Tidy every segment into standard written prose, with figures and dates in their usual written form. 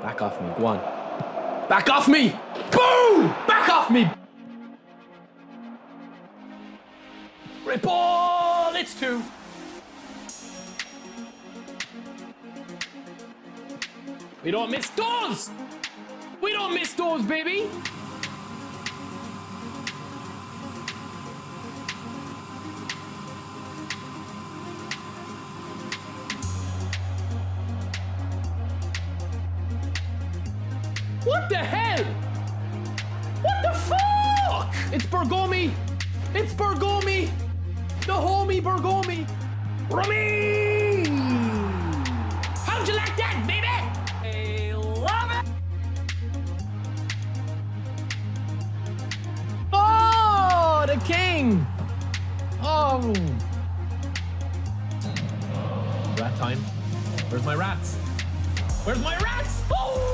Back off me, go on. Back off me! Boom! Back off me! Great ball! It's 2. We don't miss those! We don't miss those, baby! What the hell? What the fuck? It's Bergomi! It's Bergomi! The homie Bergomi! Rummy! How'd you like that, baby? I love it! Oh, the king! Oh! Rat time. Where's my rats? Where's my rats? Oh!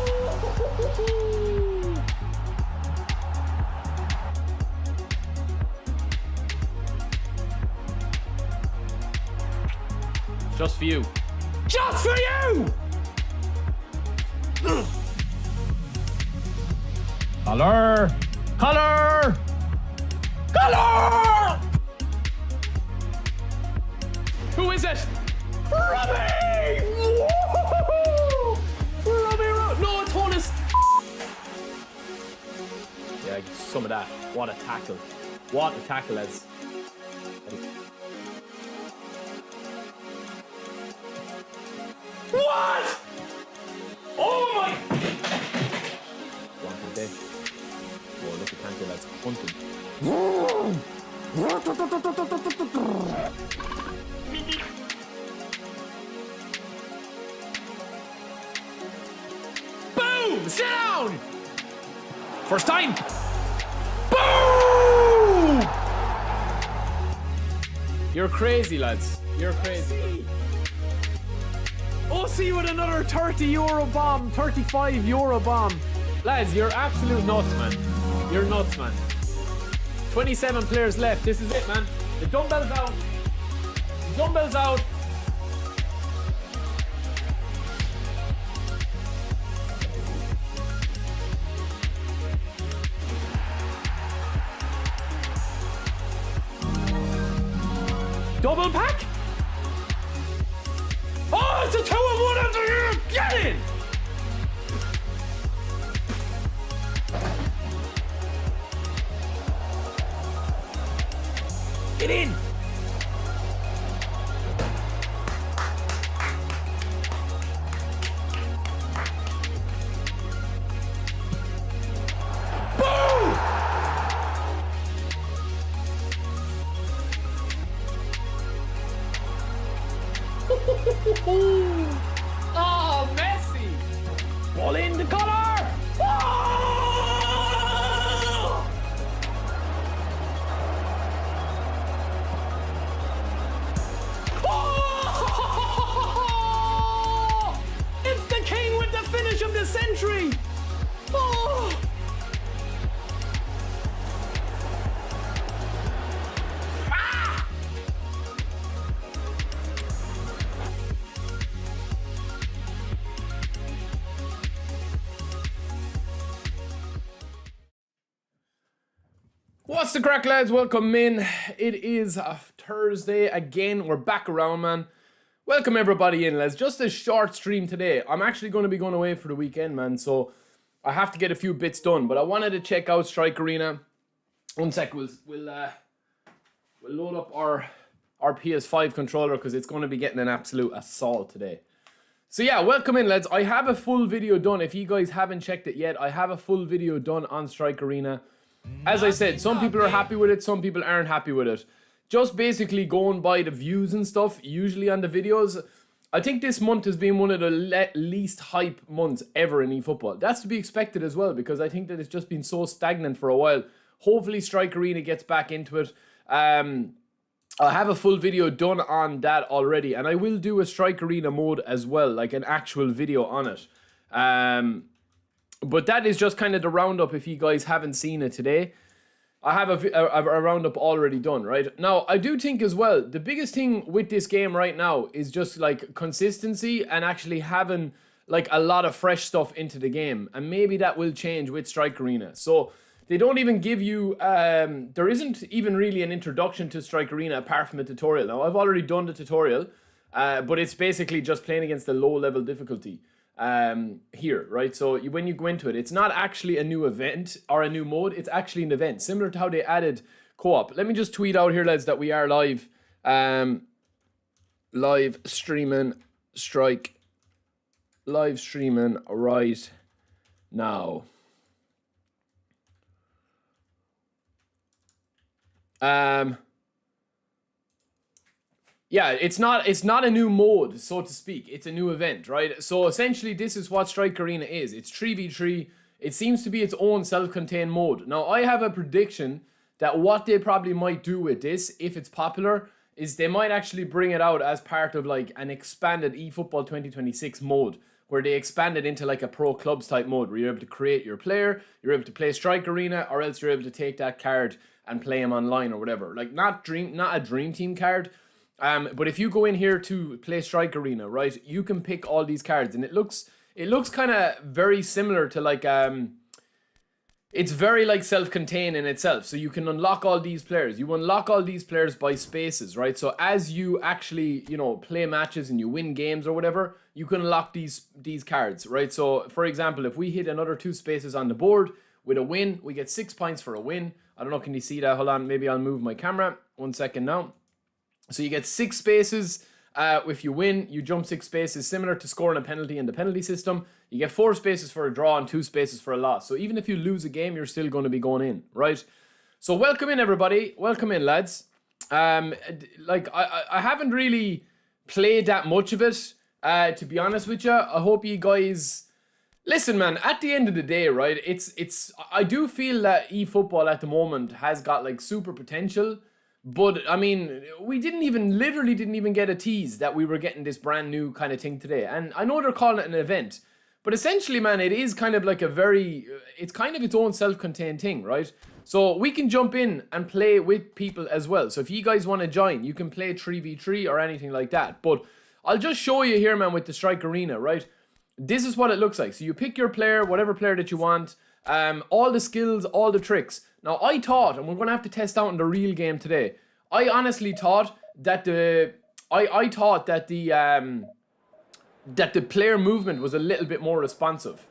Just for you. Just for you! Color! Color! Color! Who is it? Robbie! Robbie! No, it's Honest! Yeah, some of that. What a tackle. What a tackle, lads. What? Oh my! One day. Oh, look at Kanté, that's hunting. Boom! Sit down! First time! Boom! You're crazy, lads. You're crazy. OC with another €30 bomb, €35 bomb. Lads, you're absolute nuts, man. You're nuts, man. 27 players left. This is it, man. The dumbbells out. The dumbbells out. Double pack? Oh, it's a 2-on-1 after here! Get in! Get in! Oh, Messi! Ball in the collar! Oh! Oh! It's the king with the finish of the century! Oh! What's the crack, lads? Welcome in. It is a Thursday again. We're back around, man. Welcome everybody in, lads. Just a short stream today. I'm actually going to be going away for the weekend, man, so I have to get a few bits done. But I wanted to check out Strike Arena. One sec, we'll load up our PS5 controller because it's going to be getting an absolute assault today. So yeah, welcome in, lads. I have a full video done. If you guys haven't checked it yet, I have a full video done on Strike Arena. As I said, some people are happy with it, some people aren't happy with it. Just basically going by the views and stuff, usually on the videos. I think this month has been one of the least hype months ever in eFootball. That's to be expected as well, because I think that it's just been so stagnant for a while. Hopefully Strike Arena gets back into it. I have a full video done on that already, and I will do a Strike Arena mode as well, like an actual video on it. But that is just kind of the roundup if you guys haven't seen it today. I have a roundup already done, right? Now, I do think as well, the biggest thing with this game right now is just like consistency and actually having like a lot of fresh stuff into the game. And maybe that will change with Strike Arena. So they don't even give you, there isn't even really an introduction to Strike Arena apart from a tutorial. Now, I've already done the tutorial, but it's basically just playing against the low level difficulty here, right? So when you go into it, it's not actually a new event or a new mode, it's actually an event, similar to how they added co-op. Let me just tweet out here, lads, that we are live, live streaming Strike, live streaming right now. Yeah, it's not a new mode, so to speak. It's a new event, right? So essentially, this is what Strike Arena is. It's 3v3. It seems to be its own self-contained mode. Now, I have a prediction that what they probably might do with this, if it's popular, is they might actually bring it out as part of like an expanded eFootball 2026 mode, where they expand it into like a pro clubs type mode, where you're able to create your player, you're able to play Strike Arena, or else you're able to take that card and play him online or whatever. Like not a dream team card. But if you go in here to play Strike Arena, right, you can pick all these cards, and it looks kind of very similar to like it's very like self-contained in itself. So you can unlock all these players. You unlock all these players by spaces, right? So as you actually, you know, play matches and you win games or whatever, you can unlock these cards, right? So for example, if we hit another 2 spaces on the board with a win, we get 6 points for a win. I don't know, can you see that? Hold on, maybe I'll move my camera. 1 second now. So you get 6 spaces. If you win, you jump 6 spaces, similar to scoring a penalty in the penalty system. You get 4 spaces for a draw and 2 spaces for a loss. So even if you lose a game, you're still going to be going in, right? So welcome in, everybody. Welcome in, lads. Like I haven't really played that much of it, to be honest with you. I hope you guys listen, man. At the end of the day, right? I do feel that eFootball at the moment has got like super potential. But, I mean, we literally didn't even get a tease that we were getting this brand new kind of thing today. And I know they're calling it an event, but essentially, man, it is kind of like it's kind of its own self-contained thing, right? So we can jump in and play with people as well. So if you guys want to join, you can play 3v3 or anything like that. But I'll just show you here, man, with the Strike Arena, right? This is what it looks like. So you pick your player, whatever player that you want, all the skills, all the tricks. Now, I thought, and we're going to have to test out in the real game today, I honestly thought that the player movement was a little bit more responsive.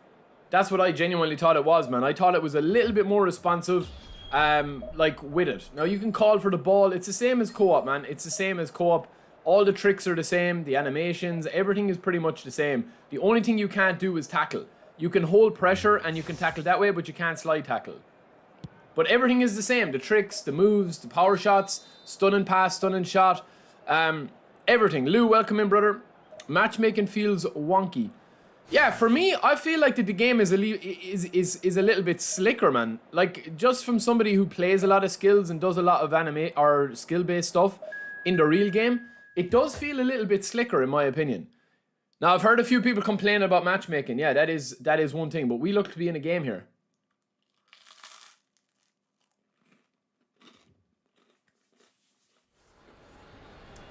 That's what I genuinely thought it was, man. I thought it was a little bit more responsive, like with it. Now, you can call for the ball. It's the same as co-op, man. It's the same as co-op. All the tricks are the same. The animations, everything is pretty much the same. The only thing you can't do is tackle. You can hold pressure and you can tackle that way, but you can't slide tackle. But everything is the same. The tricks, the moves, the power shots, stunning pass, stunning shot, everything. Lou, welcome in, brother. Matchmaking feels wonky. Yeah, for me, I feel like that the game is a little bit slicker, man. Like, just from somebody who plays a lot of skills and does a lot of anime or skill-based stuff in the real game, it does feel a little bit slicker, in my opinion. Now, I've heard a few people complain about matchmaking. Yeah, that is one thing, but we look to be in a game here.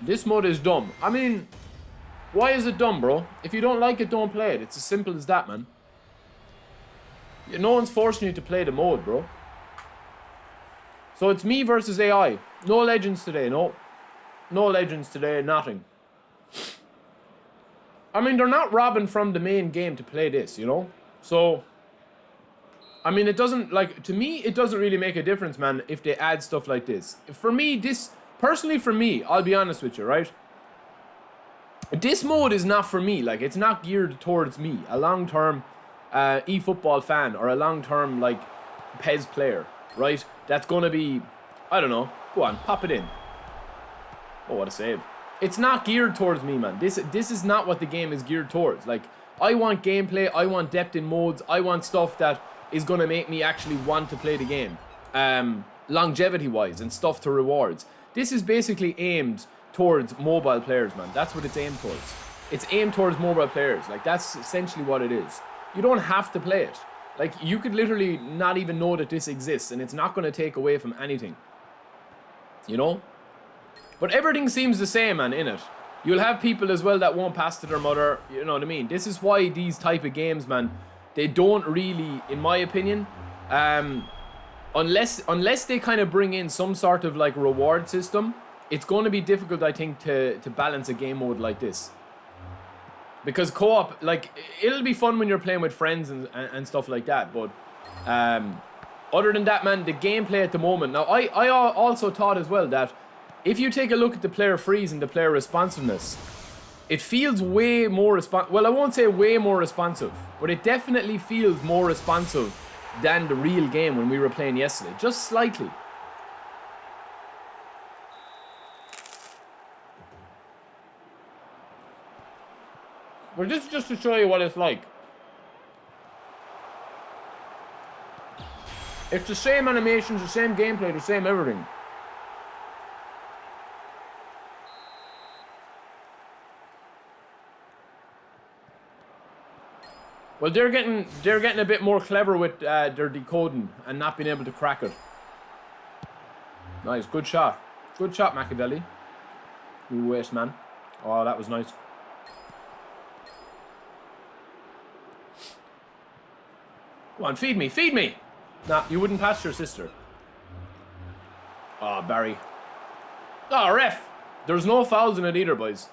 This mode is dumb. I mean, why is it dumb, bro? If you don't like it, don't play it. It's as simple as that, man. No one's forcing you to play the mode, bro. So it's me versus AI. No legends today, no. No legends today, nothing. I mean, they're not robbing from the main game to play this, you know? So, I mean, it doesn't, like, to me, it doesn't really make a difference, man, if they add stuff like this. For me, personally for me, I'll be honest with you, right? This mode is not for me. Like, it's not geared towards me, a long-term eFootball fan or a long-term, like, PES player, right? That's going to be, I don't know. Go on, pop it in. Oh, what a save. It's not geared towards me, man. This is not what the game is geared towards. Like, I want gameplay. I want depth in modes. I want stuff that is going to make me actually want to play the game. Longevity-wise and stuff to rewards. This is basically aimed towards mobile players, man. That's what it's aimed towards. It's aimed towards mobile players. Like, that's essentially what it is. You don't have to play it. Like, you could literally not even know that this exists, and it's not going to take away from anything. You know? But everything seems the same, man, in it. You'll have people as well that won't pass to their mother, you know what I mean? This is why these type of games, man, they don't really, in my opinion, unless they kind of bring in some sort of, like, reward system, it's going to be difficult, I think, to balance a game mode like this. Because co-op, like, it'll be fun when you're playing with friends and stuff like that, but other than that, man, the gameplay at the moment. Now, I also thought as well that if you take a look at the player freeze and the player responsiveness, it feels way more well, I won't say way more responsive, but it definitely feels more responsive than the real game when we were playing yesterday. Just slightly. But this is just to show you what it's like. It's the same animations, the same gameplay, the same everything. Well, they're getting a bit more clever with their decoding and not being able to crack it. Nice, good shot. Good shot, Machiavelli. You waste, man. Oh, that was nice. Go on, feed me, feed me! Nah, you wouldn't pass your sister. Oh, Barry. Oh, ref! There's no fouls in it either, boys.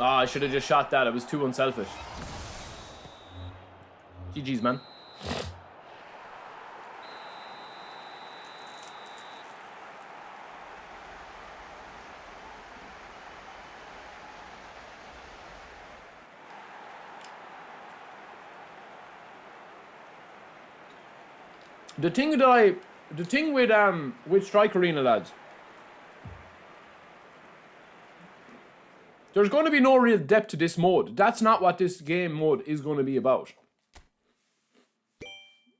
Oh, I should have just shot that. It was too unselfish. GG's, man. The thing with Strike Arena, lads, there's going to be no real depth to this mode. That's not what this game mode is going to be about.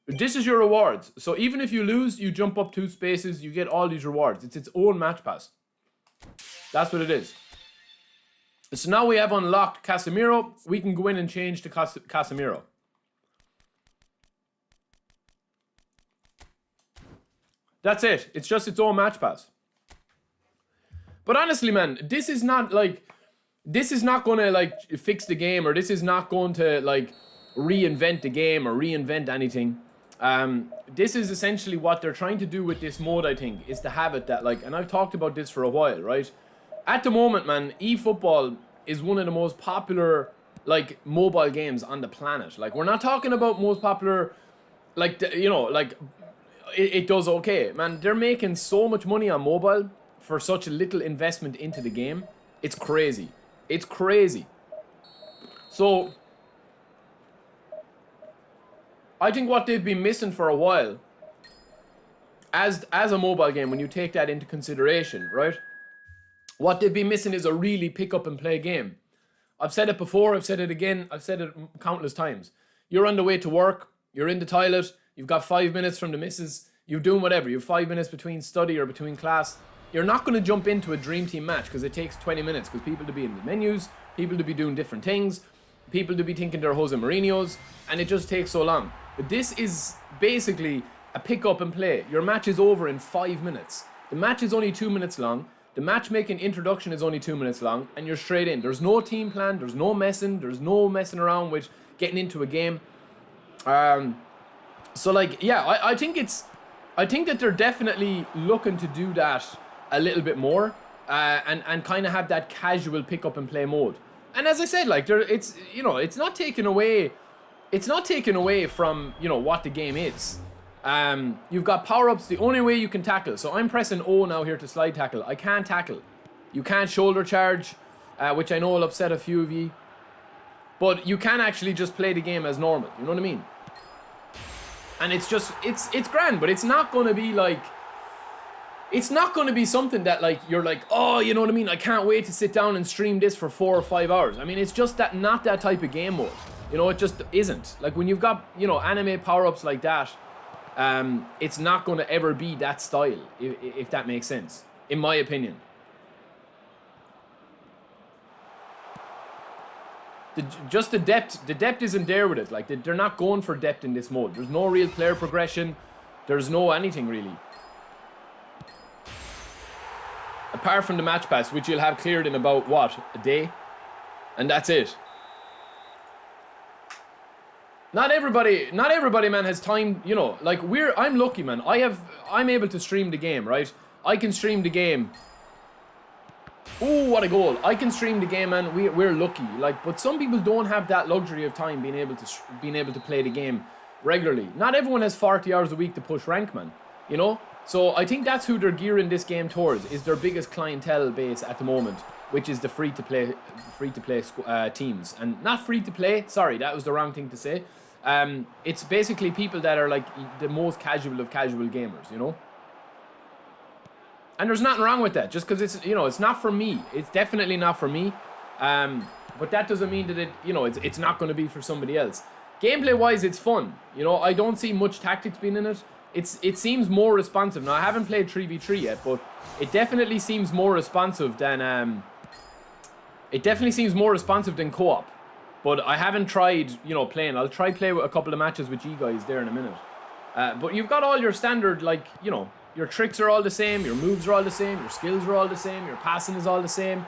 This is your rewards. So even if you lose, you jump up 2 spaces, you get all these rewards. It's its own match pass. That's what it is. So now we have unlocked Casemiro. We can go in and change to Casemiro. That's it. It's just its own match pass. But honestly, man, this is not going to like fix the game, or this is not going to like reinvent the game or reinvent anything. This is essentially what they're trying to do with this mode, I think, is to have it that, like, and I've talked about this for a while, right? At the moment, man, eFootball is one of the most popular, like, mobile games on the planet. Like, we're not talking about most popular, like, you know, like, it does okay. Man, they're making so much money on mobile for such a little investment into the game. It's crazy. It's crazy. So, I think what they've been missing for a while, as a mobile game, when you take that into consideration, right? What they've been missing is a really pick up and play game. I've said it before, I've said it again, I've said it countless times. You're on the way to work, you're in the toilet, you've got 5 minutes from the missus, you're doing whatever, you have 5 minutes between study or between class. You're not going to jump into a dream team match because it takes 20 minutes, because people to be in the menus, people to be doing different things, people to be thinking they're Jose Mourinho's, and it just takes so long. But this is basically a pick up and play. Your match is over in 5 minutes. The match is only 2 minutes long. The matchmaking introduction is only 2 minutes long, and you're straight in. There's no team plan, there's no messing around with getting into a game. So like, yeah, I think that they're definitely looking to do that a little bit more, and kind of have that casual pick up and play mode. And as I said, like, it's, you know, it's not taken away from, you know, what the game is. You've got power-ups the only way you can tackle. So I'm pressing O now here to slide tackle. I can't tackle. You can't shoulder charge, which I know will upset a few of you. But you can actually just play the game as normal. You know what I mean? And it's just, it's grand, but it's not going to be like, it's not going to be something that, like, you're like, oh, you know what I mean? I can't wait to sit down and stream this for 4 or 5 hours. I mean, it's just that, not that type of game mode. You know, it just isn't. Like, when you've got, you know, anime power-ups like that, it's not going to ever be that style, if that makes sense, in my opinion. just the depth isn't there with it. Like, they're not going for depth in this mode. There's no real player progression. There's no anything, really. Apart from the match pass, which you'll have cleared in about, what, a day? And that's it. Not everybody, man, has time, you know, like, I'm lucky, man. I'm able to stream the game, right? I can stream the game. Ooh, what a goal. I can stream the game, man. We're lucky. Like, but some people don't have that luxury of time being able to play the game regularly. Not everyone has 40 hours a week to push rank, man. You know? So I think that's who they're gearing this game towards, is their biggest clientele base at the moment, which is the free-to-play teams. And not free-to-play, sorry, that was the wrong thing to say. It's basically people that are like the most casual of casual gamers, you know? And there's nothing wrong with that, just because it's, you know, it's not for me. It's definitely not for me. But that doesn't mean that it, you know, it's not going to be for somebody else. Gameplay-wise, it's fun. You know, I don't see much tactics being in it. It seems more responsive. Now, I haven't played 3v3 yet, but it definitely seems more responsive than co-op. But I haven't tried, you know, playing. I'll try play a couple of matches with you guys there in a minute. But you've got all your standard, like, you know, your tricks are all the same, your moves are all the same, your skills are all the same, your passing is all the same.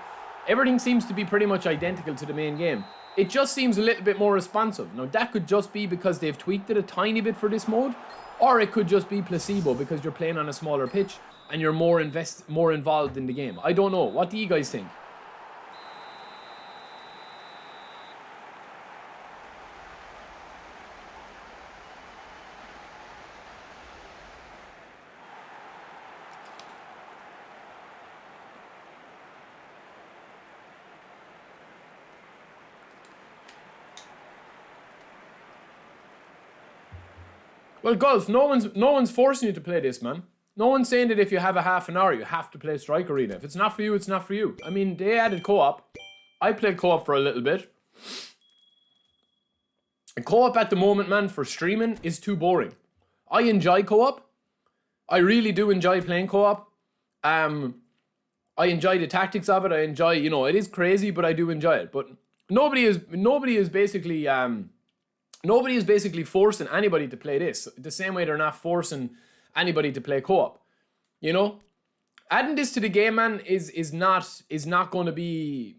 Everything seems to be pretty much identical to the main game. It just seems a little bit more responsive. Now, that could just be because they've tweaked it a tiny bit for this mode, or it could just be placebo because you're playing on a smaller pitch and you're more involved in the game. I don't know. What do you guys think? Well, golf, no one's forcing you to play this, man. No one's saying that if you have a half an hour, you have to play Strike Arena. If it's not for you, it's not for you. I mean, they added co-op. I played co-op for a little bit. And co-op at the moment, man, for streaming is too boring. I enjoy co-op. I really do enjoy playing co-op. I enjoy the tactics of it. I enjoy, you know, it is crazy, but I do enjoy it. But nobody is basically forcing anybody to play this. The same way they're not forcing anybody to play co-op. You know? Adding this to the game, man, is not going to be...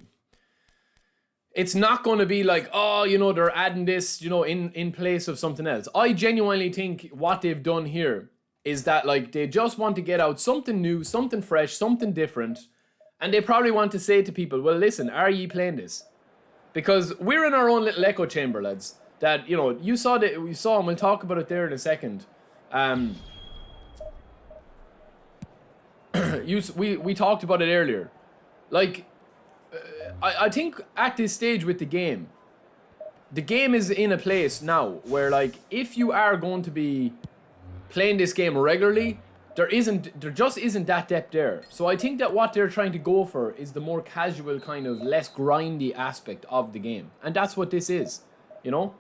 It's not going to be like, oh, you know, they're adding this, you know, in place of something else. I genuinely think what they've done here is that, like, they just want to get out something new, something fresh, something different. And they probably want to say to people, well, listen, are ye playing this? Because we're in our own little echo chamber, lads. That, you know, we saw, and we'll talk about it there in a second. We talked about it earlier. Like, I think at this stage with the game is in a place now where, like, if you are going to be playing this game regularly, there just isn't that depth there. So I think that what they're trying to go for is the more casual, kind of less grindy aspect of the game. And that's what this is, you know?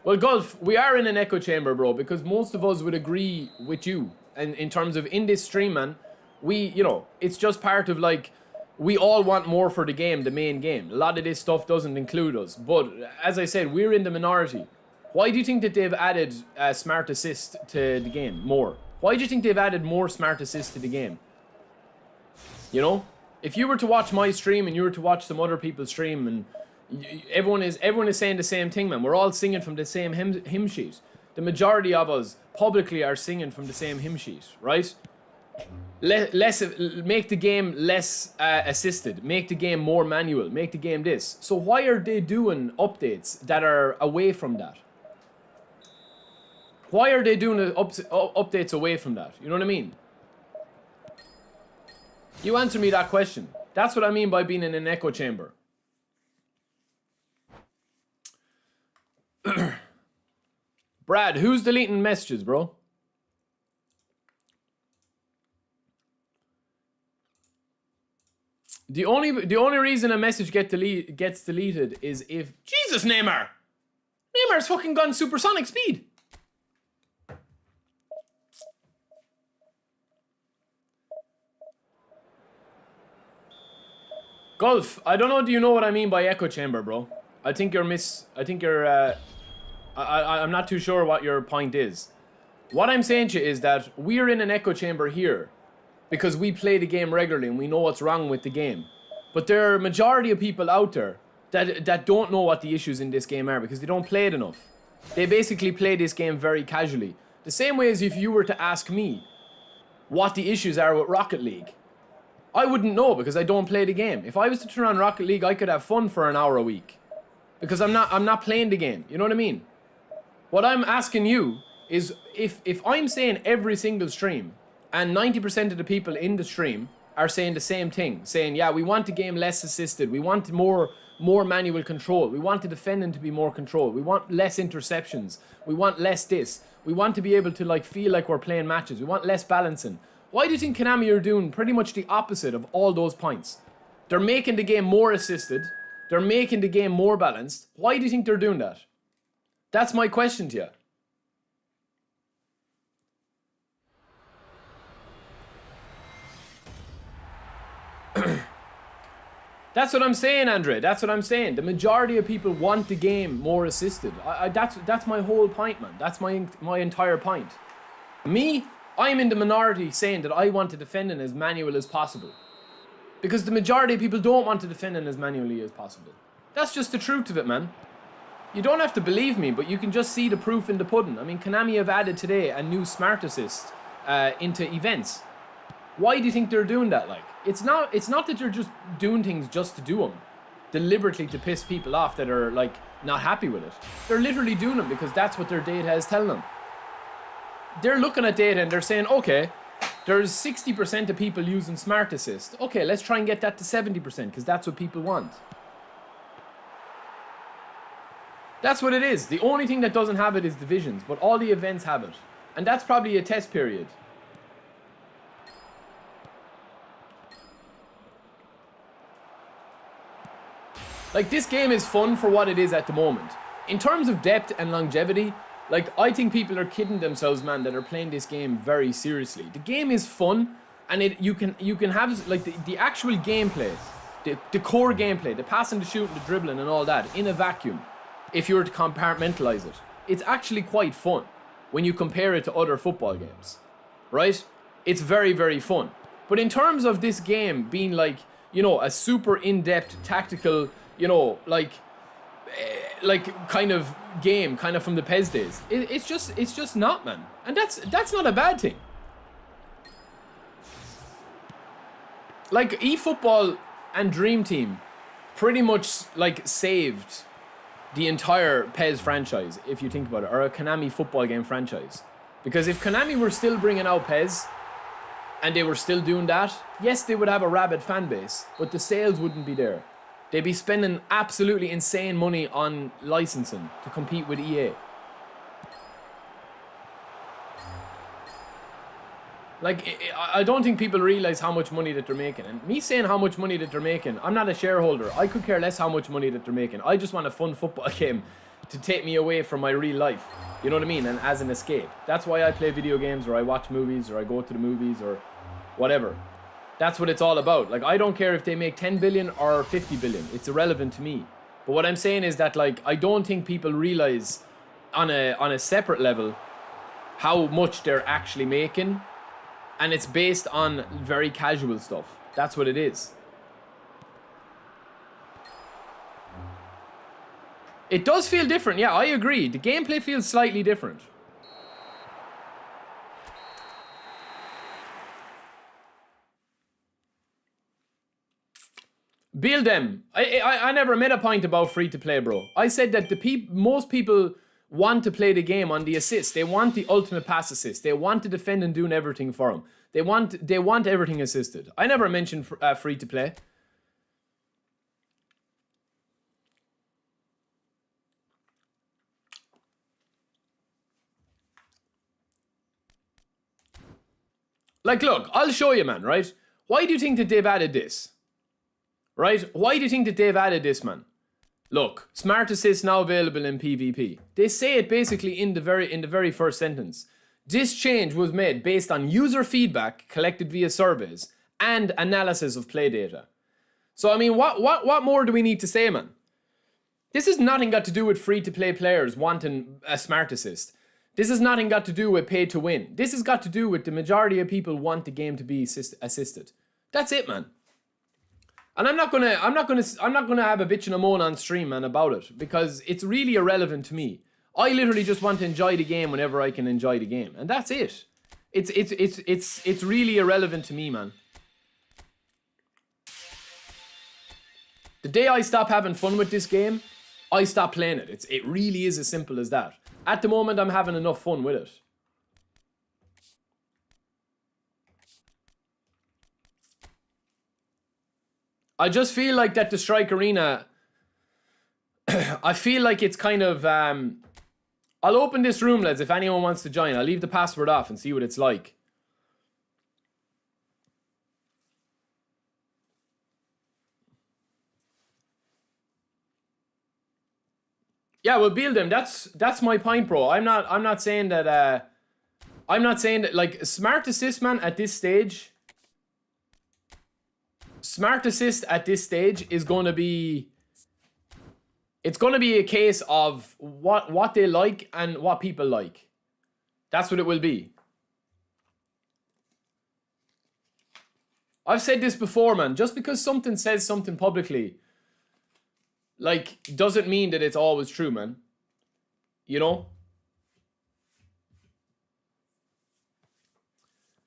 Well, Gulf, we are in an echo chamber, bro, because most of us would agree with you. And in terms of in this stream, man, you know, it's just part of, like, we all want more for the game, the main game. A lot of this stuff doesn't include us. But as I said, we're in the minority. Why do you think that they've added smart assist to the game more? Why do you think they've added more smart assist to the game? You know, if you were to watch my stream and you were to watch some other people's stream, and everyone is saying the same thing, man. We're all singing from the same hymn sheet. The majority of us publicly are singing from the same hymn sheet, right? Make the game less assisted. Make the game more manual. Make the game this. So why are they doing updates that are away from that? Why are they doing updates away from that? You know what I mean? You answer me that question. That's what I mean by being in an echo chamber. Brad, who's deleting messages, bro? The only reason a message gets deleted is if Jesus, Neymar's fucking gone supersonic speed. Golf, I don't know, do you know what I mean by echo chamber, bro? I think you're, I'm not too sure what your point is. What I'm saying to you is that we're in an echo chamber here because we play the game regularly and we know what's wrong with the game. But there are a majority of people out there that don't know what the issues in this game are because they don't play it enough. They basically play this game very casually. The same way as if you were to ask me what the issues are with Rocket League. I wouldn't know because I don't play the game. If I was to turn on Rocket League, I could have fun for an hour a week. Because I'm not playing the game. You know what I mean? What I'm asking you is if I'm saying every single stream and 90% of the people in the stream are saying the same thing, saying, yeah, we want the game less assisted, we want more manual control, we want the defending to be more controlled, we want less interceptions, we want less this, we want to be able to like feel like we're playing matches, we want less balancing. Why do you think Konami are doing pretty much the opposite of all those points? They're making the game more assisted, they're making the game more balanced. Why do you think they're doing that? That's my question to you. That's what I'm saying, Andre. That's what I'm saying. The majority of people want the game more assisted. That's my whole point, man. That's my entire point. Me, I'm in the minority saying that I want to defend it as manual as possible. Because the majority of people don't want to defend it as manually as possible. That's just the truth of it, man. You don't have to believe me, but you can just see the proof in the pudding. I mean, Konami have added today a new Smart Assist into events. Why do you think they're doing that, like? It's not that they're just doing things just to do them, deliberately to piss people off that are, like, not happy with it. They're literally doing them because that's what their data is telling them. They're looking at data and they're saying, okay, there's 60% of people using Smart Assist. Okay, let's try and get that to 70% because that's what people want. That's what it is. The only thing that doesn't have it is divisions, but all the events have it. And that's probably a test period. Like, this game is fun for what it is at the moment. In terms of depth and longevity, like, I think people are kidding themselves, man, that are playing this game very seriously. The game is fun, and you can have, like, the actual gameplay, the core gameplay, the passing, the shooting, the dribbling, and all that, in a vacuum, if you were to compartmentalize it. It's actually quite fun when you compare it to other football games, right? It's very, very fun. But in terms of this game being, like, you know, a super in-depth tactical, you know, like kind of game, kind of from the PES days. It's just not, man. And that's not a bad thing. Like, eFootball and Dream Team pretty much, like, saved the entire PES franchise, if you think about it, or a Konami football game franchise. Because if Konami were still bringing out PES, and they were still doing that, yes, they would have a rabid fan base, but the sales wouldn't be there. They'd be spending absolutely insane money on licensing to compete with EA. Like, I don't think people realize how much money that they're making. And me saying how much money that they're making, I'm not a shareholder. I could care less how much money that they're making. I just want a fun football game to take me away from my real life. You know what I mean? And as an escape. That's why I play video games, or I watch movies, or I go to the movies, or whatever. That's what it's all about. Like, I don't care if they make 10 billion or 50 billion. It's irrelevant to me. But what I'm saying is that, like, I don't think people realize on a separate level how much they're actually making. And it's based on very casual stuff. That's what it is. It does feel different. Yeah, I agree. The gameplay feels slightly different. Build them. I never made a point about free to play, bro. I said that most people want to play the game on the assist. They want the ultimate pass assist. They want to defend and doing everything for them. They want everything assisted. I never mentioned free to play. Like, look, I'll show you, man, right? Why do you think that they've added this? Right? Why do you think that they've added this, man? Look, Smart Assist now available in PvP. They say it basically in the very first sentence. This change was made based on user feedback collected via surveys and analysis of play data. So, I mean, what more do we need to say, man? This has nothing got to do with free-to-play players wanting a smart assist. This has nothing got to do with pay to win. This has got to do with the majority of people want the game to be assisted. That's it, man. And I'm not gonna have a bitch and a moan on stream, man, about it, because it's really irrelevant to me. I literally just want to enjoy the game whenever I can enjoy the game, and that's it. It's really irrelevant to me, man. The day I stop having fun with this game, I stop playing it. It really is as simple as that. At the moment, I'm having enough fun with it. I just feel like that the Strike Arena, I feel like it's kind of, I'll open this room, lads, if anyone wants to join. I'll leave the password off and see what it's like. Yeah, we'll build him. That's my point, bro. I'm not saying that like smart assist, man, at this stage. Smart assist at this stage is going to be, it's going to be a case of what they like and what people like. That's what it will be. I've said this before, man. Just because something says something publicly, like, doesn't mean that it's always true, man. You know?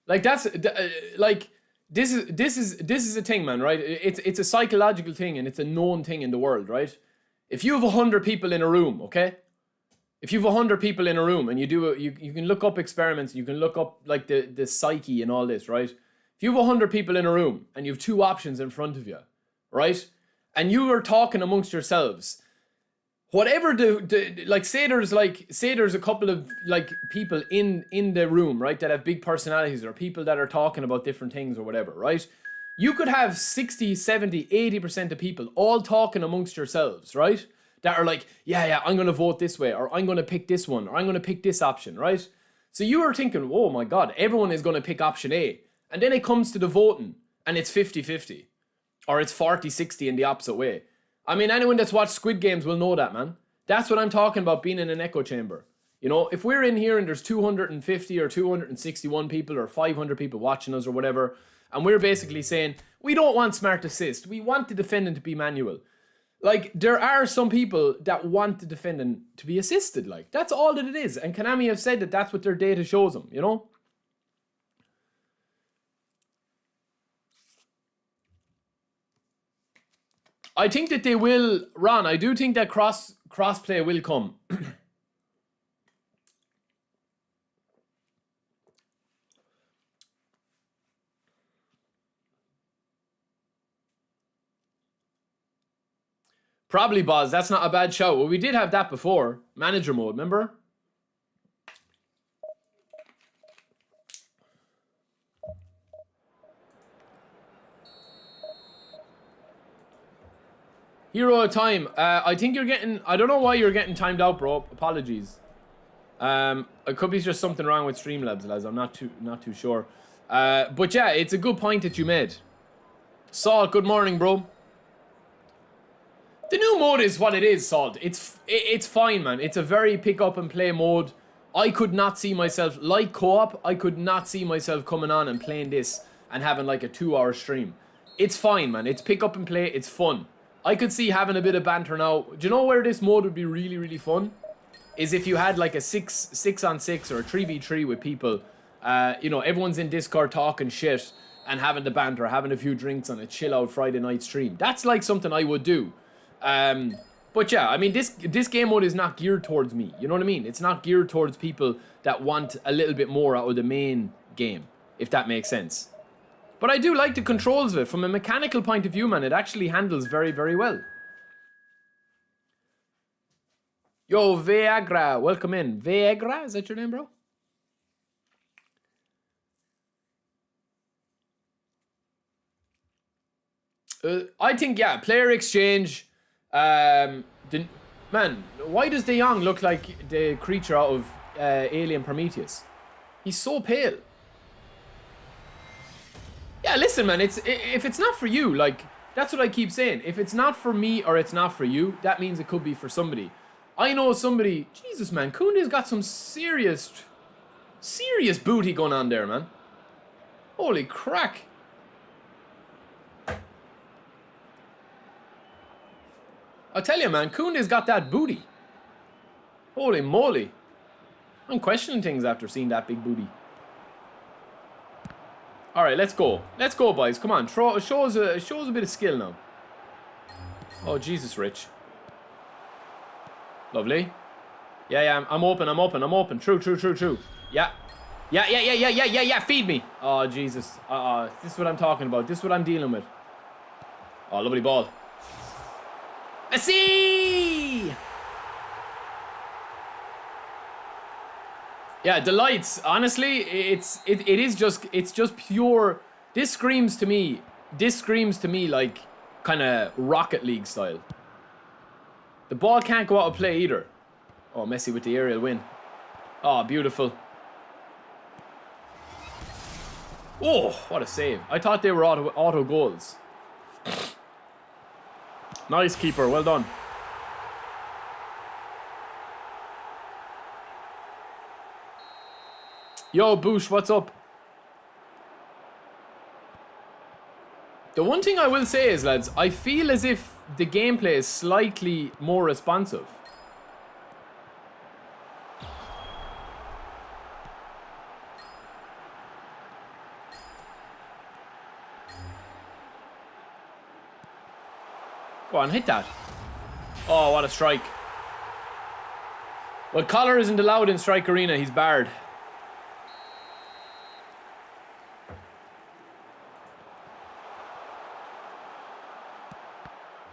Like, that's like, this is a thing, man, right? It's a psychological thing, and it's a known thing in the world, right? If you have 100 people in a room, okay? If you have 100 people in a room and you do you can look up experiments, you can look up like the psyche and all this, right? If you have 100 people in a room and you have two options in front of you, right? And you are talking amongst yourselves, whatever like say there's a couple of like people in the room, right, that have big personalities, or people that are talking about different things or whatever, right? You could have 60, 70, 80% of people all talking amongst yourselves, right? That are like, yeah, I'm going to vote this way, or I'm going to pick this one, or I'm going to pick this option, right? So you are thinking, oh my God, everyone is going to pick option A. And then it comes to the voting and it's 50-50. Or it's 40-60 in the opposite way. I mean, anyone that's watched Squid Games will know that, man. That's what I'm talking about, being in an echo chamber. You know, if we're in here and there's 250 or 261 people or 500 people watching us or whatever, and we're basically saying, we don't want smart assist, we want the defendant to be manual. Like, there are some people that want the defendant to be assisted, like. That's all that it is. And Konami have said that that's what their data shows them, you know? I think that they will, Ron, I do think that crossplay will come. Probably, Boz. That's not a bad shout. Well, we did have that before. Manager mode, remember? Hero of time. I think you're getting... I don't know why you're getting timed out, bro. Apologies. It could be just something wrong with Streamlabs, lads. I'm not too sure. But yeah, it's a good point that you made. Salt, good morning, bro. The new mode is what it is, Salt. It's fine, man. It's a very pick up and play mode. I could not see myself, like co-op, I could not see myself coming on and playing this and having like a 2-hour stream. It's fine, man. It's pick up and play. It's fun. I could see having a bit of banter now. Do you know where this mode would be really, really fun? Is if you had like a 6-on-6 or a 3v3 with people. You know, everyone's in Discord talking shit and having the banter, having a few drinks on a chill out Friday night stream. That's like something I would do. But yeah, I mean, this game mode is not geared towards me. You know what I mean? It's not geared towards people that want a little bit more out of the main game, if that makes sense. But I do like the controls of it. From a mechanical point of view, man, it actually handles very, very well. Yo, Viagra, welcome in. Viagra, is that your name, bro? I think, yeah, player exchange. Man, why does De Jong look like the creature out of Alien Prometheus? He's so pale. Yeah, listen, man, if it's not for you, like, That's what I keep saying. If it's not for me or it's not for you, that means it could be for somebody. I know somebody... Jesus, man. Koundé's got some serious booty going on there, man. Holy crack. I tell you, man, Koundé's got that booty. Holy moly. I'm questioning things after seeing that big booty. Alright, let's go. Let's go, boys. Come on. Show us a bit of skill now. Oh, Jesus, Rich. Lovely. Yeah, I'm open. True. Yeah. Yeah. Feed me. Oh, Jesus. This is what I'm talking about. This is what I'm dealing with. Oh, lovely ball. Messi! Yeah, the lights. Honestly, it's just pure. This screams to me like kind of Rocket League style. The ball can't go out of play either. Oh, Messi with the aerial win. Oh, beautiful. Oh, what a save. I thought they were auto goals. Nice, keeper. Well done. Yo, Boosh, what's up? The one thing I will say is, lads, I feel as if the gameplay is slightly more responsive. Go on, hit that. Oh, what a strike. Well, collar isn't allowed in Strike Arena. He's barred.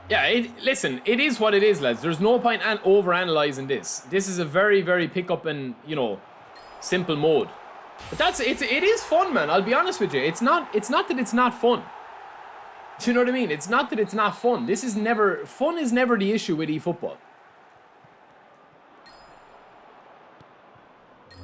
Yeah, listen, it is what it is, lads. There's no point over-analysing this. This is a very, very pick-up and, you know, simple mode. But it is fun, man. I'll be honest with you. It's not that it's not fun. Do you know what I mean? It's not that it's not fun. Fun is never the issue with eFootball.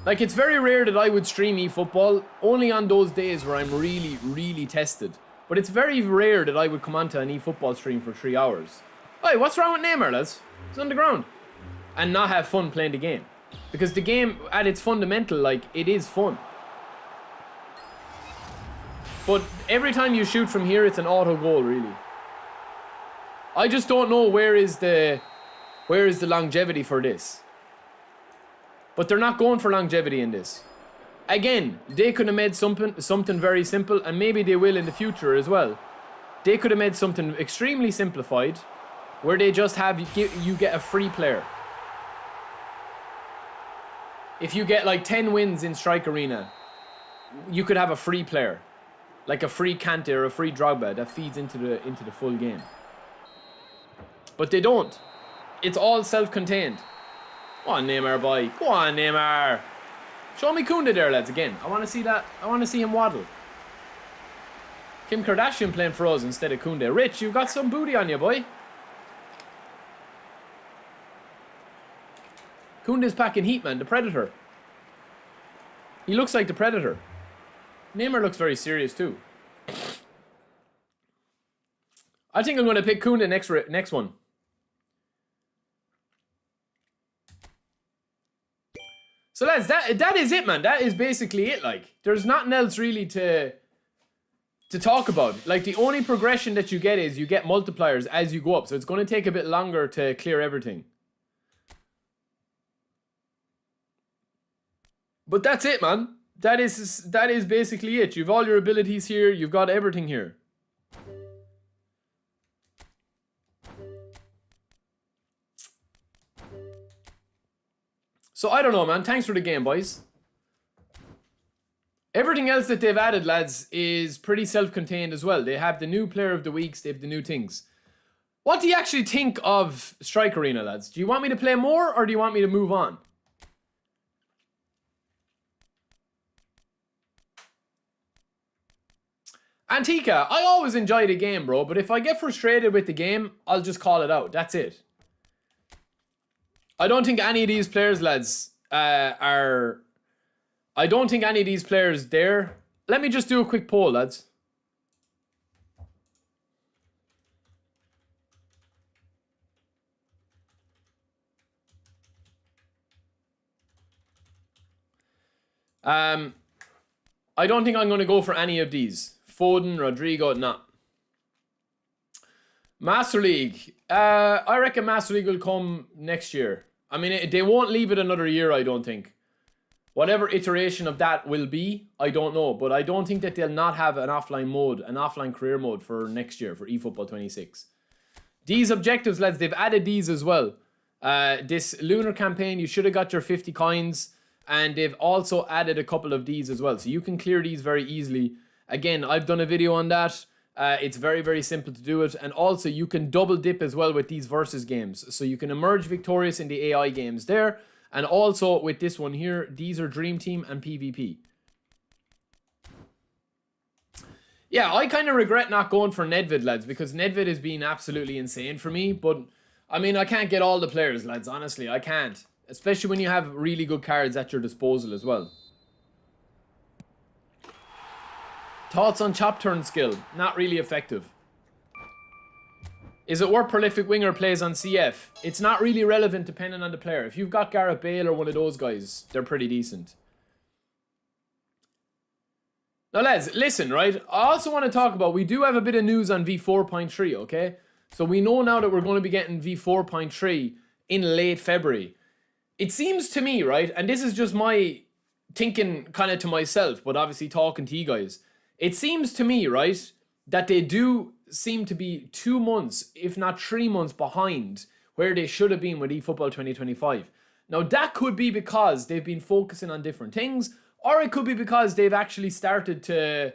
Like, it's very rare that I would stream eFootball, only on those days where I'm really, really tested. But it's very rare that I would come onto an eFootball stream for 3 hours. Hey, what's wrong with Neymar, lads? He's on the ground. And not have fun playing the game. Because the game, at its fundamental, like, it is fun. But every time you shoot from here, it's an auto goal, really. I just don't know where is the longevity for this. But they're not going for longevity in this. Again, they could have made something very simple, and maybe they will in the future as well. They could have made something extremely simplified, where they just have you get a free player. If you get like 10 wins in Strike Arena, you could have a free player. Like a free Kante or a free Drogba that feeds into the full game. But they don't. It's all self-contained. Go on, Neymar, boy. Go on, Neymar. Show me Koundé there, lads, again. I want to see that. I want to see him waddle. Kim Kardashian playing for us instead of Koundé. Rich, you've got some booty on you, boy. Koundé's packing heat, man. The Predator. He looks like the Predator. Neymar looks very serious too. I think I'm going to pick Koundé next one. So lads, that is it, man. That is basically it. Like, there's nothing else really to talk about. Like, the only progression that you get is you get multipliers as you go up. So it's going to take a bit longer to clear everything. But that's it, man. That is basically it. You've all your abilities here. You've got everything here. So I don't know, man. Thanks for the game, boys. Everything else that they've added, lads, is pretty self-contained as well. They have the new player of the weeks. They have the new things. What do you actually think of Strike Arena, lads? Do you want me to play more or do you want me to move on? Antica, I always enjoy the game, bro. But if I get frustrated with the game, I'll just call it out. That's it. I don't think any of these players, lads, are... I don't think any of these players there... Let me just do a quick poll, lads. I don't think I'm going to go for any of these. Foden, Rodrigo, nah. Master League. I reckon Master League will come next year. I mean, they won't leave it another year, I don't think. Whatever iteration of that will be, I don't know. But I don't think that they'll not have an offline mode, an offline career mode for next year, for eFootball 26. These objectives, lads, they've added these as well. This lunar campaign, you should have got your 50 coins. And they've also added a couple of these as well. So you can clear these very easily. Again, I've done a video on that. It's very, very simple to do it. And also, you can double dip as well with these versus games. So you can emerge victorious in the AI games there. And also, with this one here, these are Dream Team and PvP. Yeah, I kind of regret not going for Nedved, lads, because Nedved has been absolutely insane for me. But, I mean, I can't get all the players, lads. Honestly, I can't. Especially when you have really good cards at your disposal as well. Thoughts on chop turn skill? Not really effective. Is it worth prolific winger plays on CF? It's not really relevant depending on the player. If you've got Gareth Bale or one of those guys, they're pretty decent. Now lads, listen, right? I also want to talk about, we do have a bit of news on V4.3, okay? So we know now that we're going to be getting V4.3 in late February. It seems to me, right, and this is just my thinking kind of to myself, but obviously talking to you guys. It seems to me, right, that they do seem to be 2 months, if not 3 months behind where they should have been with eFootball 2025. Now, that could be because they've been focusing on different things, or it could be because they've actually started to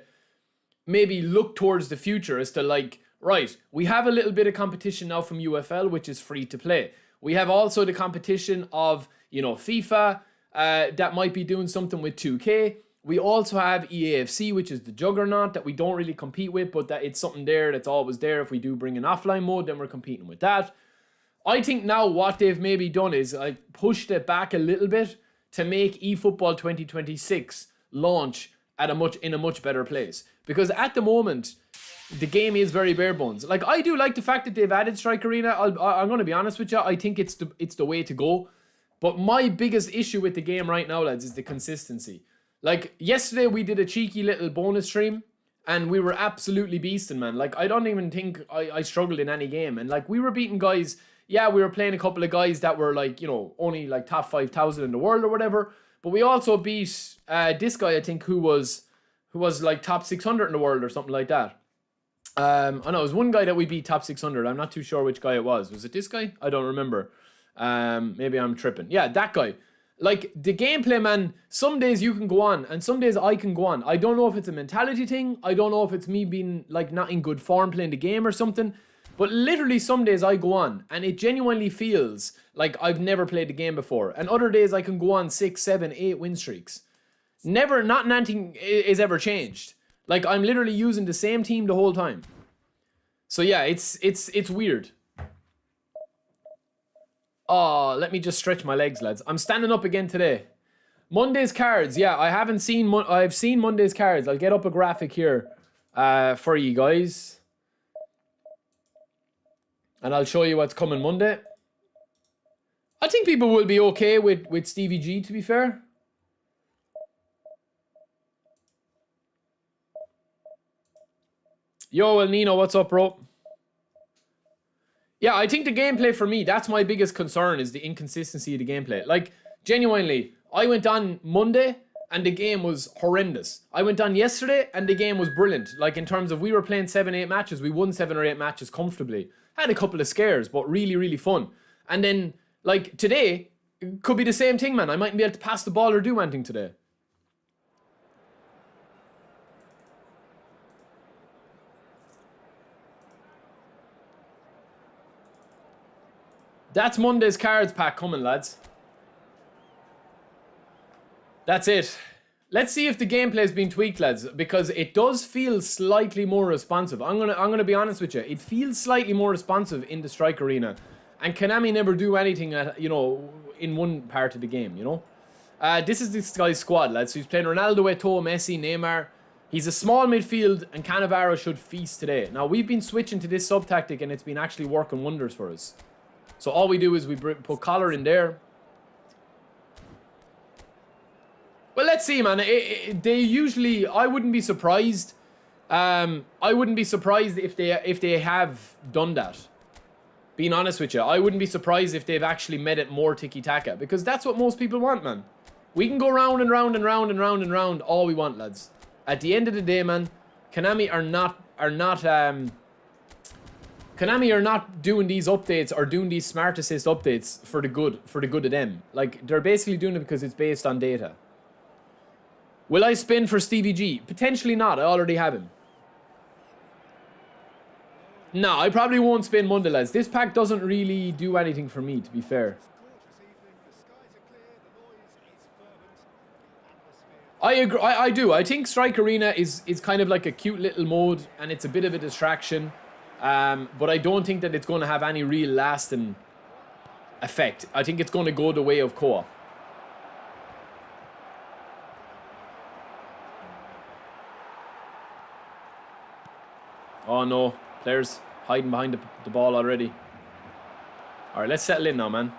maybe look towards the future as to like, right, we have a little bit of competition now from UFL, which is free to play. We have also the competition of, you know, FIFA, that might be doing something with 2K. We also have EAFC, which is the juggernaut that we don't really compete with, but that it's something there that's always there. If we do bring an offline mode, then we're competing with that. I think now what they've maybe done is like pushed it back a little bit to make eFootball 2026 launch at in a much better place. Because at the moment, the game is very bare bones. Like, I do like the fact that they've added Strike Arena. I'm going to be honest with you. I think it's the way to go. But my biggest issue with the game right now, lads, is the consistency. Like, yesterday we did a cheeky little bonus stream, and we were absolutely beasting, man. Like, I don't even think I struggled in any game. And, like, we were beating guys. Yeah, we were playing a couple of guys that were, like, you know, only, like, top 5,000 in the world or whatever. But we also beat this guy, I think, who was, like, top 600 in the world or something like that. I know, it was one guy that we beat top 600. I'm not too sure which guy it was. Was it this guy? I don't remember. Maybe I'm tripping. Yeah, that guy. Like, the gameplay, man, some days you can go on, and some days I can go on. I don't know if it's a mentality thing. I don't know if it's me being, like, not in good form playing the game or something. But literally some days I go on, and it genuinely feels like I've never played the game before. And other days I can go on 6, 7, 8 win streaks. Not anything is ever changed. Like, I'm literally using the same team the whole time. So yeah, it's weird. Oh, let me just stretch my legs, lads. I'm standing up again today. Monday's cards. Yeah, I've seen Monday's cards. I'll get up a graphic here for you guys. And I'll show you what's coming Monday. I think people will be okay with Stevie G, to be fair. Yo, El Nino, what's up, bro? Yeah, I think the gameplay for me, that's my biggest concern, is the inconsistency of the gameplay. Like, genuinely, I went on Monday and the game was horrendous. I went on yesterday and the game was brilliant. Like, in terms of, we were playing 7, 8 matches. We won 7 or 8 matches comfortably. Had a couple of scares, but really, really fun. And then, like, today, it could be the same thing, man. I mightn't be able to pass the ball or do anything today. That's Monday's cards pack coming, lads. That's it. Let's see if the gameplay's been tweaked, lads, because it does feel slightly more responsive. I'm gonna be honest with you. It feels slightly more responsive in the Strike Arena, and Konami never do anything at, you know, in one part of the game, you know. This is this guy's squad, lads. So he's playing Ronaldo, Eto'o, Messi, Neymar. He's a small midfield, and Cannavaro should feast today. Now, we've been switching to this sub-tactic, and it's been actually working wonders for us. So all we do is we put Collar in there. Well, let's see, man. They usually, I wouldn't be surprised. I wouldn't be surprised if they have done that. Being honest with you, I wouldn't be surprised if they've actually made it more tiki-taka, because that's what most people want, man. We can go round and round and round and round and round all we want, lads. At the end of the day, man, Konami are not doing these updates or doing these smart assist updates for the good of them. Like, they're basically doing it because it's based on data. Will I spin for Stevie G? Potentially not. I already have him. No, I probably won't spin Monday, lads. This pack doesn't really do anything for me, to be fair. I agree. I do. I think Strike Arena is kind of like a cute little mode, and it's a bit of a distraction. But I don't think that it's going to have any real lasting effect. I think it's going to go the way of co-op. Oh no, players hiding behind the ball already. Alright, let's settle in now, man.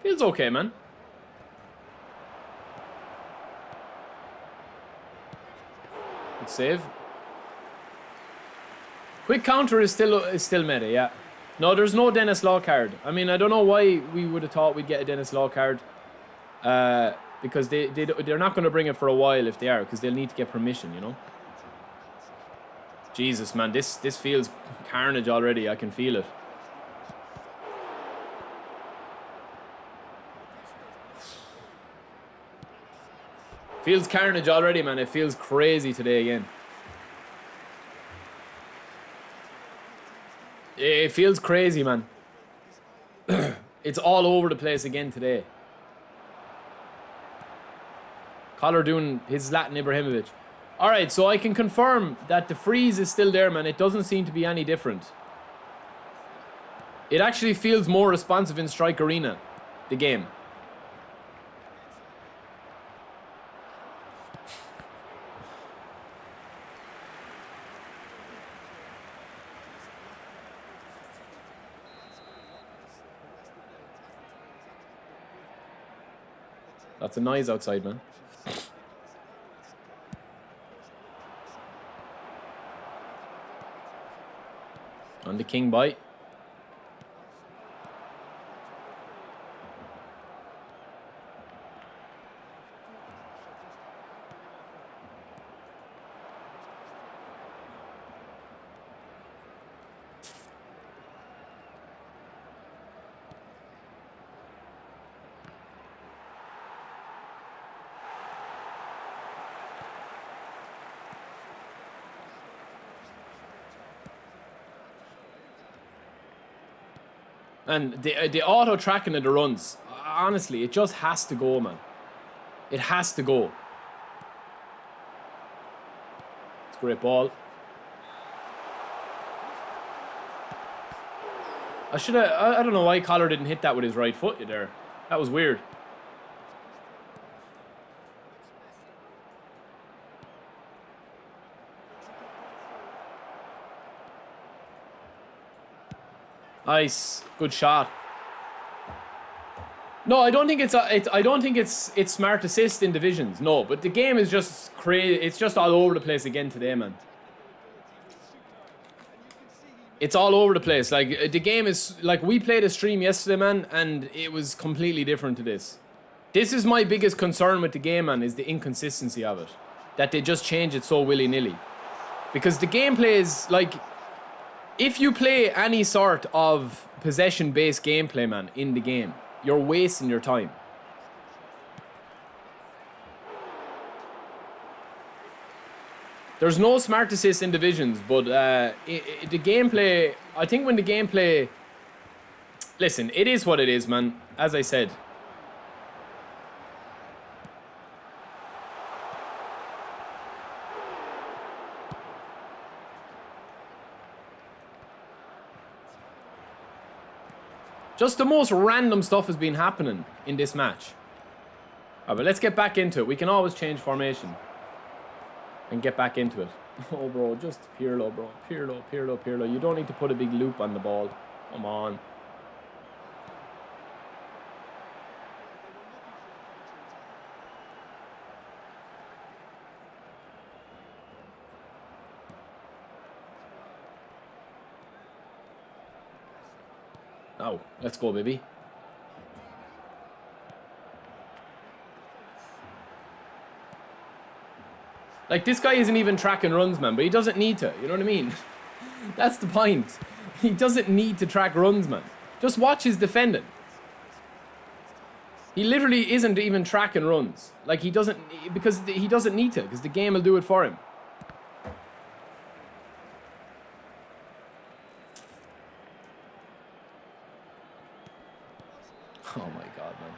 Feels okay, man. Good save. Quick counter is still meta, yeah. No, there's no Dennis Law card. I mean, I don't know why we would have thought we'd get a Dennis Law card. Because they're not going to bring it for a while if they are, because they'll need to get permission, you know. Jesus, man, this feels carnage already. I can feel it. Feels carnage already, man. It feels crazy today again. It feels crazy, man. It's all over the place again today. Collar doing his Zlatan Ibrahimovic. Alright, so I can confirm that the freeze is still there, man. It doesn't seem to be any different. It actually feels more responsive in Strike Arena, the game. Lots of noise outside, man. On the king bite. And the auto tracking of the runs, honestly, it just has to go, man. It has to go. It's a great ball. I don't know why Collar didn't hit that with his right foot there. That was weird. Nice, good shot. No, I don't think it's smart assist in divisions. No, but the game is just crazy. It's just all over the place again today, man. It's all over the place. Like, the game is like, we played a stream yesterday, man, and it was completely different to this. This is my biggest concern with the game, man, is the inconsistency of it. That they just change it so willy-nilly. Because the gameplay is like, if you play any sort of possession-based gameplay, man, in the game, you're wasting your time. There's no smart assist in divisions, but the gameplay, I think when the gameplay... Listen, it is what it is, man, as I said. Just the most random stuff has been happening in this match. Alright, but let's get back into it. We can always change formation. And get back into it. Oh, bro, just Pirlo, bro. Pirlo, Pirlo, Pirlo. You don't need to put a big loop on the ball. Come on. Oh, let's go, baby. Like, this guy isn't even tracking runs, man, but he doesn't need to. You know what I mean? That's the point. He doesn't need to track runs, man. Just watch his defending. He literally isn't even tracking runs. Like, he doesn't... Because he doesn't need to, because the game will do it for him. Oh my god, man.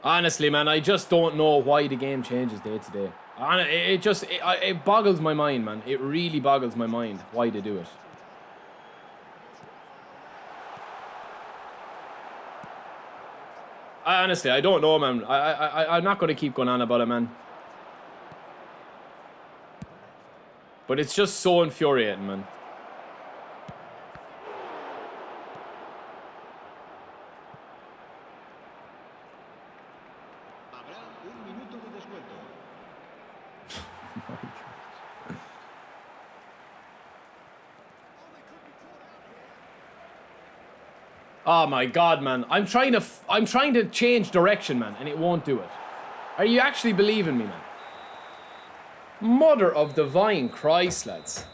Honestly, man, I just don't know why the game changes day to day. It boggles my mind, man. It really boggles my mind why they do it. Honestly, I don't know, man. I'm not going to keep going on about it, man. But it's just so infuriating, man. Oh my god, man. I'm trying to change direction, man, and it won't do it. Are you actually believing me, man? Mother of divine Christ, lads.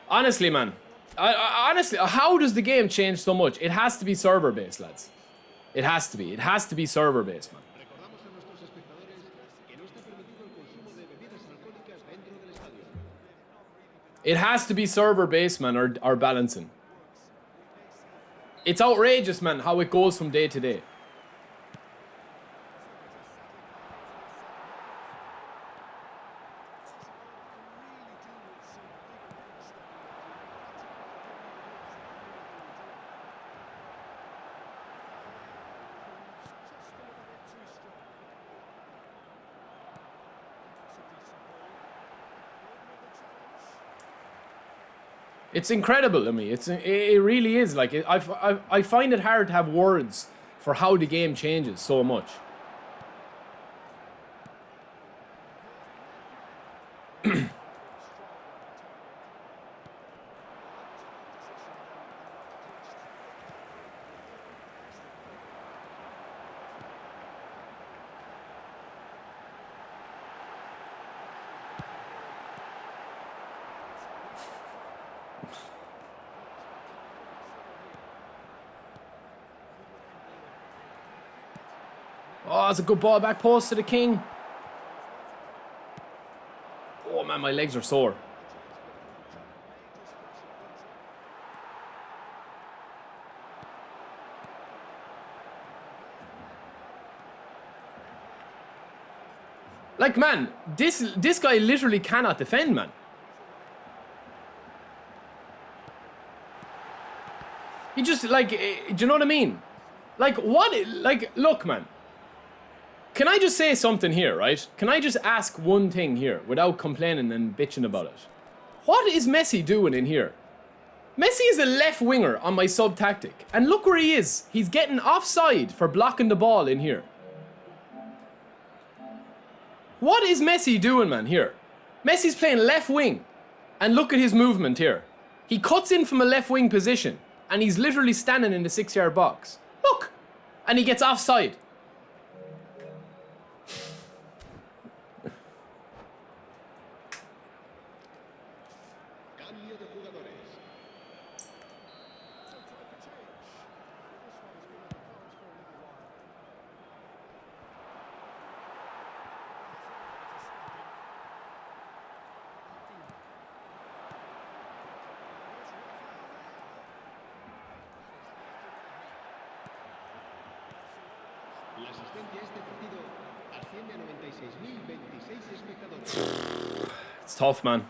Honestly, man. Honestly, how does the game change so much? It has to be server-based, lads. It has to be. It has to be server-based, man. It has to be server-based, man, or balancing. It's outrageous, man, how it goes from day to day. It's incredible to me. It really is. Like, I find it hard to have words for how the game changes so much. Oh, it's a good ball back post to the king. Oh, man, my legs are sore. Like, man, this guy literally cannot defend, man. He just, like, do you know what I mean? Like, what? Like, look, man. Can I just say something here, right? Can I just ask one thing here without complaining and bitching about it? What is Messi doing in here? Messi is a left winger on my sub tactic. And look where he is. He's getting offside for blocking the ball in here. What is Messi doing, man, here? Messi's playing left wing. And look at his movement here. He cuts in from a left wing position. And he's literally standing in the 6-yard box. Look! And he gets offside. It's tough, man.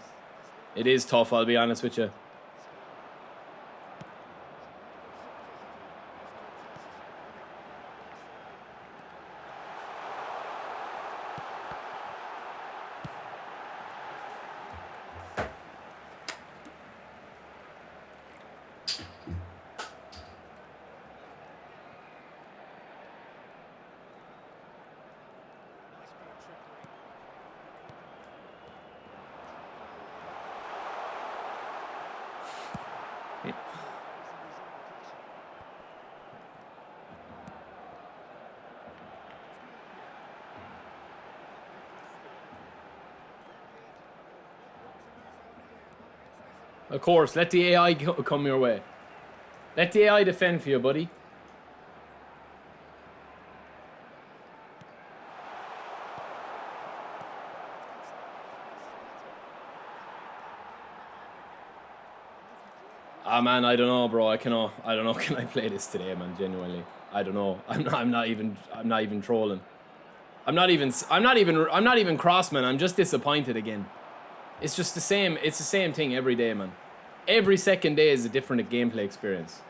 It is tough, I'll be honest with you. Of course, let the AI come your way. Let the AI defend for you, buddy. Ah, man, I don't know, bro. I don't know. Can I play this today, man? Genuinely, I don't know. I'm not even trolling. I'm not even cross, man. I'm just disappointed again. It's just the same. It's the same thing every day, man. Every second day is a different gameplay experience.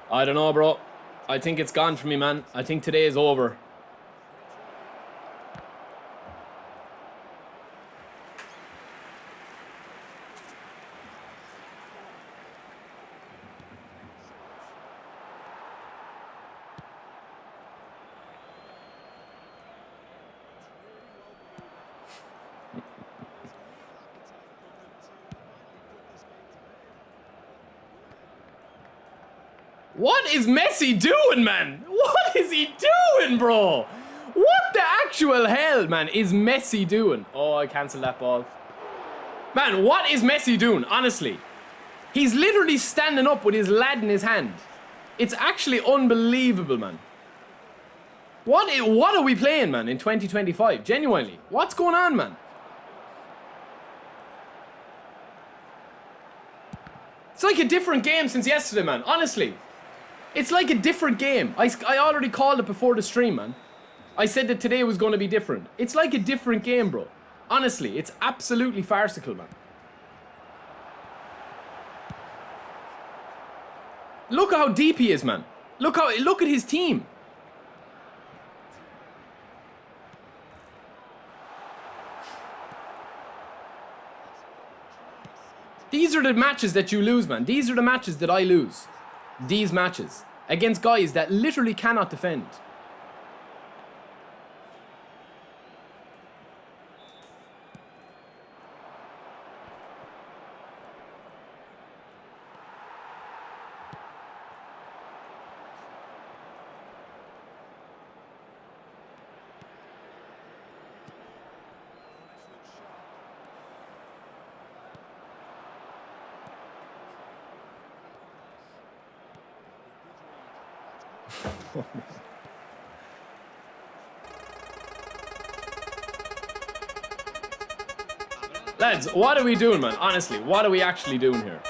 I don't know, bro. I think it's gone for me, man. I think today is over. What is Messi doing, man? What is he doing, bro? What the actual hell, man, is Messi doing? Oh, I cancelled that ball. Man, what is Messi doing, honestly? He's literally standing up with his lad in his hand. It's actually unbelievable, man. What are we playing, man, in 2025? Genuinely. What's going on, man? It's like a different game since yesterday, man. Honestly. It's like a different game. I already called it before the stream, man. I said that today was going to be different. It's like a different game, bro. Honestly, it's absolutely farcical, man. Look how deep he is, man. Look at his team. These are the matches that you lose, man. These are the matches that I lose. These matches. Against guys that literally cannot defend. Lads, what are we doing, man? Honestly, what are we actually doing here?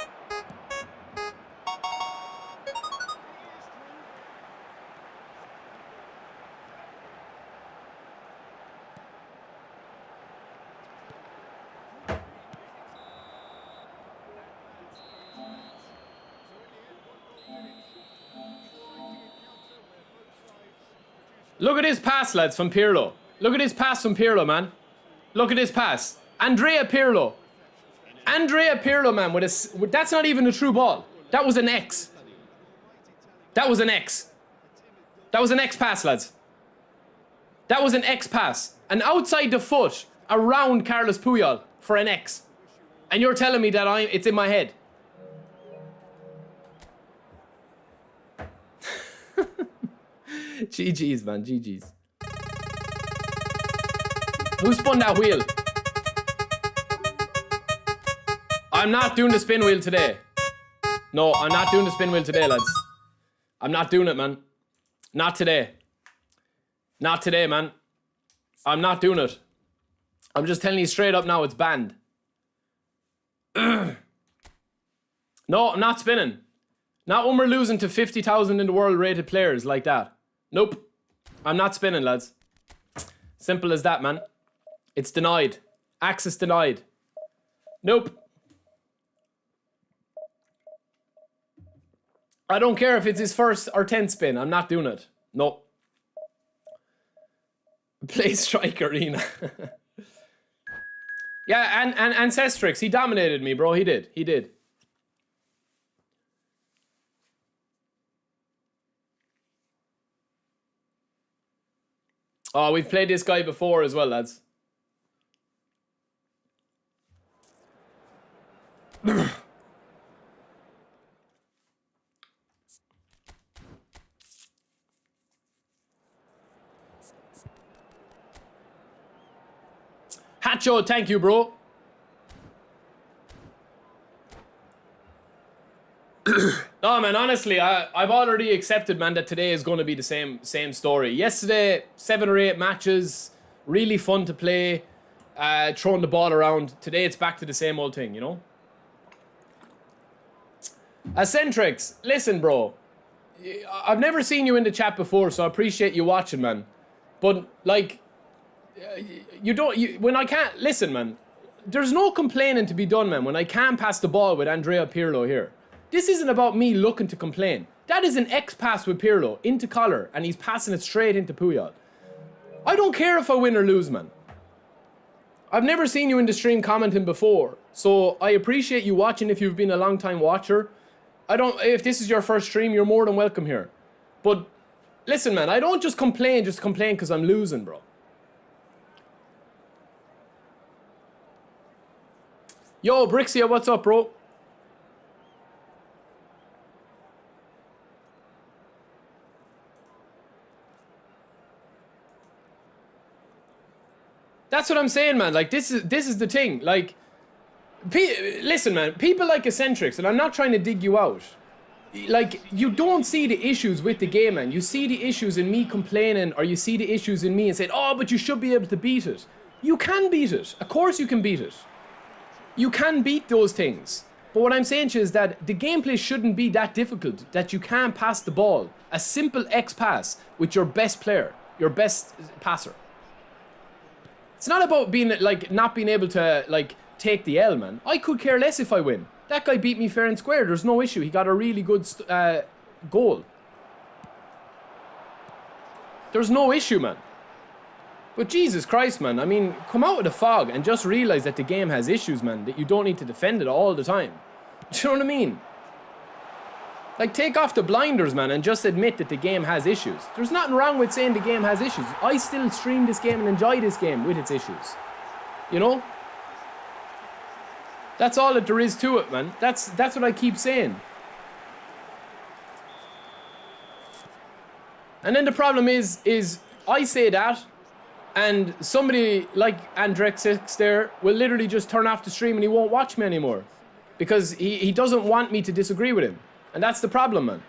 Look at his pass, lads, from Pirlo. Look at his pass from Pirlo, man. Look at his pass. Andrea Pirlo. Andrea Pirlo, man, that's not even a true ball. That was an X. That was an X. That was an X pass, lads. That was an X pass. An outside the foot around Carlos Puyol for an X. And you're telling me that it's in my head. GG's, man. GG's. Who spun that wheel? I'm not doing the spin wheel today. No, I'm not doing the spin wheel today, lads. I'm not doing it, man. Not today. Not today, man. I'm not doing it. I'm just telling you straight up now, it's banned. No, I'm not spinning. Not when we're losing to 50,000 in the world rated players like that. Nope. I'm not spinning, lads. Simple as that, man. It's denied. Access denied. Nope. I don't care if it's his first or 10th spin. I'm not doing it. Nope. Play Strike Arena. Yeah, and Ancestrix, he dominated me, bro. He did. He did. Oh, we've played this guy before as well, lads. Hacho, thank you, bro. No, man, honestly, I've already accepted, man, that today is going to be the same story. Yesterday, 7 or 8 matches, really fun to play, throwing the ball around. Today, it's back to the same old thing, you know? Accentrix, listen, bro. I've never seen you in the chat before, so I appreciate you watching, man. But, like, when I can't, listen, man, there's no complaining to be done, man, when I can't pass the ball with Andrea Pirlo here. This isn't about me looking to complain. That is an X-pass with Pirlo into Collar, and he's passing it straight into Puyol. I don't care if I win or lose, man. I've never seen you in the stream commenting before, so I appreciate you watching if you've been a long-time watcher. If this is your first stream, you're more than welcome here. But, listen, man, I don't just complain because I'm losing, bro. Yo, Brixia, what's up, bro? That's what I'm saying, man. Like, this is the thing. Like, listen, man. People like Eccentrics, and I'm not trying to dig you out. Like, you don't see the issues with the game, man. You see the issues in me complaining, or you see the issues in me and saying, oh, but you should be able to beat it. You can beat it. Of course you can beat it. You can beat those things. But what I'm saying to you is that the gameplay shouldn't be that difficult, that you can't pass the ball. A simple X pass with your best player, your best passer. It's not about being, like, not being able to, like, take the L, man. I could care less if I win. That guy beat me fair and square. There's no issue. He got a really good goal. There's no issue, man. But Jesus Christ, man. I mean, come out of the fog and just realize that the game has issues, man. That you don't need to defend it all the time. Do you know what I mean? Like, take off the blinders, man, and just admit that the game has issues. There's nothing wrong with saying the game has issues. I still stream this game and enjoy this game with its issues. You know? That's all that there is to it, man. That's what I keep saying. And then the problem is I say that, and somebody like Andrexix there will literally just turn off the stream and he won't watch me anymore. Because he doesn't want me to disagree with him. And that's the problem, man.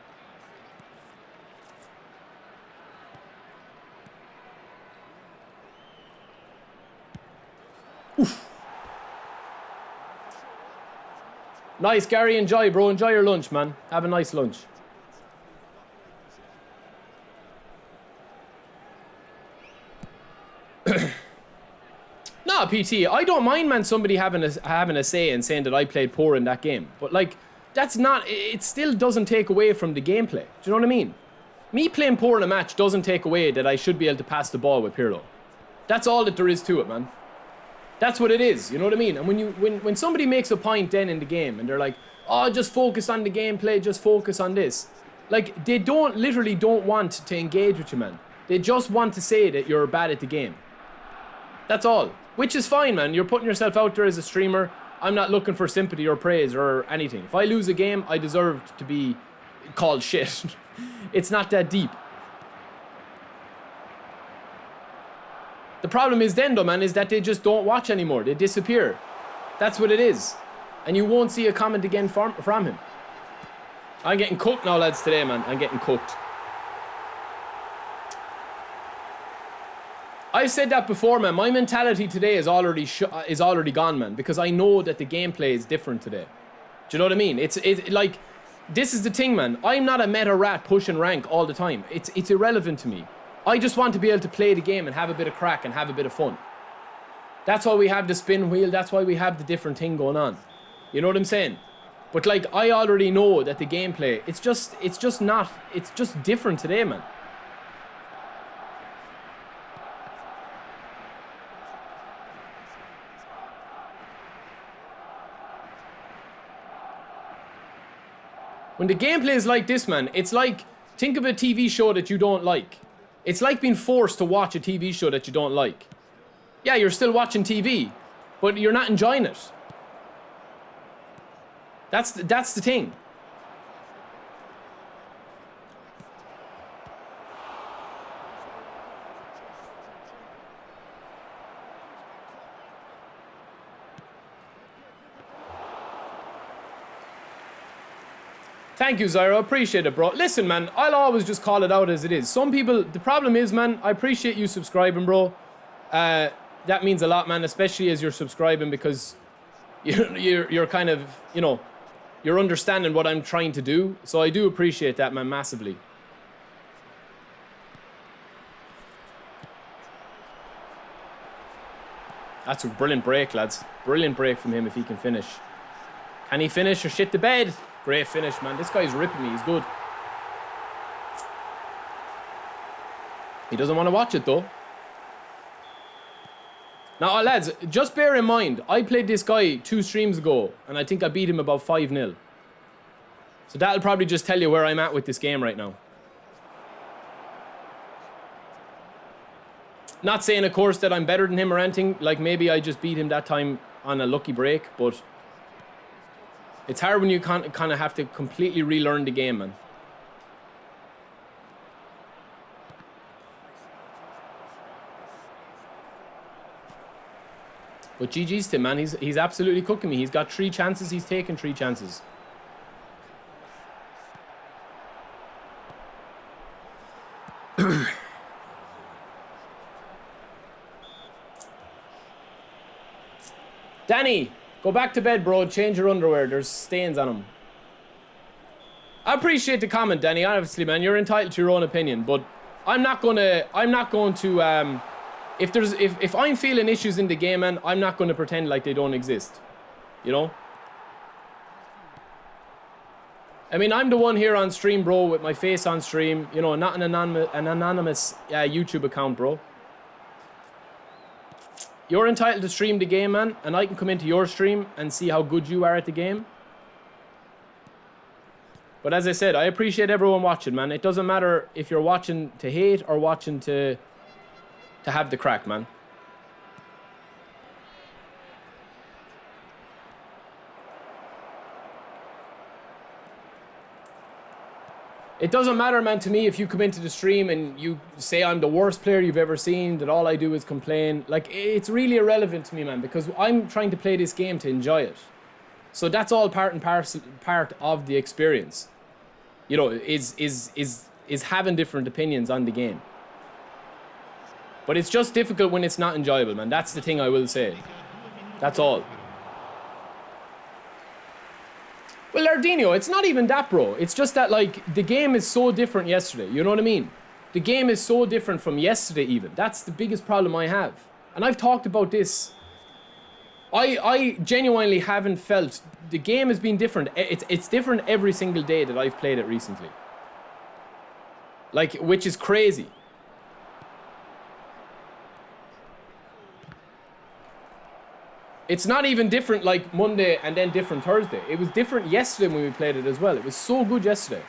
Oof. Nice, Gary. Enjoy, bro. Enjoy your lunch, man. Have a nice lunch. Nah, PT. I don't mind, man, somebody having a say and saying that I played poor in that game. But, like, that's not, it still doesn't take away from the gameplay. Do you know what I mean? Me playing poor in a match doesn't take away that I should be able to pass the ball with Pirlo. That's all that there is to it, man. That's what it is, you know what I mean? And when somebody makes a point then in the game and they're like, oh, just focus on the gameplay, just focus on this. Like, they literally don't want to engage with you, man. They just want to say that you're bad at the game. That's all. Which is fine, man. You're putting yourself out there as a streamer. I'm not looking for sympathy or praise or anything. If I lose a game, I deserve to be called shit. It's not that deep. The problem is then, though, man, is that they just don't watch anymore. They disappear. That's what it is. And you won't see a comment again from him. I'm getting cooked now, lads, today, man. I'm getting cooked. I've said that before, man. My mentality today is already gone, man, because I know that the gameplay is different today. Do you know what I mean? It's like, this is the thing, man. I'm not a meta rat pushing rank all the time. It's irrelevant to me. I just want to be able to play the game and have a bit of crack and have a bit of fun. That's why we have the spin wheel. That's why we have the different thing going on. You know what I'm saying? But like, I already know that the gameplay, it's just different today, man. When the gameplay is like this, man, it's like, think of a TV show that you don't like. It's like being forced to watch a TV show that you don't like. Yeah, you're still watching TV, but you're not enjoying it. That's the thing. Thank you, Zyro. Appreciate it, bro. Listen, man, I'll always just call it out as it is. Some people, the problem is, man, I appreciate you subscribing, bro. That means a lot, man, especially as you're subscribing, because you're kind of, you know, you're understanding what I'm trying to do. So I do appreciate that, man, massively. That's a brilliant break, lads. Brilliant break from him if he can finish. Can he finish or shit the bed? Great finish, man. This guy's ripping me. He's good. He doesn't want to watch it, though. Now, lads, just bear in mind, I played this guy 2 streams ago, and I think I beat him about 5-0. So that'll probably just tell you where I'm at with this game right now. Not saying, of course, that I'm better than him or anything. Like, maybe I just beat him that time on a lucky break, but it's hard when you kind of have to completely relearn the game, man. But GG's to him, man. He's absolutely cooking me. He's got 3 chances. He's taken 3 chances. Danny, go back to bed, bro. Change your underwear. There's stains on them. I appreciate the comment, Danny. Obviously, man, you're entitled to your own opinion, but I'm not going to if I'm feeling issues in the game, man, I'm not going to pretend like they don't exist. You know? I mean, I'm the one here on stream, bro, with my face on stream. You know, not an anonymous YouTube account, bro. You're entitled to stream the game, man, and I can come into your stream and see how good you are at the game. But as I said, I appreciate everyone watching, man. It doesn't matter if you're watching to hate or watching to have the crack, man. It doesn't matter, man, to me if you come into the stream and you say I'm the worst player you've ever seen, that all I do is complain. Like, it's really irrelevant to me, man, because I'm trying to play this game to enjoy it. So that's all part and parcel of the experience. You know, is having different opinions on the game. But it's just difficult when it's not enjoyable, man. That's the thing I will say. That's all. Well, Lardino, it's not even that, bro. It's just that, like, the game is so different yesterday. You know what I mean? The game is so different from yesterday, even. That's the biggest problem I have. And I've talked about this. I genuinely haven't felt... The game has been different. It's different every single day that I've played it recently. Like, which is crazy. It's not even different like Monday and then different Thursday. It was different yesterday when we played it as well. It was so good yesterday.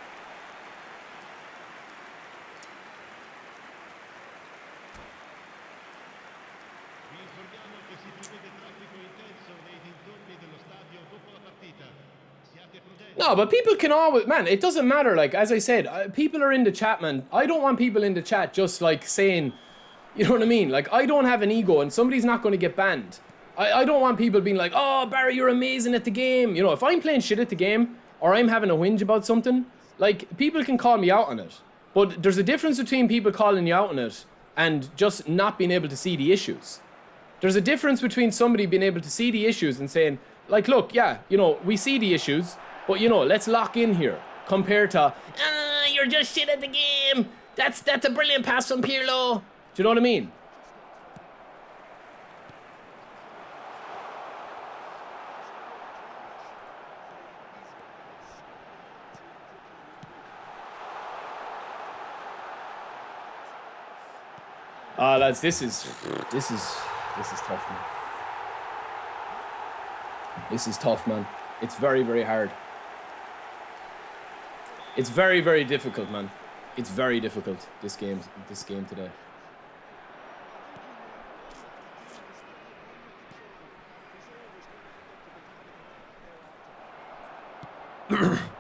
No, but people can always... Man, it doesn't matter. Like, as I said, people are in the chat, man. I don't want people in the chat just, like, saying... You know what I mean? Like, I don't have an ego and somebody's not going to get banned. I don't want people being like, oh, Barry, you're amazing at the game. You know, if I'm playing shit at the game or I'm having a whinge about something, like, people can call me out on it. But there's a difference between people calling you out on it and just not being able to see the issues. There's a difference between somebody being able to see the issues and saying, like, look, yeah, you know, we see the issues, but, you know, let's lock in here. Compared to, you're just shit at the game. That's a brilliant pass from Pirlo. Do you know what I mean? Lads, this is tough, man. This is tough, man. It's very, very hard. It's very, very difficult, man. It's very difficult, this game today.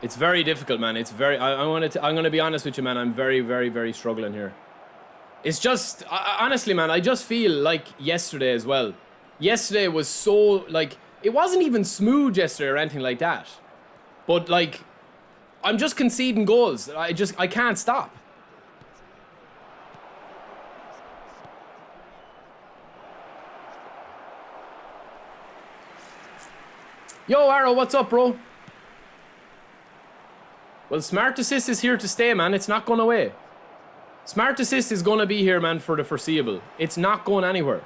It's very difficult, man. It's very... I'm gonna be honest with you, man. I'm very, very, very struggling here. It's just... honestly, man, I just feel like yesterday as well. Yesterday was so, like... It wasn't even smooth yesterday or anything like that. But, like... I'm just conceding goals. I can't stop. Yo, Arrow, what's up, bro? Well, Smart Assist is here to stay, man. It's not going away. Smart Assist is going to be here, man, for the foreseeable. It's not going anywhere.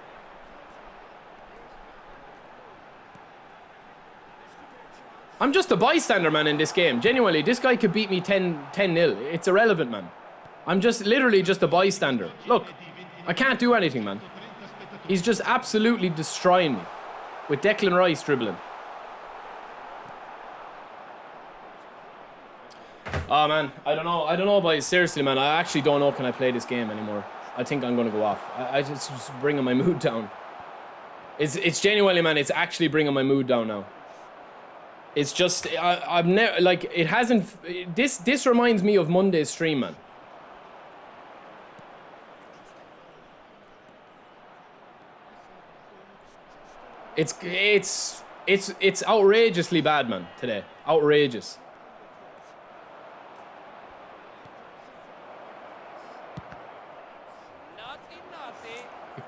I'm just a bystander, man, in this game. Genuinely, this guy could beat me 10-0. It's irrelevant, man. I'm just literally just a bystander. Look, I can't do anything, man. He's just absolutely destroying me. With Declan Rice dribbling. Oh, man. I don't know, boys. Seriously, man. I actually don't know can I play this game anymore. I think I'm going to go off. I just bringing my mood down. It's genuinely, man. It's actually bringing my mood down now. It's just, I've never, like, it hasn't, this reminds me of Monday's stream, man. It's outrageously bad, man, today. Outrageous.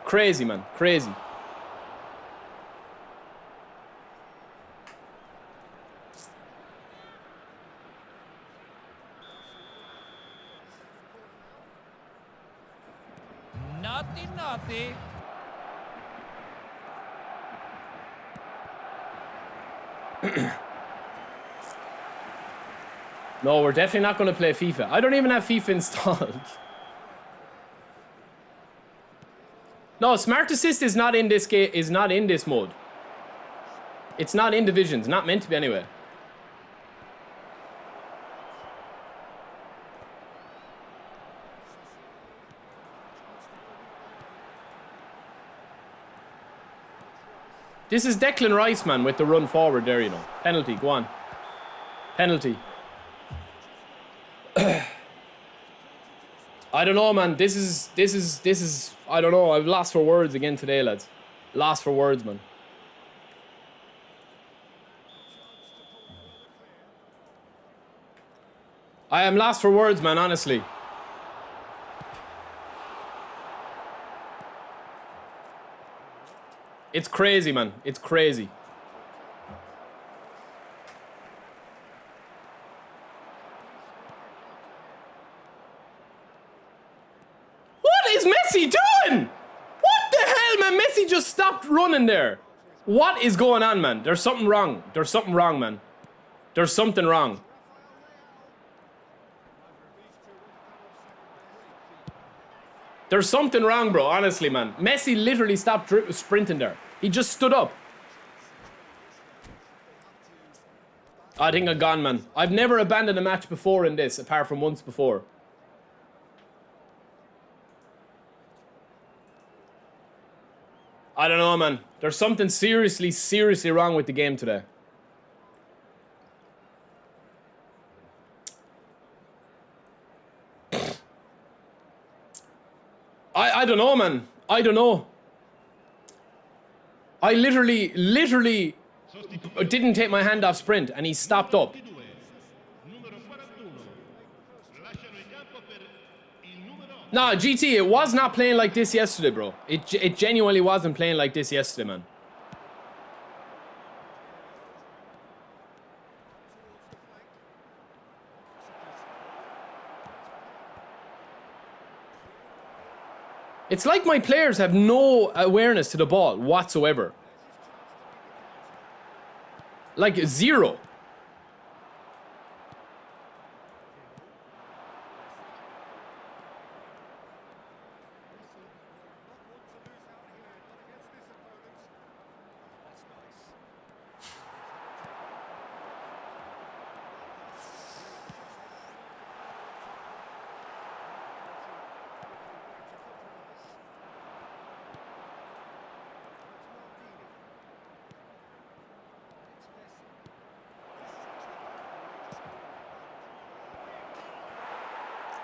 Crazy, man, crazy. Naughty. No, we're definitely not going to play FIFA. I don't even have FIFA installed. No, Smart Assist is not in this game. Is not in this mode. It's not in divisions. Not meant to be anyway. This is Declan Rice, man, with the run forward there, you know. Penalty, go on. Penalty. I don't know, man. This is I don't know. I've lost for words again today, lads. Lost for words, man. I am lost for words, man, honestly. It's crazy, man. It's crazy. What is Messi doing? What the hell, man? Messi just stopped running there. What is going on, man? There's something wrong. There's something wrong, man. There's something wrong. There's something wrong, bro. Honestly, man. Messi literally stopped sprinting there. He just stood up. I think I'm gone, man. I've never abandoned a match before in this, apart from once before. I don't know, man. There's something seriously wrong with the game today. I don't know, man. I don't know. I literally didn't take my hand off sprint and he stopped up. No, GT, it was not playing like this yesterday, bro. It genuinely wasn't playing like this yesterday, man. It's like my players have no awareness to the ball whatsoever. Like zero.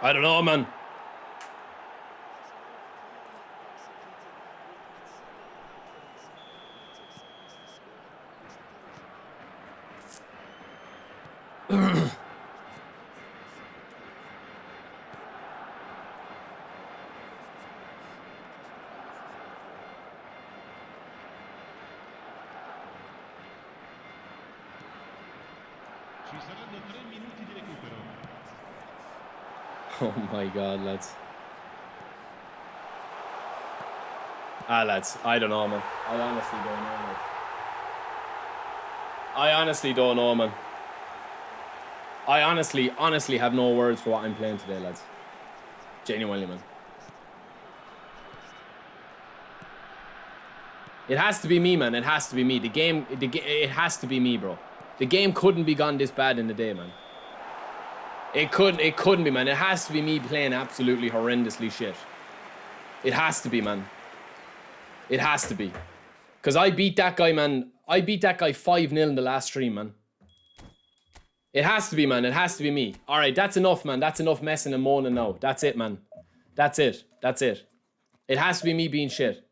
I don't know, man. Oh my god, lads. Lads, I don't know, man. I honestly don't know, man. I honestly don't know, man. I honestly have no words for what I'm playing today, lads. Genuinely, man. It has to be me, man. It has to be me. It has to be me, bro. The game couldn't be gone this bad in the day, man. It couldn't be, man. It has to be me playing absolutely horrendously shit. It has to be, man. It has to be. Because I beat that guy, man. I beat that guy 5-0 in the last stream, man. It has to be, man. It has to be me. Alright, that's enough, man. That's enough messing and moaning now. That's it, man. That's it. That's it. It has to be me being shit.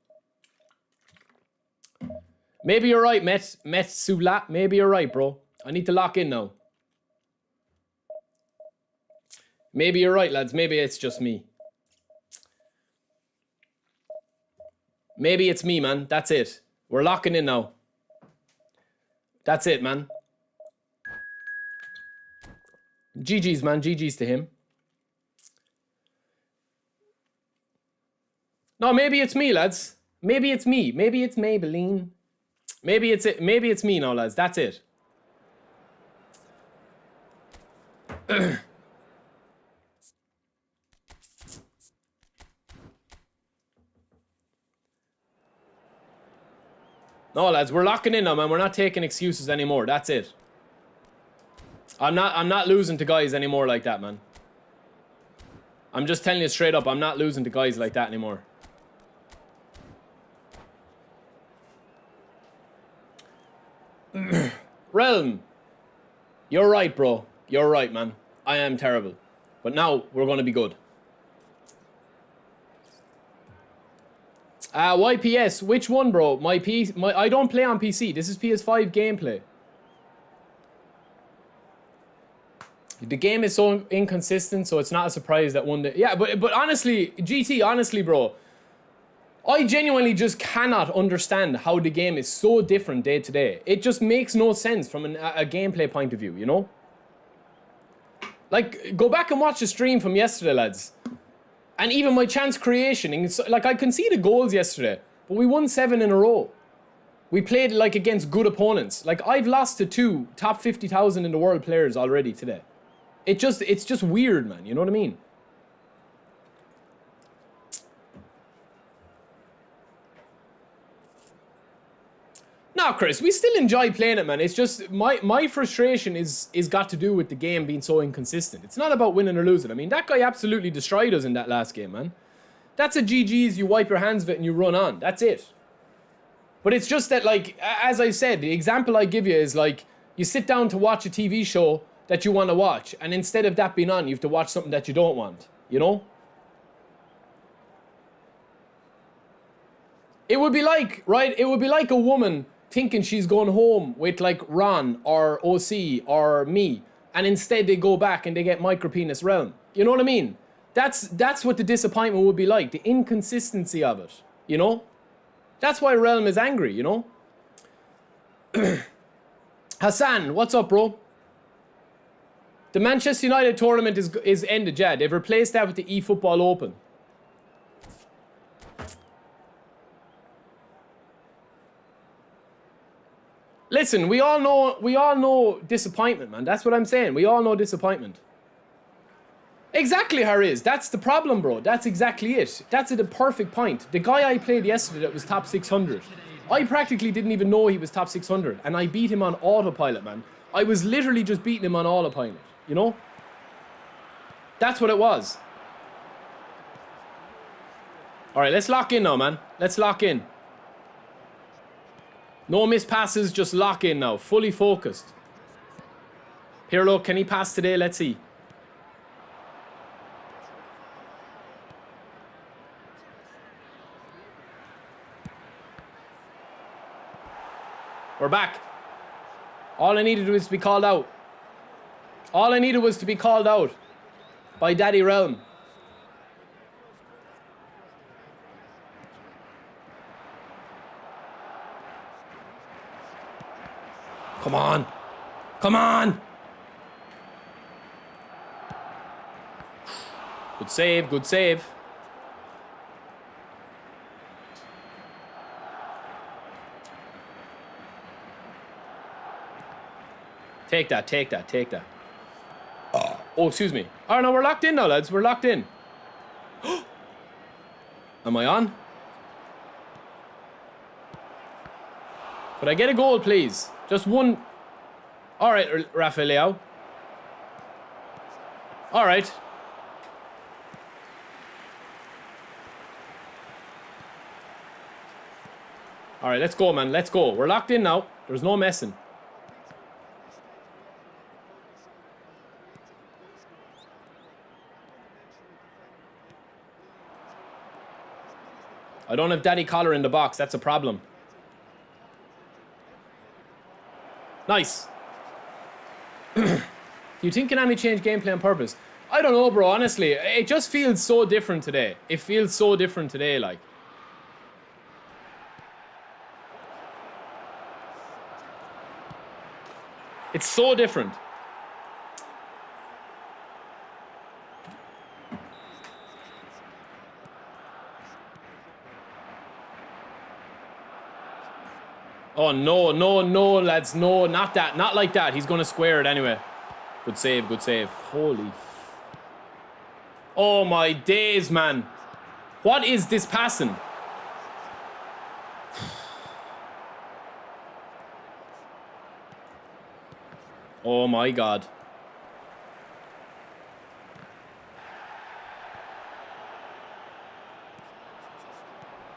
Maybe you're right, Metsula. Maybe you're right, bro. I need to lock in now. Maybe you're right, lads. Maybe it's just me. Maybe it's me, man. That's it. We're locking in now. That's it, man. GG's, man. GG's to him. No, maybe it's me, lads. Maybe it's me. Maybe it's Maybelline. Maybe it's it. Maybe it's me now, lads. That's it. No, lads, we're locking in now, man. We're not taking excuses anymore. That's it. I'm not losing to guys anymore like that, man. I'm just telling you straight up, I'm not losing to guys like that anymore. Realm. You're right, bro. You're right, man. I am terrible. But now we're going to be good. YPS, which one, bro? I don't play on PC. This is PS5 gameplay. The game is so inconsistent, so it's not a surprise that one day... Yeah, but honestly, GT, honestly, bro, I genuinely just cannot understand how the game is so different day to day. It just makes no sense from a gameplay point of view, you know? Like, go back and watch the stream from yesterday, lads. And even my chance creation, like, I conceded goals yesterday, but we won 7 in a row. We played, like, against good opponents. Like, I've lost to 2 top 50,000 in the world players already today. It's just weird, man. You know what I mean? No, Chris, we still enjoy playing it, man. It's just my frustration is got to do with the game being so inconsistent. It's not about winning or losing. I mean, that guy absolutely destroyed us in that last game, man. That's a GG's, you wipe your hands of it and you run on. That's it. But it's just that, like, as I said, the example I give you is, like, you sit down to watch a TV show that you want to watch, and instead of that being on, you have to watch something that you don't want, you know? It would be like, right, it would be like a woman thinking she's going home with, like, Ron or OC or me, and instead they go back and they get micropenis realm. You know what I mean? That's what the disappointment would be like. The inconsistency of it, you know? That's why Realm is angry, you know? Hassan, what's up, bro? The Manchester United tournament is ended, yeah. They've replaced that with the eFootball Open. Listen, we all know disappointment, man. That's what I'm saying. We all know disappointment. Exactly, Hariz. That's the problem, bro. That's exactly it. That's the perfect point. The guy I played yesterday that was top 600, I practically didn't even know he was top 600, and I beat him on autopilot, man. I was literally just beating him on autopilot, you know? That's what it was. All right, let's lock in now, man. Let's lock in. No missed passes, just lock in now. Fully focused. Pirlo, can he pass today? Let's see. We're back. All I needed was to be called out. All I needed was to be called out by Daddy Realm. Come on. Come on. Good save, good save. Take that, take that, take that. Oh, excuse me. Oh, no, we're locked in now, lads. We're locked in. Am I on? Could I get a goal, please? Just one. All right, Rafael. All right. All right, let's go, man. Let's go. We're locked in now. There's no messing. I don't have Daddy Collar in the box. That's a problem. Nice. Do you think Konami changed gameplay on purpose? I don't know, bro. Honestly, it just feels so different today. It feels so different today, like. It's so different. Oh, no, no, no, lads. No, not that. Not like that. He's going to square it anyway. Good save, good save. Holy. Oh, my days, man. What is this passing? Oh, my God.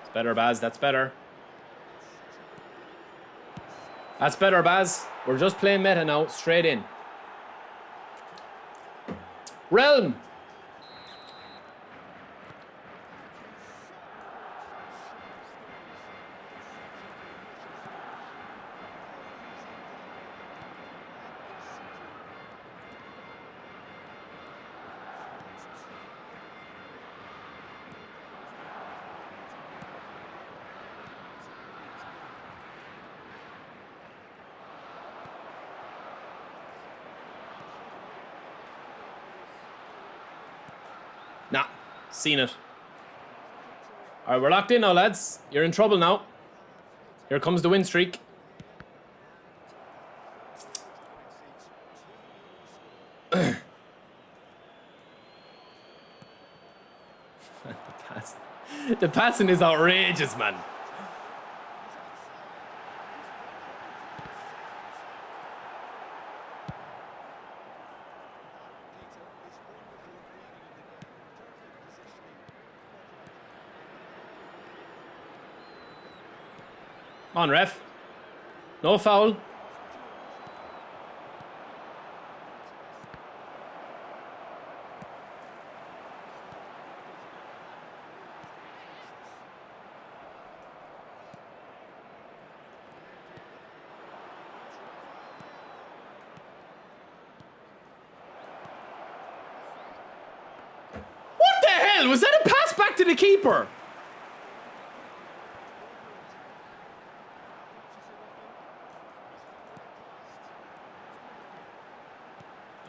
It's better, Baz. That's better. That's better, Baz. We're just playing meta now. Straight in. Realm. Nah, seen it. All right, we're locked in now, lads. You're in trouble now. Here comes the win streak. The passing is outrageous, man. On, ref. No foul. What hell? Was that a pass back to the keeper?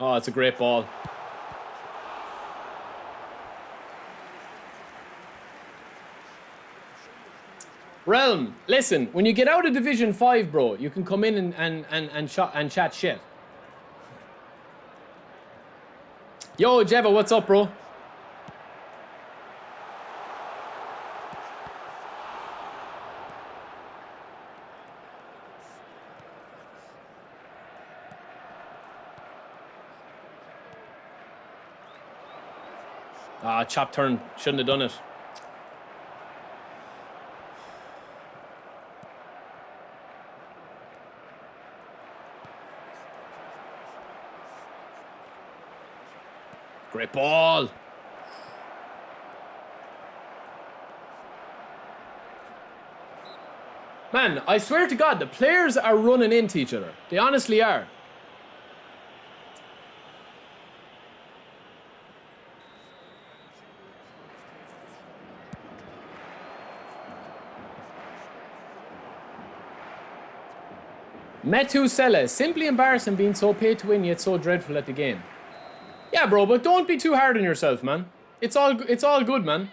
Oh, it's a great ball. Realm, listen, when you get out of Division 5, bro, you can come in and chat shit. Yo, Jeva, what's up, bro? Ah, chop turn. Shouldn't have done it. Great ball. Man, I swear to God, the players are running into each other. They honestly are. Metusela, simply embarrassing being so paid to win yet so dreadful at the game. Yeah, bro, but don't be too hard on yourself, man. It's all good, man.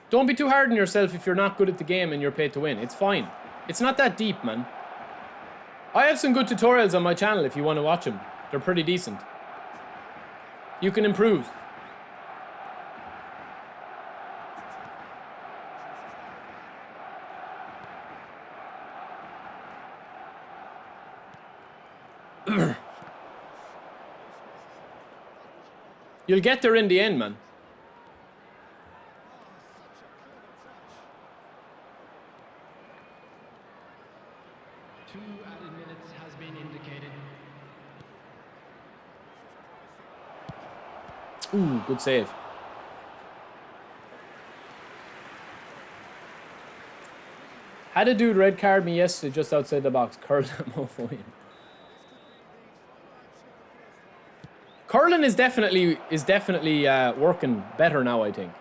Don't be too hard on yourself if you're not good at the game and you're paid to win. It's fine. It's not that deep, man. I have some good tutorials on my channel if you want to watch them. They're pretty decent. You can improve. You'll get there in the end, man. Two added minutes has been indicated. Ooh, good save. Had a dude red card me yesterday just outside the box. Curl that mofo in. Curling is definitely working better now, I think.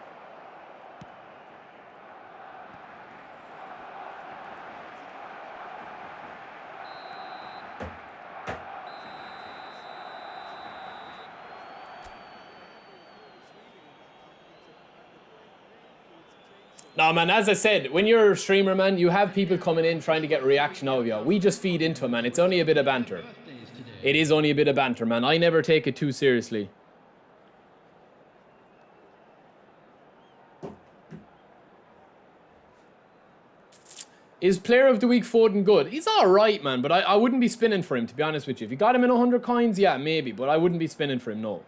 No, man, as I said, when you're a streamer, man, you have people coming in trying to get a reaction out of you. We just feed into it, man. It's only a bit of banter. It is only a bit of banter, man. I never take it too seriously. Is player of the week Foden good? He's alright, man, but I wouldn't be spinning for him, to be honest with you. If you got him in 100 coins, yeah, maybe, but I wouldn't be spinning for him, no.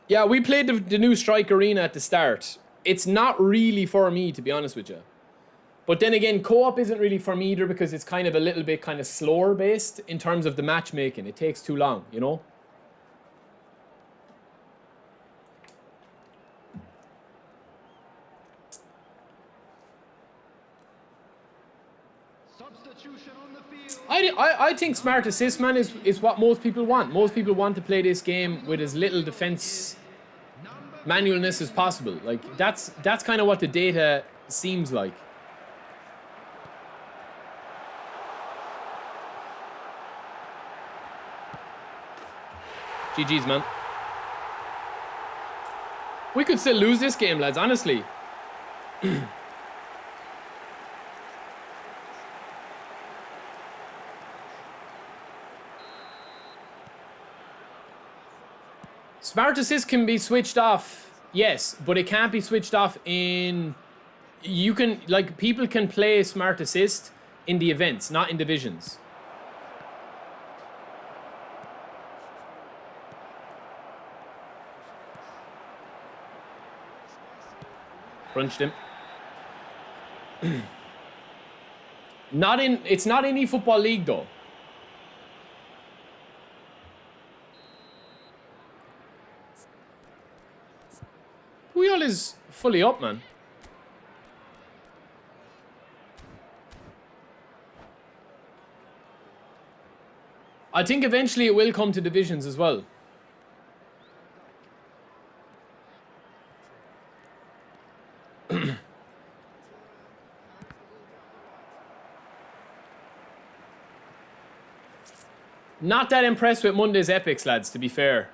Yeah, we played the new Strike Arena at the start. It's not really for me, to be honest with you. But then again, co-op isn't really for me either because it's kind of a little bit kind of slower based in terms of the matchmaking. It takes too long, you know? Substitution on the field. I think smart assist, man, is what most people want. Most people want to play this game with as little defense manualness as possible. Like, that's kind of what the data seems like. GG's, man. We could still lose this game, lads, honestly. Smart assist can be switched off, yes, but it can't be switched off in... You can, like, people can play smart assist in the events, not in divisions. Crunched him. It's not in eFootball League though. Puyol is fully up, man. I think eventually it will come to divisions as well. Not that impressed with Monday's epics, lads, to be fair.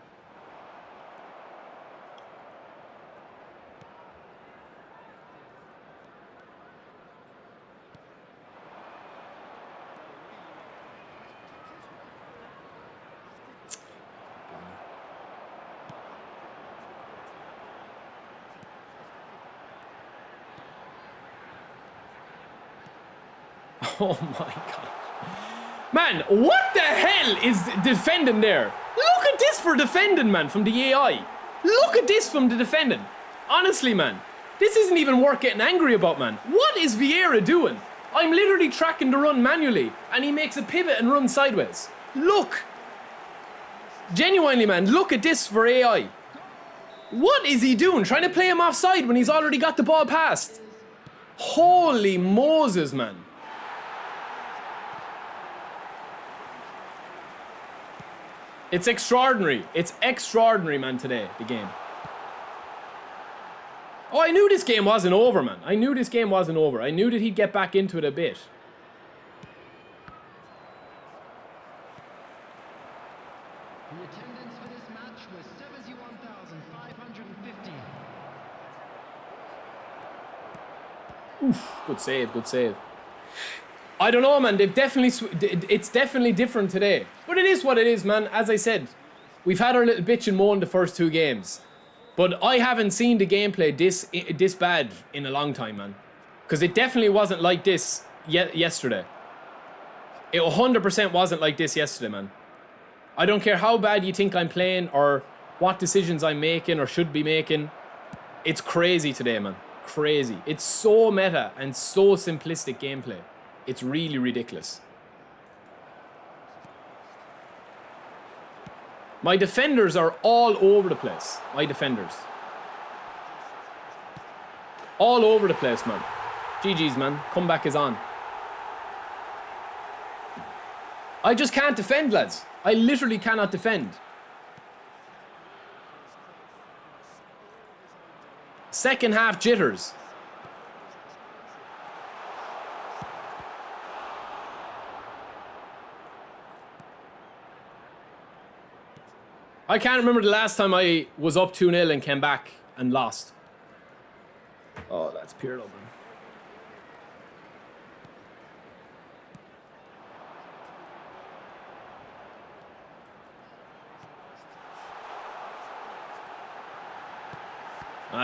Oh my god. Man, what the hell is defending there? Look at this for defending, man, from the AI. Look at this from the defending. Honestly, man, this isn't even worth getting angry about, man. What is Vieira doing? I'm literally tracking the run manually, and he makes a pivot and runs sideways. Look. Genuinely, man, look at this for AI. What is he doing? Trying to play him offside when he's already got the ball passed. Holy Moses, man. It's extraordinary. It's extraordinary, man, today, the game. Oh, I knew this game wasn't over, man. I knew this game wasn't over. I knew that he'd get back into it a bit. The attendance for this match was 71,550. Oof, good save, good save. I don't know, man. They've definitely... It's definitely different today. But it is what it is, man. As I said, we've had our little bitch and moan the first two games. But I haven't seen the gameplay this bad in a long time, man. Because it definitely wasn't like this yesterday. It 100% wasn't like this yesterday, man. I don't care how bad you think I'm playing or what decisions I'm making or should be making. It's crazy today, man. Crazy. It's so meta and so simplistic gameplay. It's really ridiculous. My defenders are all over the place. My defenders. All over the place, man. GG's, man. Comeback is on. I just can't defend, lads. I literally cannot defend. Second half jitters. I can't remember the last time I was up 2-0 and came back and lost. Oh, that's Pirlo, man.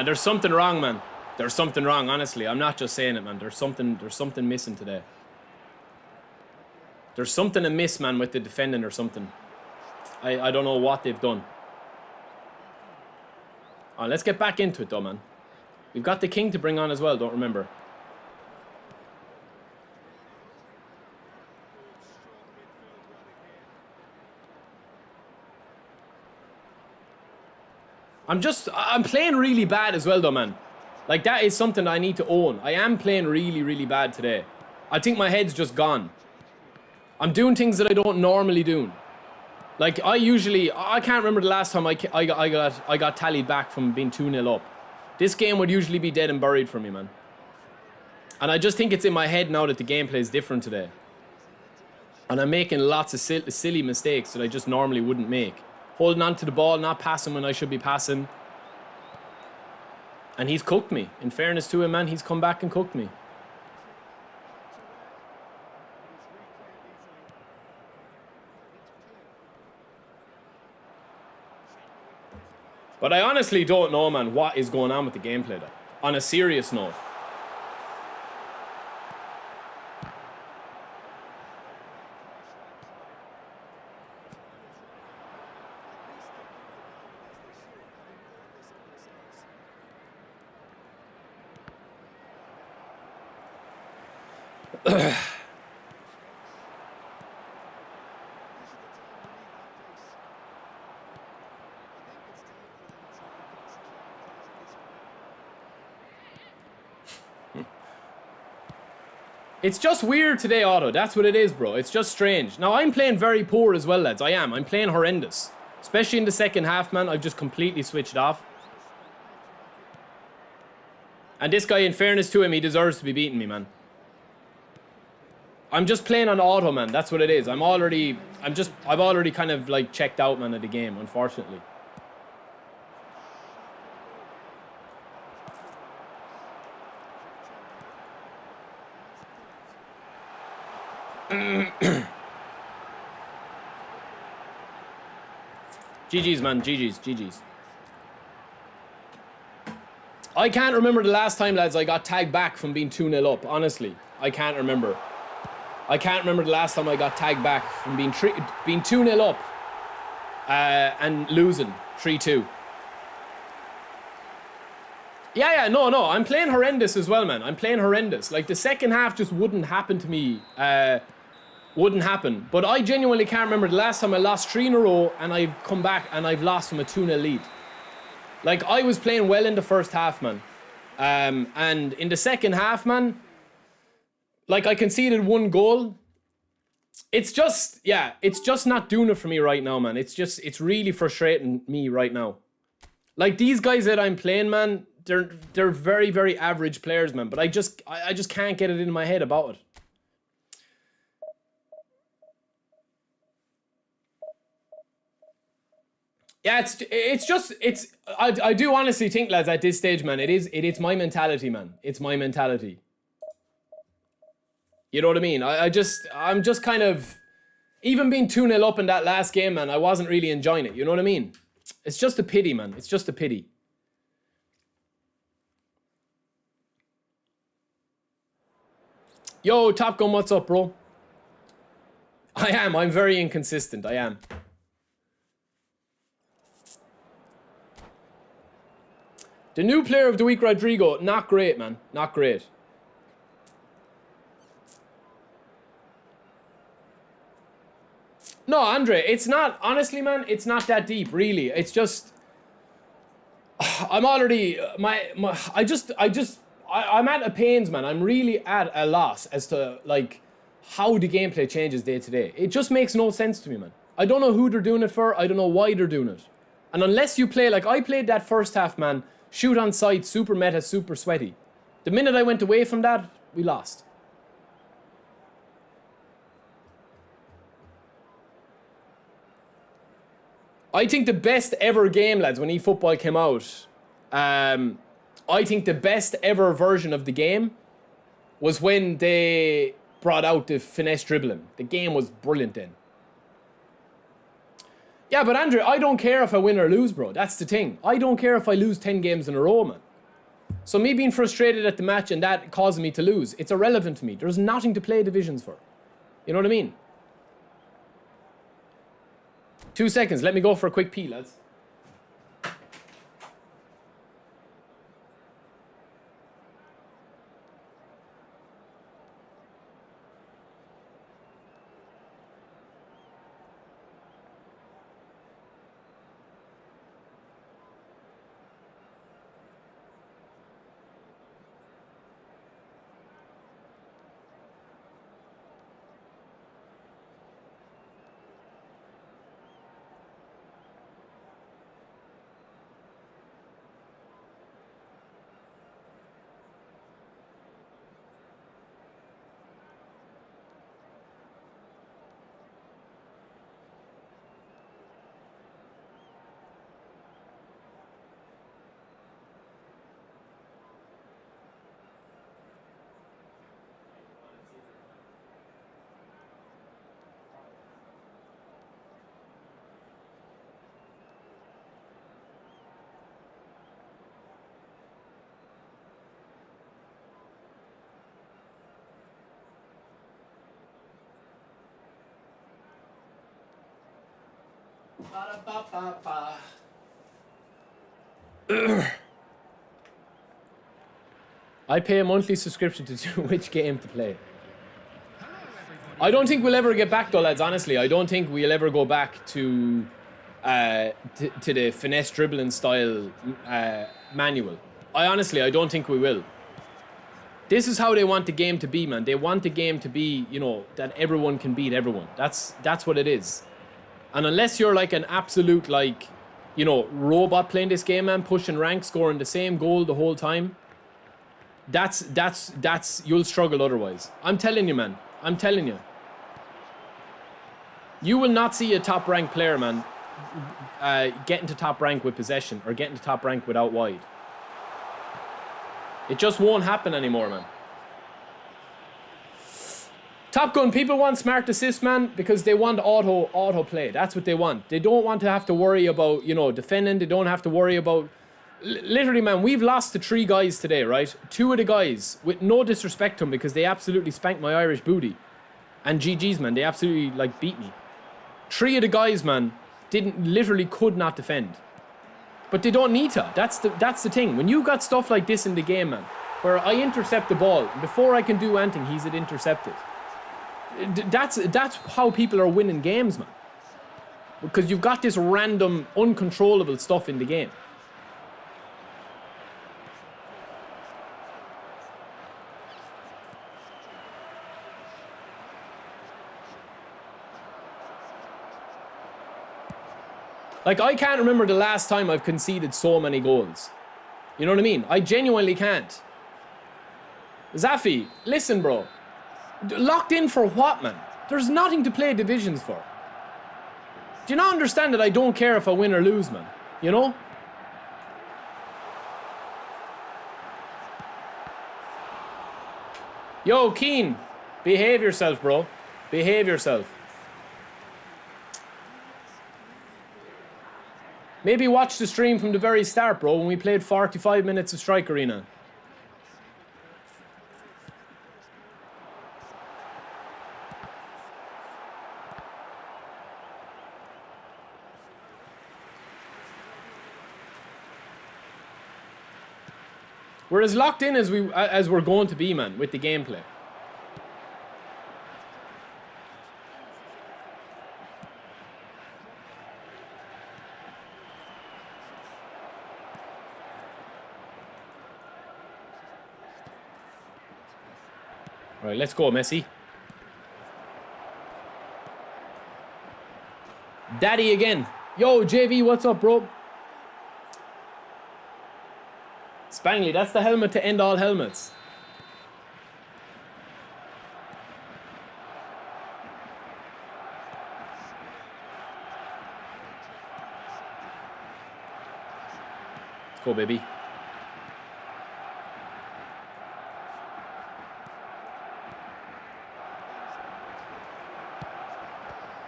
There's something wrong, man. There's something wrong, honestly. I'm not just saying it, man. There's something missing today. There's something amiss, man, with the defending or something. I don't know what they've done. Let's get back into it, though, man. We've got the king to bring on as well, don't remember. I'm playing really bad as well, though, man. Like, that is something I need to own. I am playing really, really bad today. I think my head's just gone. I'm doing things that I don't normally do. Like, I can't remember the last time I got tallied back from being 2-0 up. This game would usually be dead and buried for me, man. And I just think it's in my head now that the gameplay is different today. And I'm making lots of silly mistakes that I just normally wouldn't make. Holding on to the ball, not passing when I should be passing. And he's cooked me. In fairness to him, man, he's come back and cooked me. But I honestly don't know, man, what is going on with the gameplay, though. On a serious note. It's just weird today, Otto. That's what it is, bro. It's just strange. Now, I'm playing very poor as well, lads. I am. I'm playing horrendous. Especially in the second half, man. I've just completely switched off. And this guy, in fairness to him, he deserves to be beating me, man. I'm just playing on auto, man. That's what it is. I've already kind of like checked out, man, of the game, unfortunately. GG's, man. GG's. I can't remember the last time, lads, I got tagged back from being 2-0 up. Honestly, I can't remember. I can't remember the last time I got tagged back from being 2-0 up and losing 3-2. Yeah, no. I'm playing horrendous as well, man. I'm playing horrendous. Like, the second half just wouldn't happen to me. Wouldn't happen. But I genuinely can't remember the last time I lost 3 in a row and I've come back and I've lost from a 2-0 lead. Like, I was playing well in the first half, man. And in the second half, man, like, I conceded 1 goal. It's just, yeah, it's just not doing it for me right now, man. It's really frustrating me right now. Like, these guys that I'm playing, man, they're very, very average players, man. But I just can't get it in my head about it. Yeah, I do honestly think, lads, at this stage, man, it's my mentality, man. It's my mentality. You know what I mean? I'm just kind of, even being 2-0 up in that last game, man, I wasn't really enjoying it. You know what I mean? It's just a pity, man. It's just a pity. Yo, Top Gun, what's up, bro? I'm very inconsistent. I am. The new player of the week, Rodrigo, not great, man. Not great. No, Andre, it's not, honestly, man, it's not that deep, really. It's just, I'm already, I'm at a pains, man. I'm really at a loss as to, like, how the gameplay changes day to day. It just makes no sense to me, man. I don't know who they're doing it for. I don't know why they're doing it. And unless you play, like, I played that first half, man, shoot on sight, super meta, super sweaty. The minute I went away from that, we lost. I think the best ever game, lads, when eFootball came out, I think the best ever version of the game was when they brought out the finesse dribbling. The game was brilliant then. Yeah, but Andrew, I don't care if I win or lose, bro. That's the thing. I don't care if I lose 10 games in a row, man. So me being frustrated at the match and that causing me to lose, it's irrelevant to me. There's nothing to play divisions for. You know what I mean? 2 seconds. Let me go for a quick pee, lads. I pay a monthly subscription to do which game to play. I don't think we'll ever get back though, lads, honestly. I don't think we'll ever go back to the finesse dribbling style manual. I don't think we will. This is how they want the game to be, man. They want the game to be, you know, that everyone can beat everyone. That's what it is. And unless you're like an absolute, like, you know, robot playing this game, man, pushing rank, scoring the same goal the whole time, that's you'll struggle otherwise. I'm telling you, man. I'm telling you. You will not see a top-ranked player, man, get into top rank with possession or get into top rank without wide. It just won't happen anymore, man. Top Gun, people want smart assist, man, because they want auto play. That's what they want. They don't want to have to worry about, you know, defending. They don't have to worry about... Literally, man, we've lost to 3 guys today, right? 2 of the guys, with no disrespect to them, because they absolutely spanked my Irish booty. And GG's, man, they absolutely, like, beat me. 3 of the guys, man, literally could not defend. But they don't need to. That's the thing. When you got stuff like this in the game, man, where I intercept the ball, before I can do anything, he's intercepted. That's how people are winning games, man. Because you've got this random, uncontrollable stuff in the game. Like, I can't remember the last time I've conceded so many goals. You know what I mean? I genuinely can't. Zafi, listen, bro. Locked in for what, man? There's nothing to play divisions for. Do you not understand that I don't care if I win or lose, man? You know? Yo, Keen. Behave yourself, bro. Behave yourself. Maybe watch the stream from the very start, bro, when we played 45 minutes of Strike Arena. We're as locked in as we're going to be, man, with the gameplay. All right, let's go, Messi. Daddy again. Yo, JV, what's up, bro? Spangley, that's the helmet to end all helmets. Let's go, baby.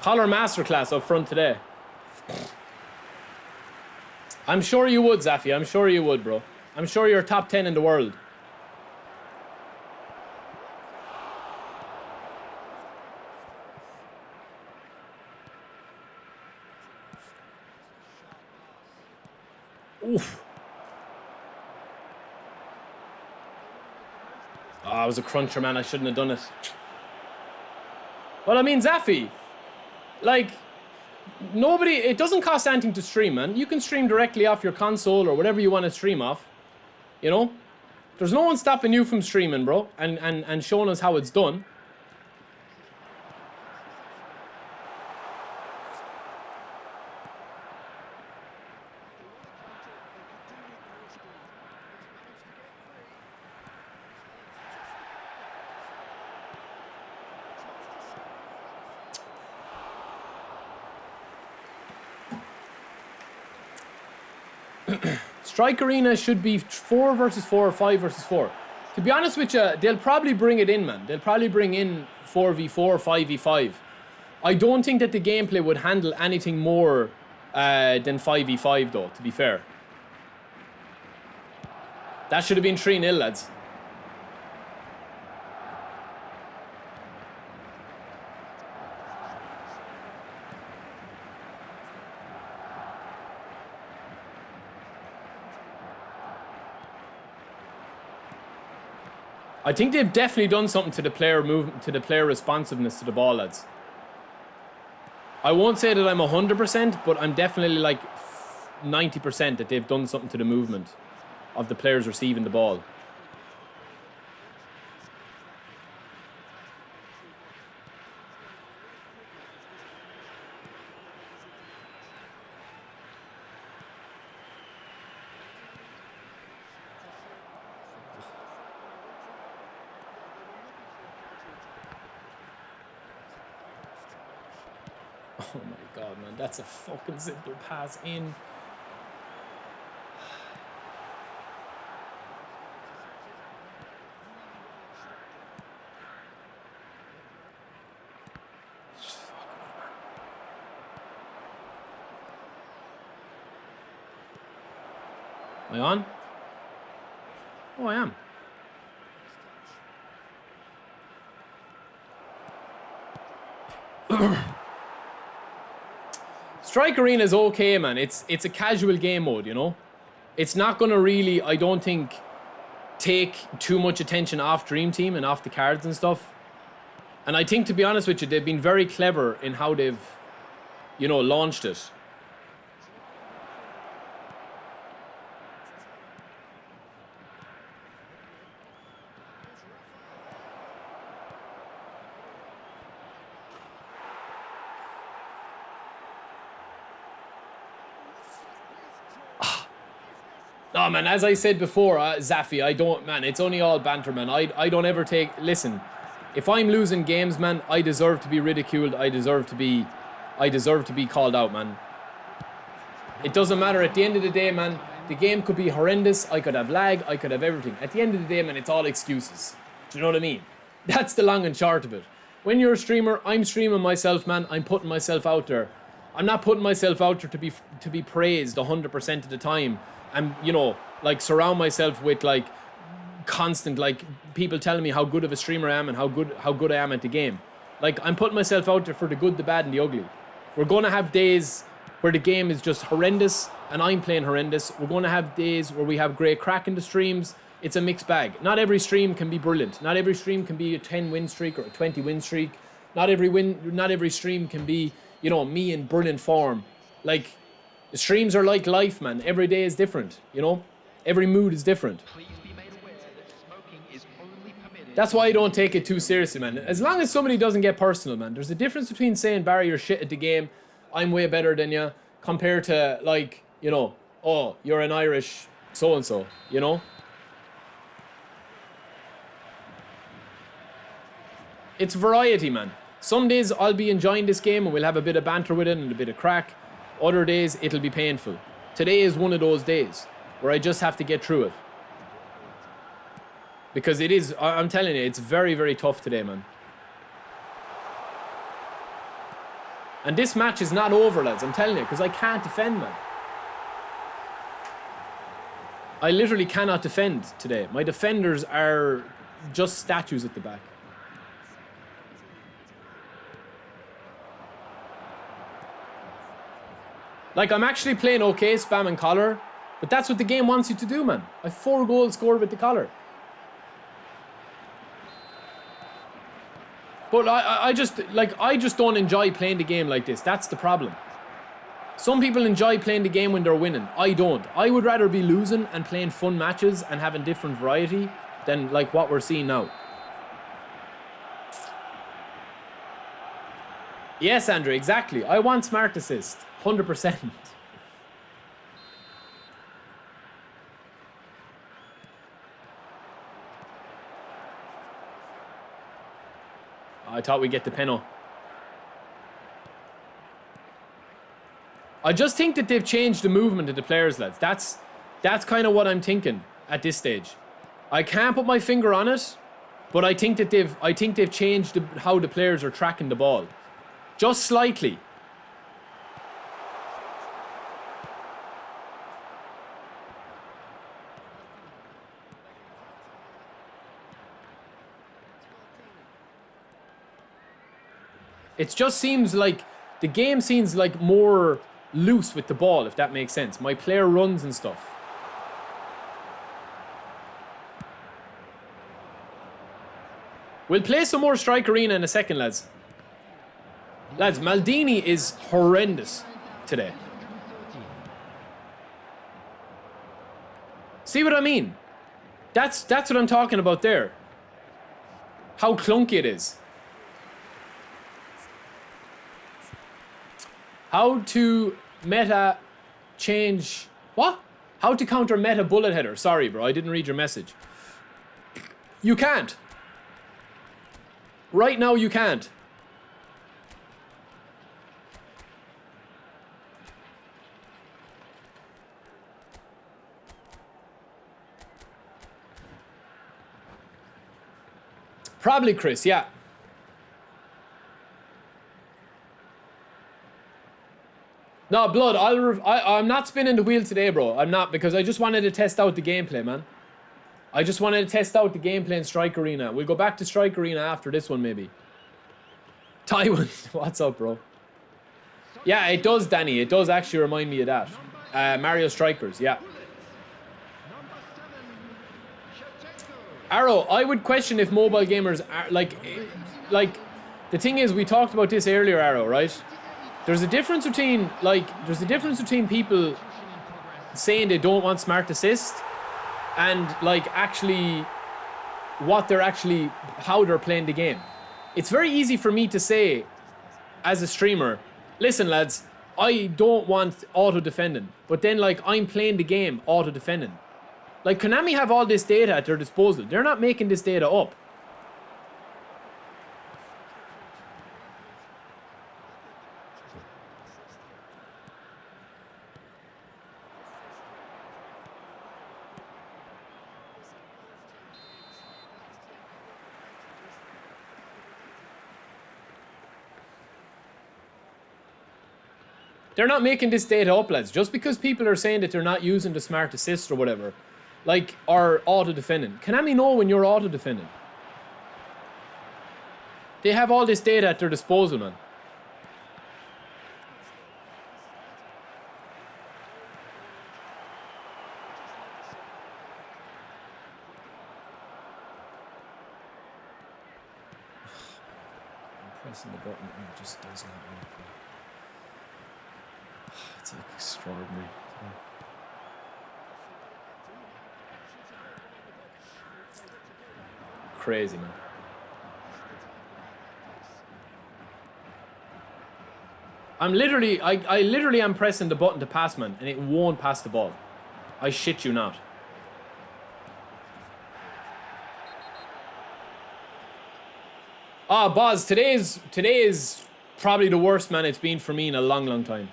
Collar masterclass up front today. I'm sure you would, Zafi. I'm sure you would, bro. I'm sure you're top 10 in the world. Oof. Oh, I was a cruncher, man. I shouldn't have done it. Well, I mean, Zafi, like, nobody... It doesn't cost anything to stream, man. You can stream directly off your console or whatever you want to stream off. You know? There's no one stopping you from streaming, bro, and showing us how it's done. Strike Arena should be 4 versus 4 or 5 versus 4. To be honest with you, they'll probably bring it in, man. They'll probably bring in 4v4, 5v5. I don't think that the gameplay would handle anything more than 5v5, though, to be fair. That should have been 3-0, lads. I think they've definitely done something to the player movement, to the player responsiveness to the ball, lads. I won't say that I'm 100%, but I'm definitely like 90% that they've done something to the movement of the players receiving the ball. Oh my god, man. That's a fucking simple pass in. Am I on? Oh, I am. Strike Arena is okay, man. It's a casual game mode, you know? It's not going to really, I don't think, take too much attention off Dream Team and off the cards and stuff. And I think, to be honest with you, they've been very clever in how they've, you know, launched it. No, man, as I said before, Zaffi, I don't, man, it's only all banter, man. I don't ever take, listen, if I'm losing games, man, I deserve to be ridiculed. I deserve to be called out, man. It doesn't matter. At the end of the day, man, the game could be horrendous. I could have lag. I could have everything. At the end of the day, man, it's all excuses. Do you know what I mean? That's the long and short of it. When you're a streamer, I'm streaming myself, man. I'm putting myself out there. I'm not putting myself out there to be praised 100% of the time. And, you know, like, surround myself with, like, constant, like, people telling me how good of a streamer I am and how good I am at the game. Like, I'm putting myself out there for the good, the bad, and the ugly. We're going to have days where the game is just horrendous and I'm playing horrendous. We're going to have days where we have great crack in the streams. It's a mixed bag. Not every stream can be brilliant. Not every stream can be a 10 win streak or a 20 win streak. Not every stream can be, you know, me in brilliant form. Like, the streams are like life, man. Every day is different, you know? Every mood is different. Please be made aware that smoking is only permitted. That's why I don't take it too seriously, man. As long as somebody doesn't get personal, man. There's a difference between saying, Barry, you're shit at the game, I'm way better than you, compared to, like, you know, oh, you're an Irish so-and-so, you know? It's variety, man. Some days I'll be enjoying this game and we'll have a bit of banter with it and a bit of crack. Other days, it'll be painful. Today is one of those days where I just have to get through it. Because it is, I'm telling you, it's very, very tough today, man. And this match is not over, lads, I'm telling you, because I can't defend, man. I literally cannot defend today. My defenders are just statues at the back. Like, I'm actually playing okay, spam and collar, but that's what the game wants you to do, man. I have 4 goals scored with the collar. But I just don't enjoy playing the game like this. That's the problem. Some people enjoy playing the game when they're winning. I don't. I would rather be losing and playing fun matches and having different variety than, like, what we're seeing now. Yes, Andrew, exactly. I want smart assist. 100%. I thought we'd get the penalty. I just think that they've changed the movement of the players, lads. That's kind of what I'm thinking at this stage. I can't put my finger on it, but I think that they've changed how the players are tracking the ball. Just slightly. It just seems like the game seems like more loose with the ball, if that makes sense. My player runs and stuff. We'll play some more Strike Arena in a second, lads. Lads, Maldini is horrendous today. See what I mean? That's what I'm talking about there. How clunky it is. How to meta change... What? How to counter meta bullet header. Sorry, bro. I didn't read your message. You can't. Right now, you can't. Probably Chris, yeah. No, Blood, I'm not spinning the wheel today, bro. I'm not, because I just wanted to test out the gameplay, man. I just wanted to test out the gameplay in Strike Arena. We'll go back to Strike Arena after this one, maybe. Tywin, what's up, bro? Yeah, it does, Danny. It does actually remind me of that. Mario Strikers, yeah. Arrow, I would question if mobile gamers are, like, the thing is, we talked about this earlier, Arrow, right? There's a difference between, people saying they don't want smart assist and, like, actually how they're playing the game. It's very easy for me to say, as a streamer, listen, lads, I don't want auto-defending. But then, like, I'm playing the game auto-defending. Like, Konami have all this data at their disposal. They're not making this data up. They're not making this data up, lads. Just because people are saying that they're not using the smart assist or whatever, like, or auto-defending. Konami know when you're auto-defending. They have all this data at their disposal, man. I'm pressing the button and it just does not work. It's like extraordinary. Crazy, man. I literally am pressing the button to pass, man, and it won't pass the ball. I shit you not. Ah, Boz, today is probably the worst, man, it's been for me in a long, long time.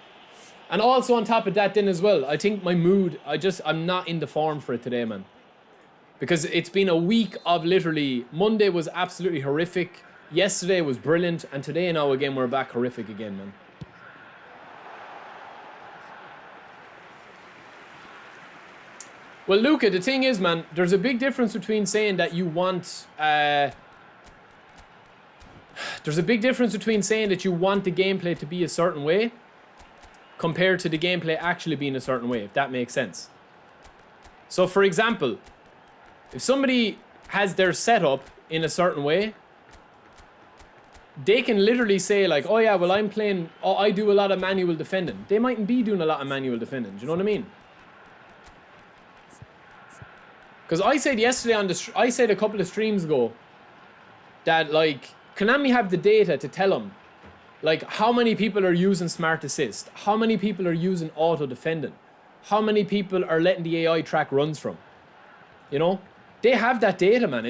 And also on top of that then as well, I think my mood, I'm not in the form for it today, man. Because it's been a week of literally, Monday was absolutely horrific, yesterday was brilliant, and today now again we're back horrific again, man. Well, Luca, the thing is, man, there's a big difference between saying that you want, there's a big difference between saying that you want the gameplay to be a certain way compared to the gameplay actually being a certain way, if that makes sense. So, for example, if somebody has their setup in a certain way, they can literally say like, oh yeah, well I do a lot of manual defending. They mightn't be doing a lot of manual defending, do you know what I mean? Because I said yesterday I said a couple of streams ago that, like, Konami have the data to tell them, like, how many people are using smart assist, how many people are using auto defending, how many people are letting the AI track runs from. You know? They have that data, man.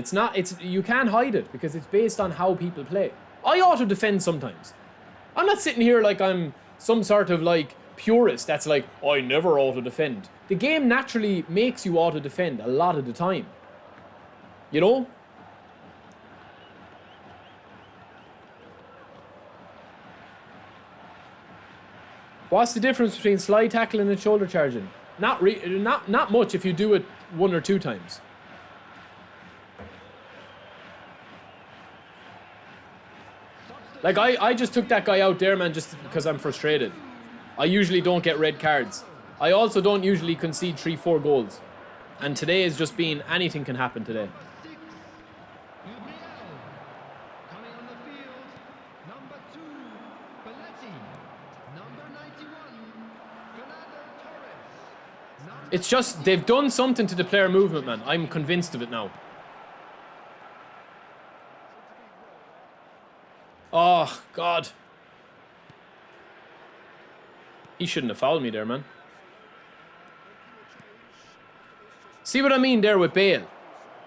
You can't hide it because it's based on how people play. I auto defend sometimes. I'm not sitting here like I'm some sort of, like, purist that's like, I never auto defend. The game naturally makes you auto defend a lot of the time. You know? What's the difference between slide tackling and shoulder charging? Not much if you do it 1 or 2 times. Like, I just took that guy out there, man, just because I'm frustrated. I usually don't get red cards. I also don't usually concede 3-4 goals. And today has just been, anything can happen today. It's just, they've done something to the player movement, man. I'm convinced of it now. Oh, God. He shouldn't have fouled me there, man. See what I mean there with Bale?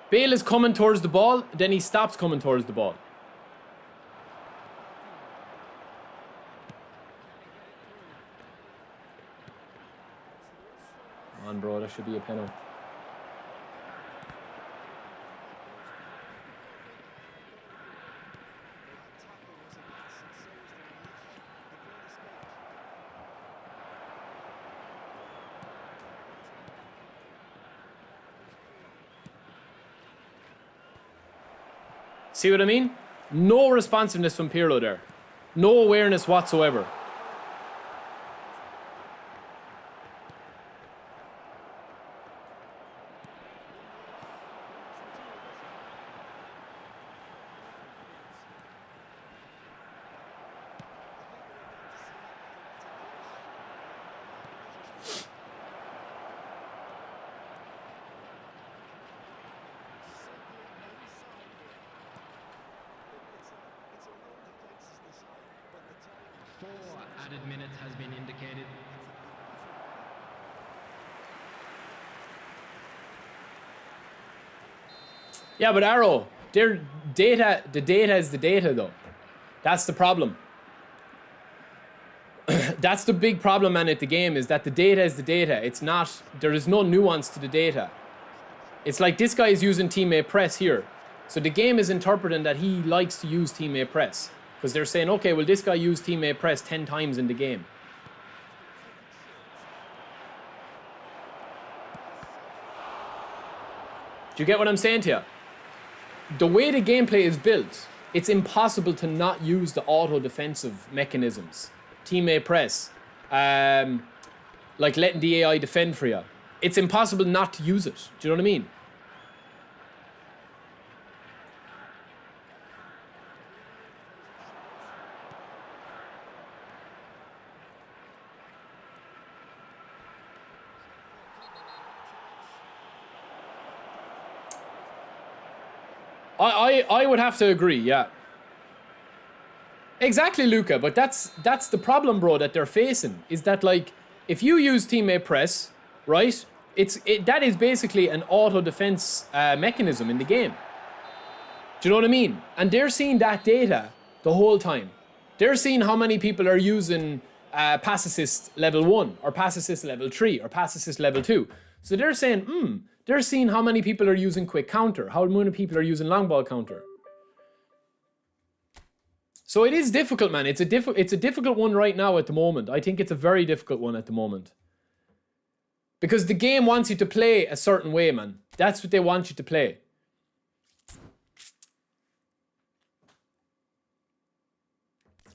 Bale is coming towards the ball, then he stops coming towards the ball. Come on, bro, that should be a penalty. See what I mean? No responsiveness from Pirlo there. No awareness whatsoever. Added minutes has been indicated. Yeah, but Arrow, the data is the data though. That's the problem. That's the big problem, man, at the game, is that the data is the data. It's not, there is no nuance to the data. It's like this guy is using teammate press here. So the game is interpreting that he likes to use teammate press. Because they're saying, okay, well, this guy used teammate press 10 times in the game. Do you get what I'm saying to you? The way the gameplay is built, it's impossible to not use the auto-defensive mechanisms. Teammate press. Like letting the AI defend for you. It's impossible not to use it. Do you know what I mean? I would have to agree, yeah. Exactly, Luca, but that's the problem, bro, that they're facing. Is that, like, if you use teammate press, right, that is basically an auto-defense mechanism in the game. Do you know what I mean? And they're seeing that data the whole time. They're seeing how many people are using pass assist level 1, or pass assist level 3, or pass assist level 2. So they're saying, they're seeing how many people are using quick counter, how many people are using long ball counter. So it is difficult, man. It's a difficult one right now at the moment. I think it's a very difficult one at the moment. Because the game wants you to play a certain way, man. That's what they want you to play.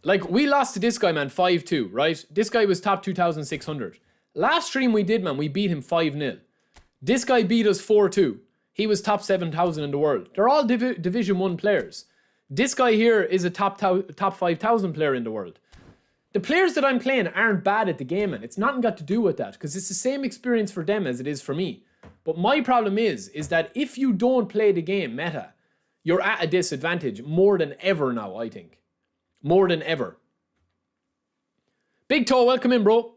Like, we lost to this guy, man, 5-2, right? This guy was top 2,600. Last stream we did, man, we beat him 5-0. This guy beat us 4-2. He was top 7,000 in the world. They're all Division 1 players. This guy here is a top 5,000 player in the world. The players that I'm playing aren't bad at the game, man. It's nothing got to do with that, because it's the same experience for them as it is for me. But my problem is that if you don't play the game meta, you're at a disadvantage more than ever now, I think. More than ever. Big Toe, welcome in, bro.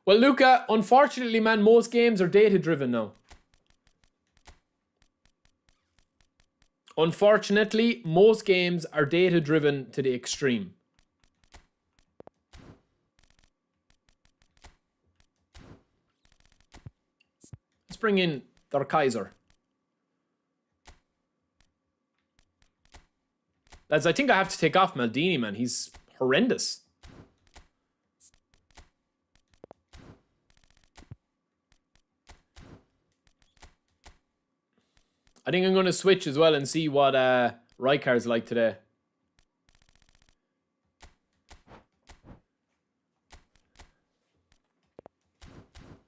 Well, Luca, unfortunately, man, most games are data-driven now. Unfortunately, most games are data-driven to the extreme. Let's bring in Der Kaiser. Lads, I think I have to take off Maldini, man. He's horrendous. I think I'm going to switch as well and see what Rijkaard's like today.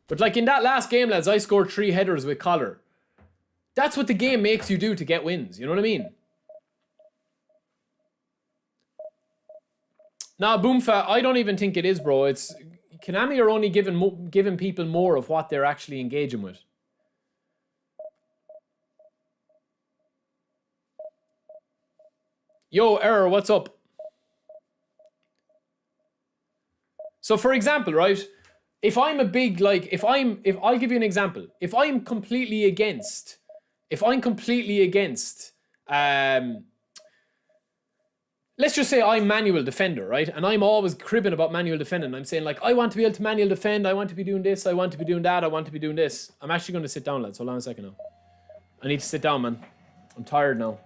But like in that last game, lads, I scored 3 headers with Collar. That's what the game makes you do to get wins. You know what I mean? Nah, Boomfa, I don't even think it is, bro. It's Konami are only giving people more of what they're actually engaging with. Yo, Error, what's up? So for example, right? If I'm a big, like, if I'll give you an example. If I'm completely against, let's just say I'm manual defender, right? And I'm always cribbing about manual defending. I'm saying, like, I want to be able to manual defend. I want to be doing this. I want to be doing that. I want to be doing this. I'm actually going to sit down, lads. Hold on a second now. I need to sit down, man. I'm tired now.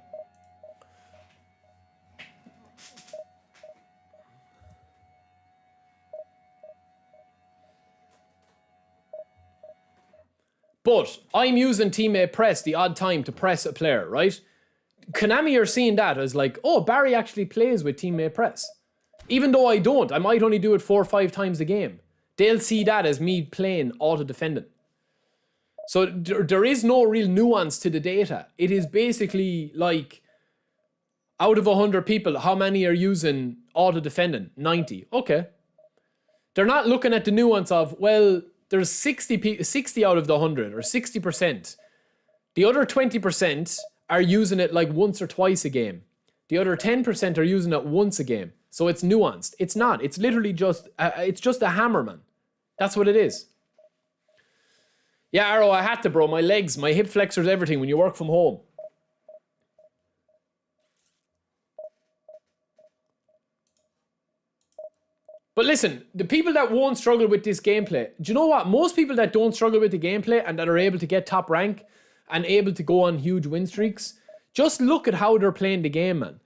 But I'm using teammate press the odd time to press a player, right? Konami are seeing that as like, oh, Barry actually plays with teammate press. Even though I don't, I might only do it 4 or 5 times a game. They'll see that as me playing auto-defending. So there is no real nuance to the data. It is basically like, out of 100 people, how many are using auto-defending? 90. Okay. They're not looking at the nuance of, well, there's 60 out of the 100, or 60%. The other 20% are using it like once or twice a game. The other 10% are using it once a game. So it's nuanced. It's not. It's literally just, it's just a hammer, man. That's what it is. Yeah, Arrow, I had to, bro. My legs, my hip flexors, everything when you work from home. But listen, the people that won't struggle with this gameplay, do you know what? Most people that don't struggle with the gameplay and that are able to get top rank and able to go on huge win streaks, just look at how they're playing the game, man.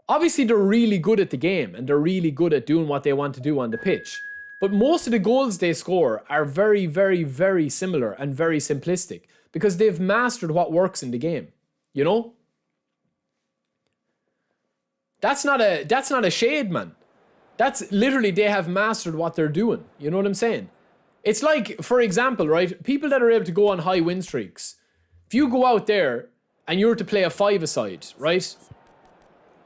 Obviously, they're really good at the game and they're really good at doing what they want to do on the pitch. But most of the goals they score are very, very, very similar and very simplistic because they've mastered what works in the game. You know? That's not a shade, man. That's literally, they have mastered what they're doing. You know what I'm saying? It's like, for example, right? People that are able to go on high win streaks. If you go out there and you're to play a 5-a-side, right?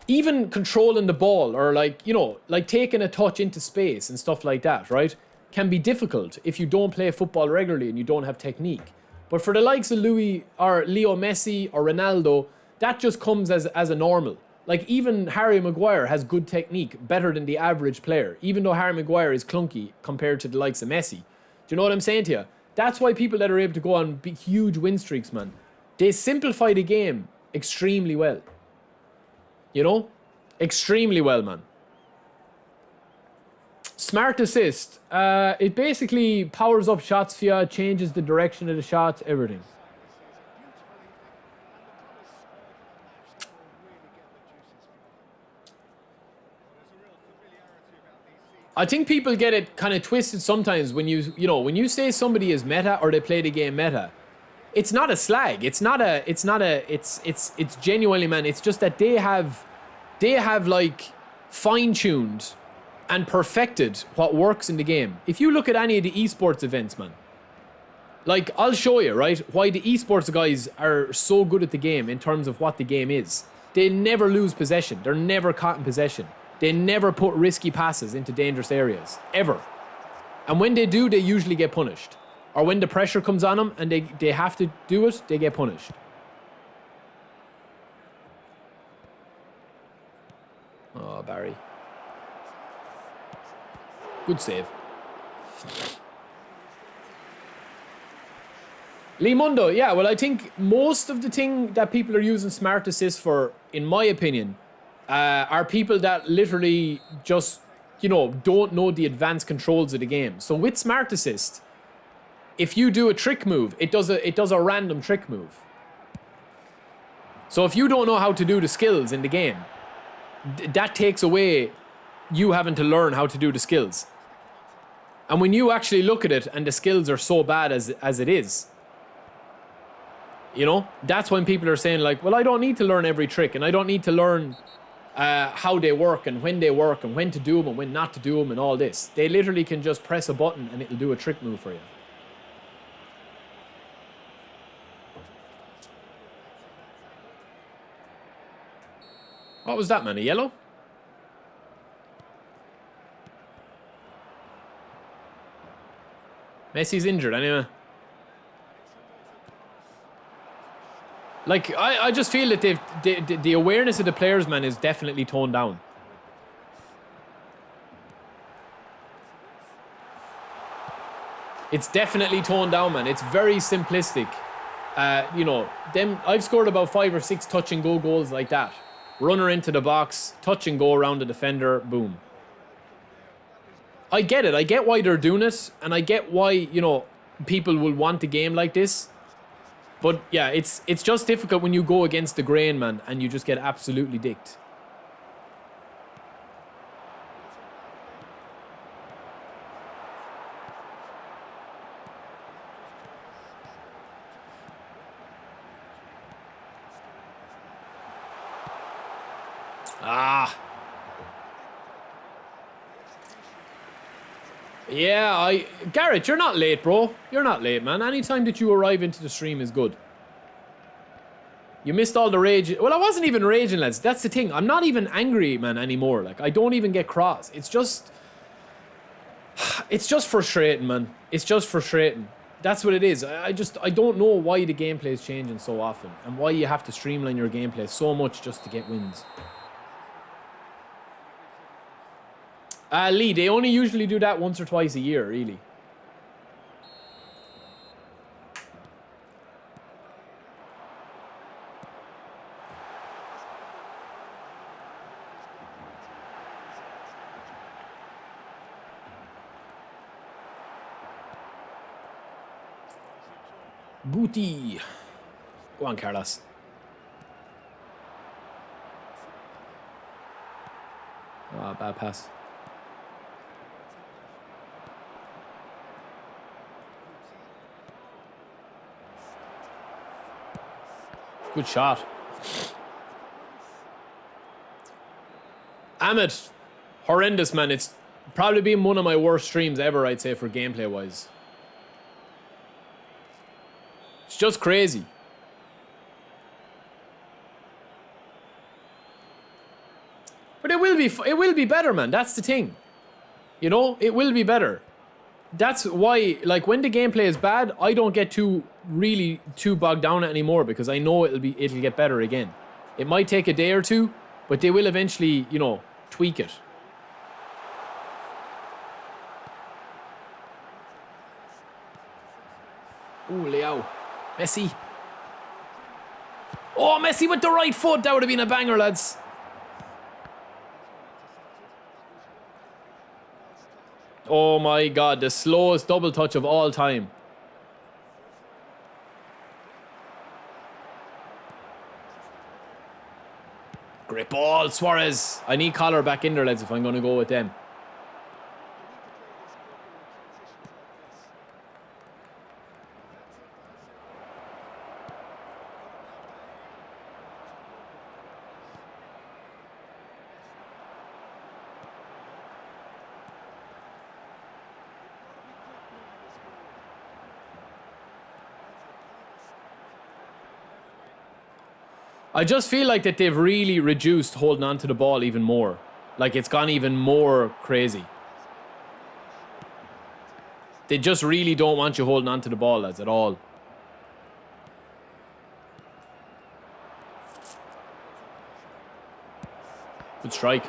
Even controlling the ball or like, you know, like taking a touch into space and stuff like that, right? Can be difficult if you don't play football regularly and you don't have technique. But for the likes of Leo Messi or Ronaldo, that just comes as a normal. Like even Harry Maguire has good technique, better than the average player, even though Harry Maguire is clunky compared to the likes of Messi. Do you know what I'm saying to you? That's why people that are able to go on big, huge win streaks, man, they simplify the game extremely well. You know? Extremely well, man. Smart assist. It basically powers up shots for you, changes the direction of the shots, everything. I think people get it kind of twisted sometimes when when you say somebody is meta or they play the game meta. It's not a slag. It's genuinely, man. It's just that they have like fine-tuned and perfected what works in the game. If you look at any of the esports events, man, like I'll show you, right, why the esports guys are so good at the game in terms of what the game is. They never lose possession. They're never caught in possession. They never put risky passes into dangerous areas, ever. And when they do, they usually get punished. Or when the pressure comes on them and they have to do it, they get punished. Oh, Barry. Good save. Lee Mundo, yeah, well, I think most of the thing that people are using Smart Assist for, in my opinion, are people that literally just, don't know the advanced controls of the game. So with Smart Assist, if you do a trick move, it does a random trick move. So if you don't know how to do the skills in the game, that takes away you having to learn how to do the skills. And when you actually look at it and the skills are so bad as it is, that's when people are saying like, well, I don't need to learn every trick and I don't need to learn how they work and when to do them and when not to do them and all this. They literally can just press a button and it'll do a trick move for you. What was that, man? A yellow? Messi's injured anyway. Like, I just feel that the awareness of the players, man, is definitely toned down. It's definitely toned down, man. It's very simplistic. I've scored about 5 or 6 touch and go goals like that. Runner into the box, touch and go around the defender, boom. I get it. I get why they're doing it, and I get why, people will want a game like this. But yeah, it's just difficult when you go against the grain, man, and you just get absolutely dicked. Ah. Yeah, Garrett, you're not late, bro. You're not late, man. Anytime that you arrive into the stream is good. You missed all the rage. Well, I wasn't even raging, lads. That's the thing. I'm not even angry, man, anymore. Like, I don't even get cross. It's just frustrating, man. It's just frustrating. That's what it is. I don't know why the gameplay is changing so often and why you have to streamline your gameplay so much just to get wins. Lee, they only usually do that once or twice a year, really. Booty. Go on, Carlos. Ah, bad pass. Good shot. Ahmed, horrendous, man. It's probably been one of my worst streams ever, I'd say, for gameplay-wise. It's just crazy. But it will be better, man. That's the thing. You know, it will be better. That's why, like, when the gameplay is bad, I don't get too bogged down anymore, because I know it'll get better again. It might take a day or two, but they will eventually, you know, tweak it. Ooh, Leao. Messi. Oh, Messi with the right foot. That would have been a banger, lads. Oh my God, the slowest double touch of all time. Great ball, Suarez. I need Collar back in there, lads, if I'm going to go with them. I just feel like that they've really reduced holding on to the ball even more. Like, it's gone even more crazy. They just really don't want you holding on to the ball, lads, at all. Good strike.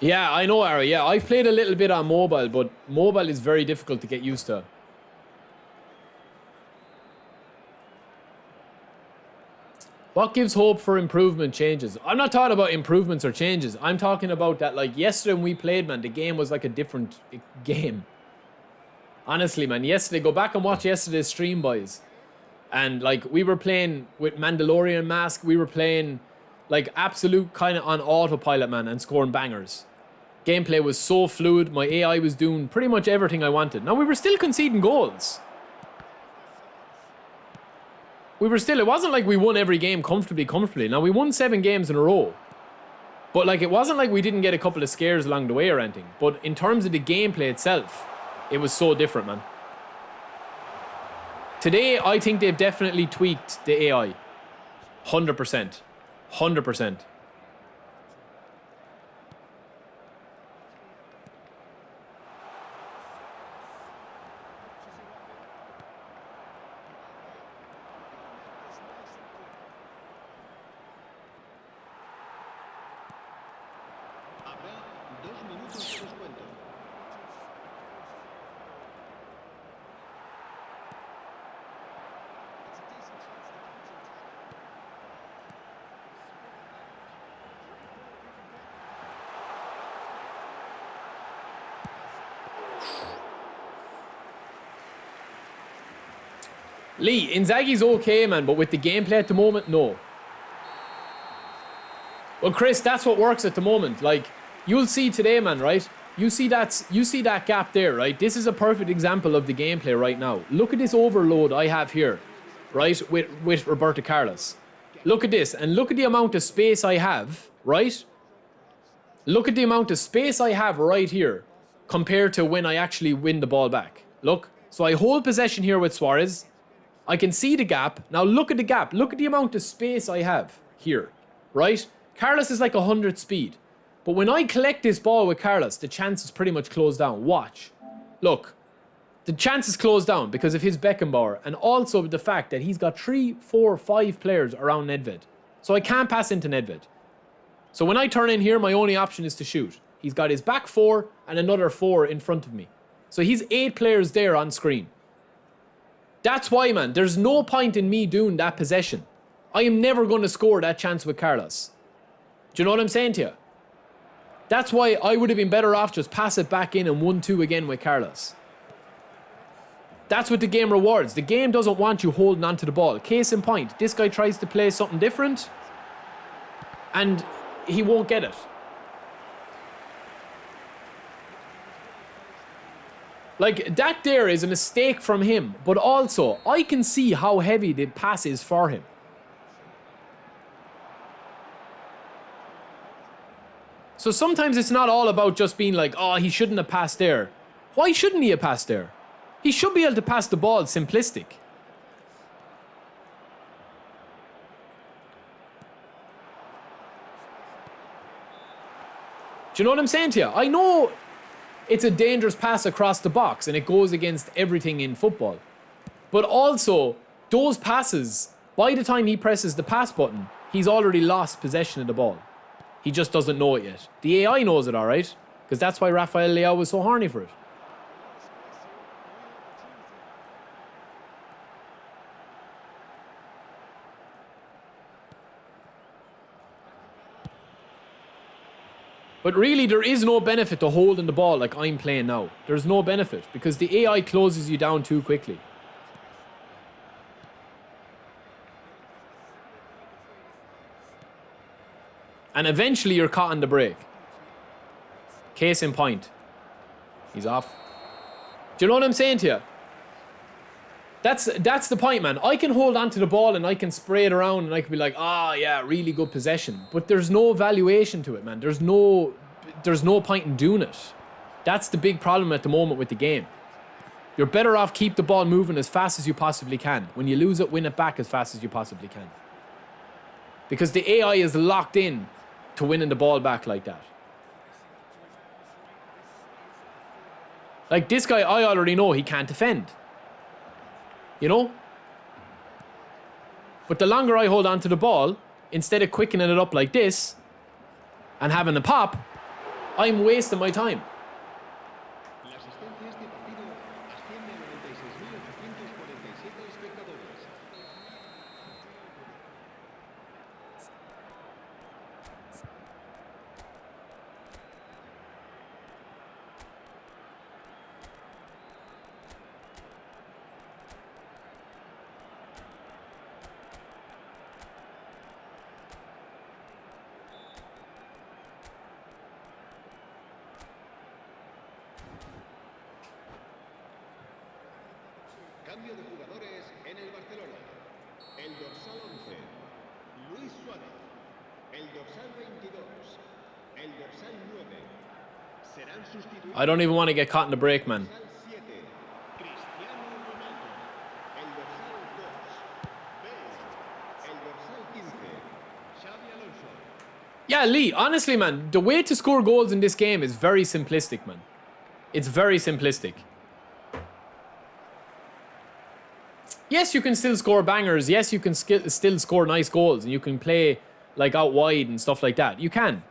Yeah, I know, Ari. Yeah, I've played a little bit on mobile, but mobile is very difficult to get used to. What gives hope for improvement changes? I'm not talking about improvements or changes. I'm talking about that, like, yesterday when we played, man, the game was like a different game. Honestly, man, yesterday, go back and watch yesterday's stream, boys. And, like, we were playing with Mandalorian Mask. We were playing, like, absolute kind of on autopilot, man, and scoring bangers. Gameplay was so fluid. My AI was doing pretty much everything I wanted. Now, we were still conceding goals. It wasn't like we won every game comfortably. Now, we won 7 games in a row. But, like, it wasn't like we didn't get a couple of scares along the way or anything. But in terms of the gameplay itself, it was so different, man. Today, I think they've definitely tweaked the AI. 100%. 100%. Lee, Inzaghi's okay, man, but with the gameplay at the moment, no. Well, Chris, that's what works at the moment. Like, you'll see today, man, right? You see that gap there, right? This is a perfect example of the gameplay right now. Look at this overload I have here. right, with Roberto Carlos. Look at this, and look at the amount of space I have, right? Look at the amount of space I have right here compared to when I actually win the ball back. Look, so I hold possession here with Suarez. I can see the gap. Now look at the gap. Look at the amount of space I have here, right? Carlos is like 100 speed. But when I collect this ball with Carlos, the chance is pretty much closed down. Watch. Look. The chance is closed down because of his Beckenbauer and also the fact that he's got 3, 4, 5 players around Nedved. So I can't pass into Nedved. So when I turn in here, my only option is to shoot. He's got his back 4 and another 4 in front of me. So he's 8 players there on screen. That's why, man, there's no point in me doing that possession. I am never going to score that chance with Carlos. Do you know what I'm saying to you? That's why I would have been better off just pass it back in and 1-2 again with Carlos. That's what the game rewards. The game doesn't want you holding onto the ball. Case in point, this guy tries to play something different and he won't get it. Like, that there is a mistake from him, but also I can see how heavy the pass is for him. So sometimes it's not all about just being like, oh, he shouldn't have passed there. Why shouldn't he have passed there? He should be able to pass the ball simplistic. Do you know what I'm saying to you? I know it's a dangerous pass across the box and it goes against everything in football. But also, those passes, by the time he presses the pass button, he's already lost possession of the ball. He just doesn't know it yet. The AI knows it, alright? Because that's why Rafael Leao was so horny for it. But really, there is no benefit to holding the ball like I'm playing now. There's no benefit because the AI closes you down too quickly. And eventually you're caught on the break. Case in point. He's off. Do you know what I'm saying to you? That's the point, man. I can hold onto the ball and I can spray it around and I can be like, ah, yeah, really good possession. But there's no valuation to it, man. There's no point in doing it. That's the big problem at the moment with the game. You're better off keep the ball moving as fast as you possibly can. When you lose it, win it back as fast as you possibly can. Because the AI is locked in to winning the ball back like that. Like this guy, I already know he can't defend. You know? But the longer I hold on to the ball, instead of quickening it up like this and having a pop, I'm wasting my time. Cambio de jugadores en el Barcelona. El dorsal 11, Luis Suárez. El dorsal 22, el dorsal 9. Serán sustituidos. I don't even want to get caught in the break, man. El dorsal 7, Cristiano Ronaldo. El dorsal 2, Bale. El dorsal 15, Xavi Alonso. Yeah, Lee, honestly, man, the way to score goals in this game is very simplistic, man. It's very simplistic. Yes, you can still score bangers. Yes, you can still score nice goals. And you can play, like, out wide and stuff like that. You can.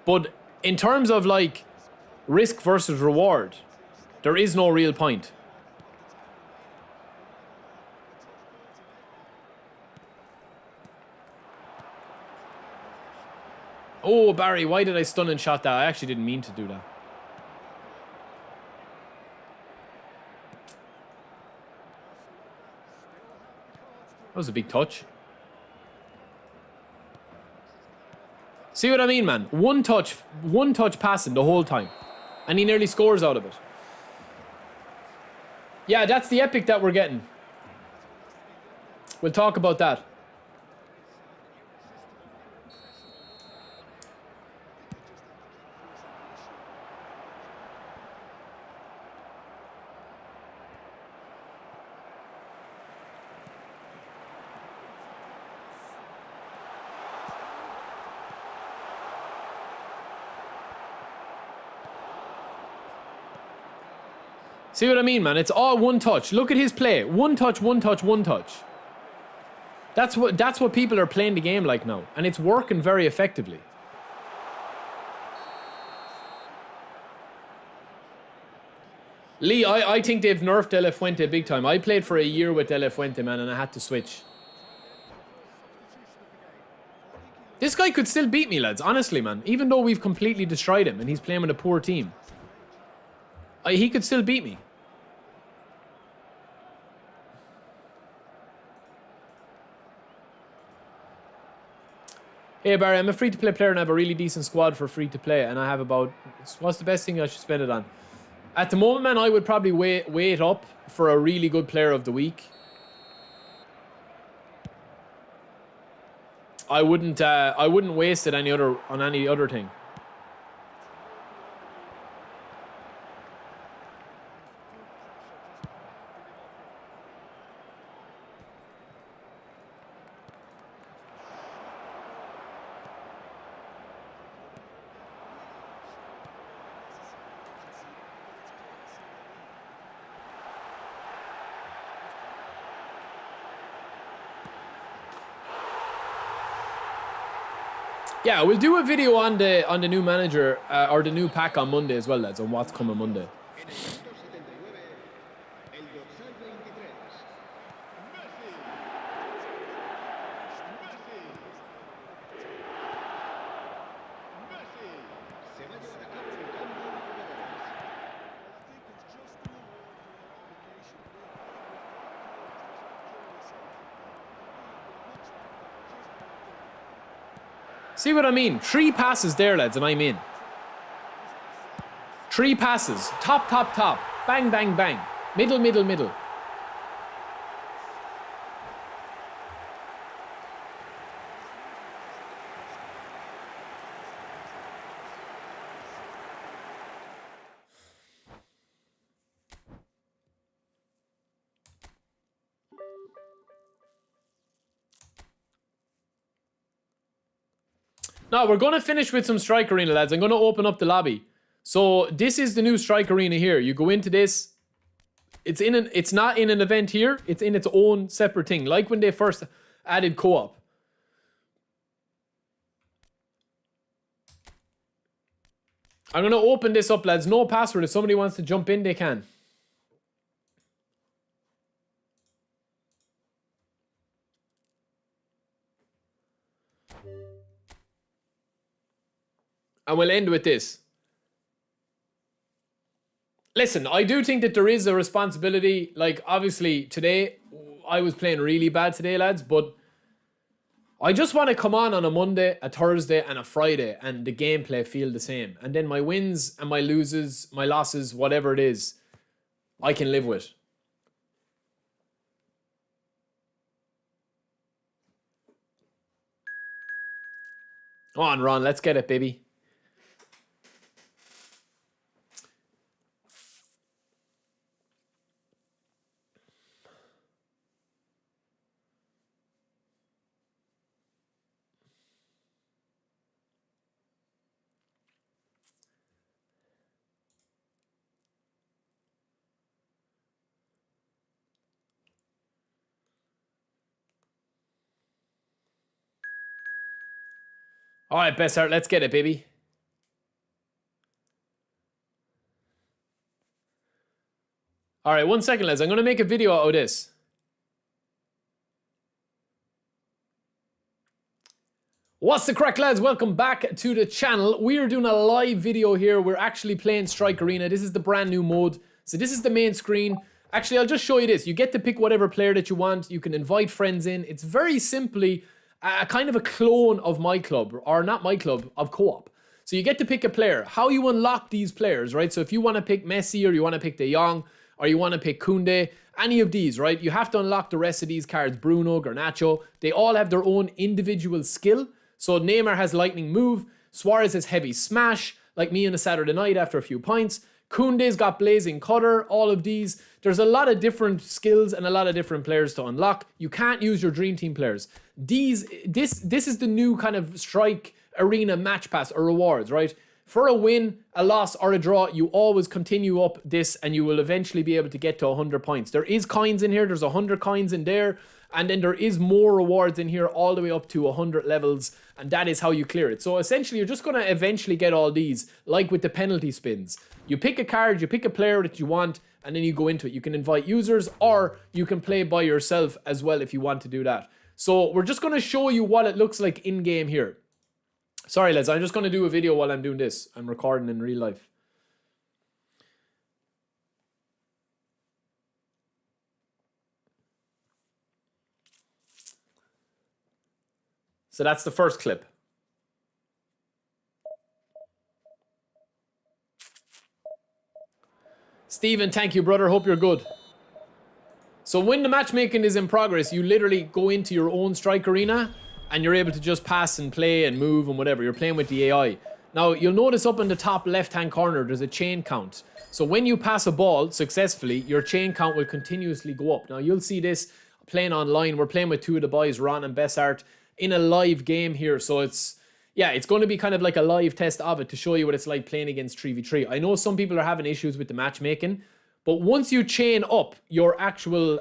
But in terms of, like, risk versus reward, there is no real point. Oh, Barry, why did I stun and shot that? I actually didn't mean to do that. That was a big touch. See what I mean, man? One touch passing the whole time. And he nearly scores out of it. Yeah, that's the epic that we're getting. We'll talk about that. See what I mean, man? It's all one touch. Look at his play. One touch, one touch, one touch. That's what people are playing the game like now. And it's working very effectively. Lee, I think they've nerfed De La Fuente big time. I played for a year with De La Fuente, man, and I had to switch. This guy could still beat me, lads. Honestly, man. Even though we've completely destroyed him and he's playing with a poor team. He could still beat me. Hey Barry, I'm a free-to-play player and I have a really decent squad for free-to-play, and I have about... What's the best thing I should spend it on? At the moment, man, I would probably wait up for a really good player of the week. I wouldn't waste it on any other thing. Yeah, we'll do a video on the new manager or the new pack on Monday as well, lads, on what's coming Monday. See what I mean? 3 passes there, lads, and I'm in. 3 passes. Top, top, top. Bang, bang, bang. Middle, middle, middle. Now, we're going to finish with some Strike Arena, lads. I'm going to open up the lobby. So, this is the new Strike Arena here. You go into this. It's not in an event here. It's in its own separate thing. Like when they first added co-op. I'm going to open this up, lads. No password. If somebody wants to jump in, they can. And we'll end with this. Listen, I do think that there is a responsibility. Like, obviously, today, I was playing really bad today, lads. But I just want to come on a Monday, a Thursday, and a Friday. And the gameplay feel the same. And then my wins and my losses, whatever it is, I can live with. Come on, Ron. Let's get it, baby. All right, best art. Let's get it, baby. All right, 1 second, lads. I'm going to make a video out of this. What's the crack, lads? Welcome back to the channel. We are doing a live video here. We're actually playing Strike Arena. This is the brand new mode. So this is the main screen. Actually, I'll just show you this. You get to pick whatever player that you want. You can invite friends in. It's very simply a kind of a clone of My Club, or not My Club, of Co-op. So you get to pick a player. How you unlock these players, right? So if you want to pick Messi, or you want to pick De Jong, or you want to pick Koundé, any of these, right? You have to unlock the rest of these cards. Bruno, Garnacho, they all have their own individual skill. So Neymar has lightning move. Suarez has heavy smash, like me on a Saturday night after a few pints. Koundé's got blazing cutter, all of these. There's a lot of different skills and a lot of different players to unlock. You can't use your Dream Team players. This is the new kind of strike arena match pass or rewards, right? For a win, a loss, or a draw, you always continue up this and you will eventually be able to get to 100 points. There is coins in here. There's 100 coins in there. And then there is more rewards in here all the way up to 100 levels. And that is how you clear it. So essentially, you're just going to eventually get all these, like with the penalty spins. You pick a card, you pick a player that you want, and then you go into it. You can invite users, or you can play by yourself as well if you want to do that. So we're just going to show you what it looks like in-game here. Sorry, lads, I'm just going to do a video while I'm doing this. I'm recording in real life. So that's the first clip. Stephen, thank you, brother. Hope you're good. So when the matchmaking is in progress, you literally go into your own strike arena and you're able to just pass and play and move and whatever. You're playing with the AI. Now, you'll notice up in the top left-hand corner, there's a chain count. So when you pass a ball successfully, your chain count will continuously go up. Now, you'll see this playing online. We're playing with two of the boys, Ron and Bessart, in a live game here. So it's going to be kind of like a live test of it to show you what it's like playing against 3v3. I know some people are having issues with the matchmaking, but once you chain up your actual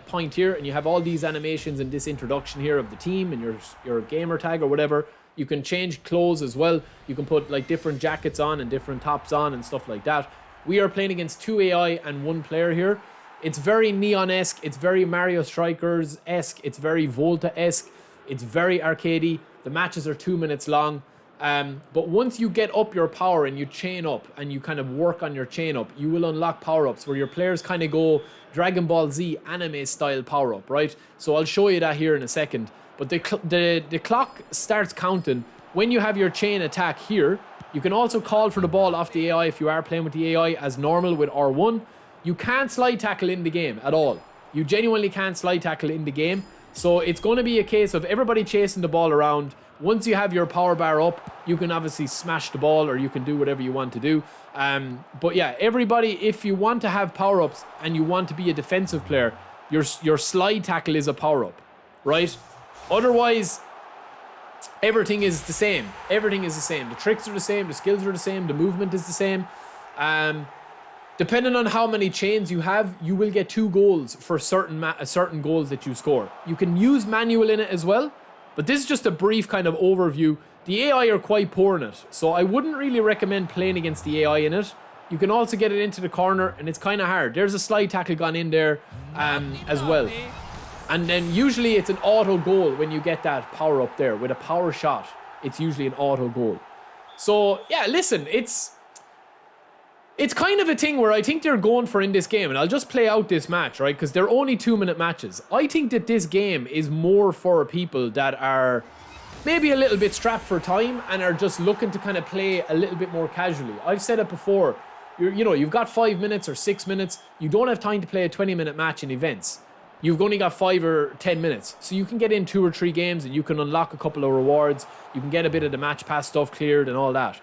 point here and you have all these animations and this introduction here of the team and your gamer tag or whatever, you can change clothes as well. You can put like different jackets on and different tops on and stuff like that. We are playing against 2 AI and 1 player here. It's very Neon-esque. It's very Mario Strikers-esque. It's very Volta-esque. It's very arcadey. The matches are 2 minutes long. But once you get up your power and you chain up and you kind of work on your chain up, you will unlock power-ups where your players kind of go Dragon Ball Z anime style power-up, right? So I'll show you that here in a second. But the clock starts counting when you have your chain attack here. You can also call for the ball off the AI if you are playing with the AI as normal with R1. You can't slide tackle in the game at all. You genuinely can't slide tackle in the game. So it's going to be a case of everybody chasing the ball around. Once you have your power bar up, you can obviously smash the ball or you can do whatever you want to do. But yeah, everybody, if you want to have power-ups and you want to be a defensive player, your slide tackle is a power-up, right? Otherwise, everything is the same. Everything is the same. The tricks are the same. The skills are the same. The movement is the same. Depending on how many chains you have, you will get 2 goals for certain goals that you score. You can use manual in it as well, but this is just a brief kind of overview. The AI are quite poor in it, so I wouldn't really recommend playing against the AI in it. You can also get it into the corner, and it's kind of hard. There's a slide tackle gone in there as well. And then usually it's an auto goal when you get that power up there. With a power shot, it's usually an auto goal. So, yeah, listen, it's kind of a thing where I think they're going for in this game, and I'll just play out this match, right? Because they're only 2-minute matches. I think that this game is more for people that are maybe a little bit strapped for time and are just looking to kind of play a little bit more casually. I've said it before. You've got 5 minutes or 6 minutes. You don't have time to play a 20-minute match in events. You've only got 5 or 10 minutes. So you can get in 2 or 3 games and you can unlock a couple of rewards. You can get a bit of the match pass stuff cleared and all that.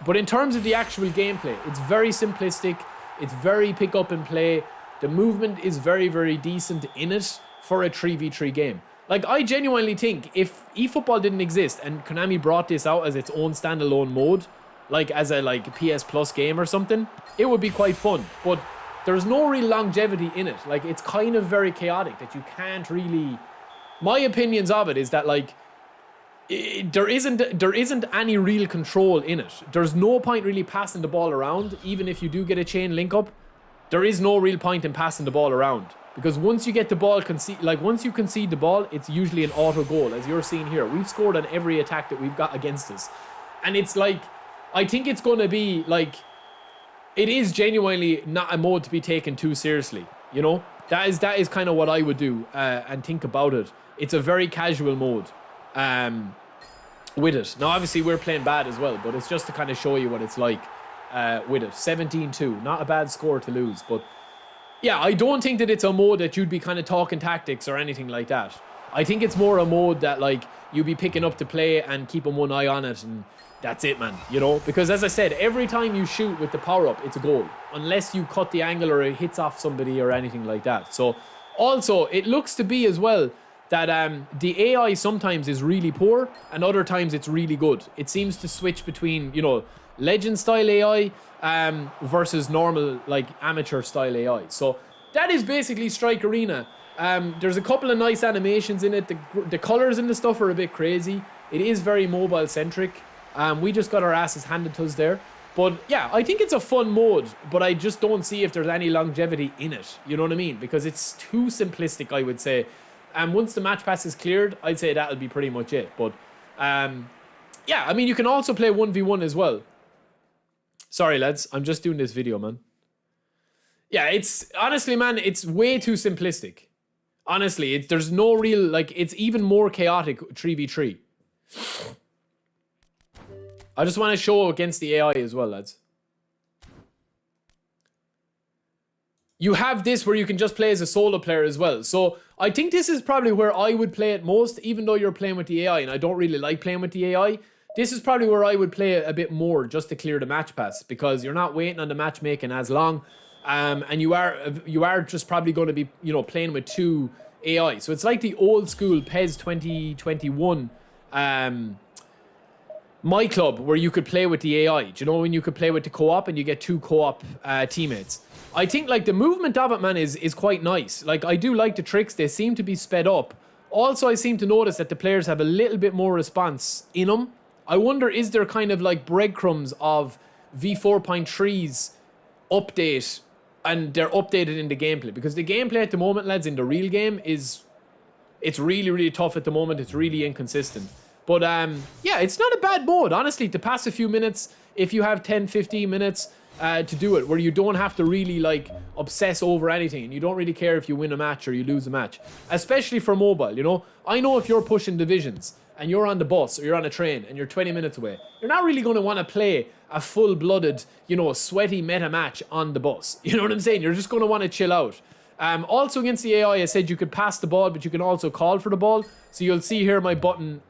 But in terms of the actual gameplay, it's very simplistic. It's very pick up and play. The movement is very, very decent in it for a 3v3 game. Like, I genuinely think if eFootball didn't exist and Konami brought this out as its own standalone mode, like as a PS Plus game or something, it would be quite fun. But there's no real longevity in it. Like, it's kind of very chaotic that you can't really... My opinions of it is that, like, there isn't any real control in it. There's no point really passing the ball around, even if you do get a chain link up. There is no real point in passing the ball around, because once you get the ball once you concede the ball, it's usually an auto goal, as you're seeing here. We've scored on every attack that we've got against us, and it's like, I think it's going to be like, it is genuinely not a mode to be taken too seriously. You know, that is kind of what I would do and think about it. It's a very casual mode. With it. Now, obviously, we're playing bad as well, but it's just to kind of show you what it's like with it. 17-2. Not a bad score to lose, but Yeah, I don't think that it's a mode that you'd be kind of talking tactics or anything like that. I think it's more a mode that, like, you'd be picking up to play and keeping one eye on it, and that's it, man, you know? Because as I said, every time you shoot with the power-up, it's a goal. Unless you cut the angle or it hits off somebody or anything like that. So, also, it looks to be as well that the AI sometimes is really poor and other times it's really good. It seems to switch between, you know, legend-style AI versus normal, like, amateur-style AI. So, that is basically Strike Arena. There's a couple of nice animations in it. The colors and the stuff are a bit crazy. It is very mobile-centric. We just got our asses handed to us there. But yeah, I think it's a fun mode, but I just don't see if there's any longevity in it. You know what I mean? Because it's too simplistic, I would say. And once the match pass is cleared, I'd say that'll be pretty much it. But yeah, I mean, you can also play 1v1 as well. Sorry, lads. I'm just doing this video, man. Yeah, it's... Honestly, man, it's way too simplistic. Honestly, there's no real... Like, it's even more chaotic 3v3. I just want to show against the AI as well, lads. You have this where you can just play as a solo player as well. So, I think this is probably where I would play it most, even though you're playing with the AI, and I don't really like playing with the AI. This is probably where I would play it a bit more, just to clear the match pass, because you're not waiting on the matchmaking as long, and you are just probably going to be, you know, playing with two AI. So, it's like the old school PES 2021 My Club, where you could play with the AI. Do you know when you could play with the co-op and you get two co-op teammates? I think, like, the movement of it, man, is quite nice. Like, I do like the tricks. They seem to be sped up. Also, I seem to notice that the players have a little bit more response in them. I wonder, is there kind of, like, breadcrumbs of V4.3's update, and they're updated in the gameplay? Because the gameplay at the moment, lads, in the real game is... It's really, really tough at the moment. It's really inconsistent. But, yeah, it's not a bad mode, honestly, to pass a few minutes, if you have 10, 15 minutes to do it, where you don't have to really, like, obsess over anything, and you don't really care if you win a match or you lose a match. Especially for mobile, you know? I know if you're pushing divisions, and you're on the bus, or you're on a train, and you're 20 minutes away, you're not really going to want to play a full-blooded, you know, sweaty meta match on the bus. You know what I'm saying? You're just going to want to chill out. Also against the AI, I said you could pass the ball, but you can also call for the ball. So you'll see here my button,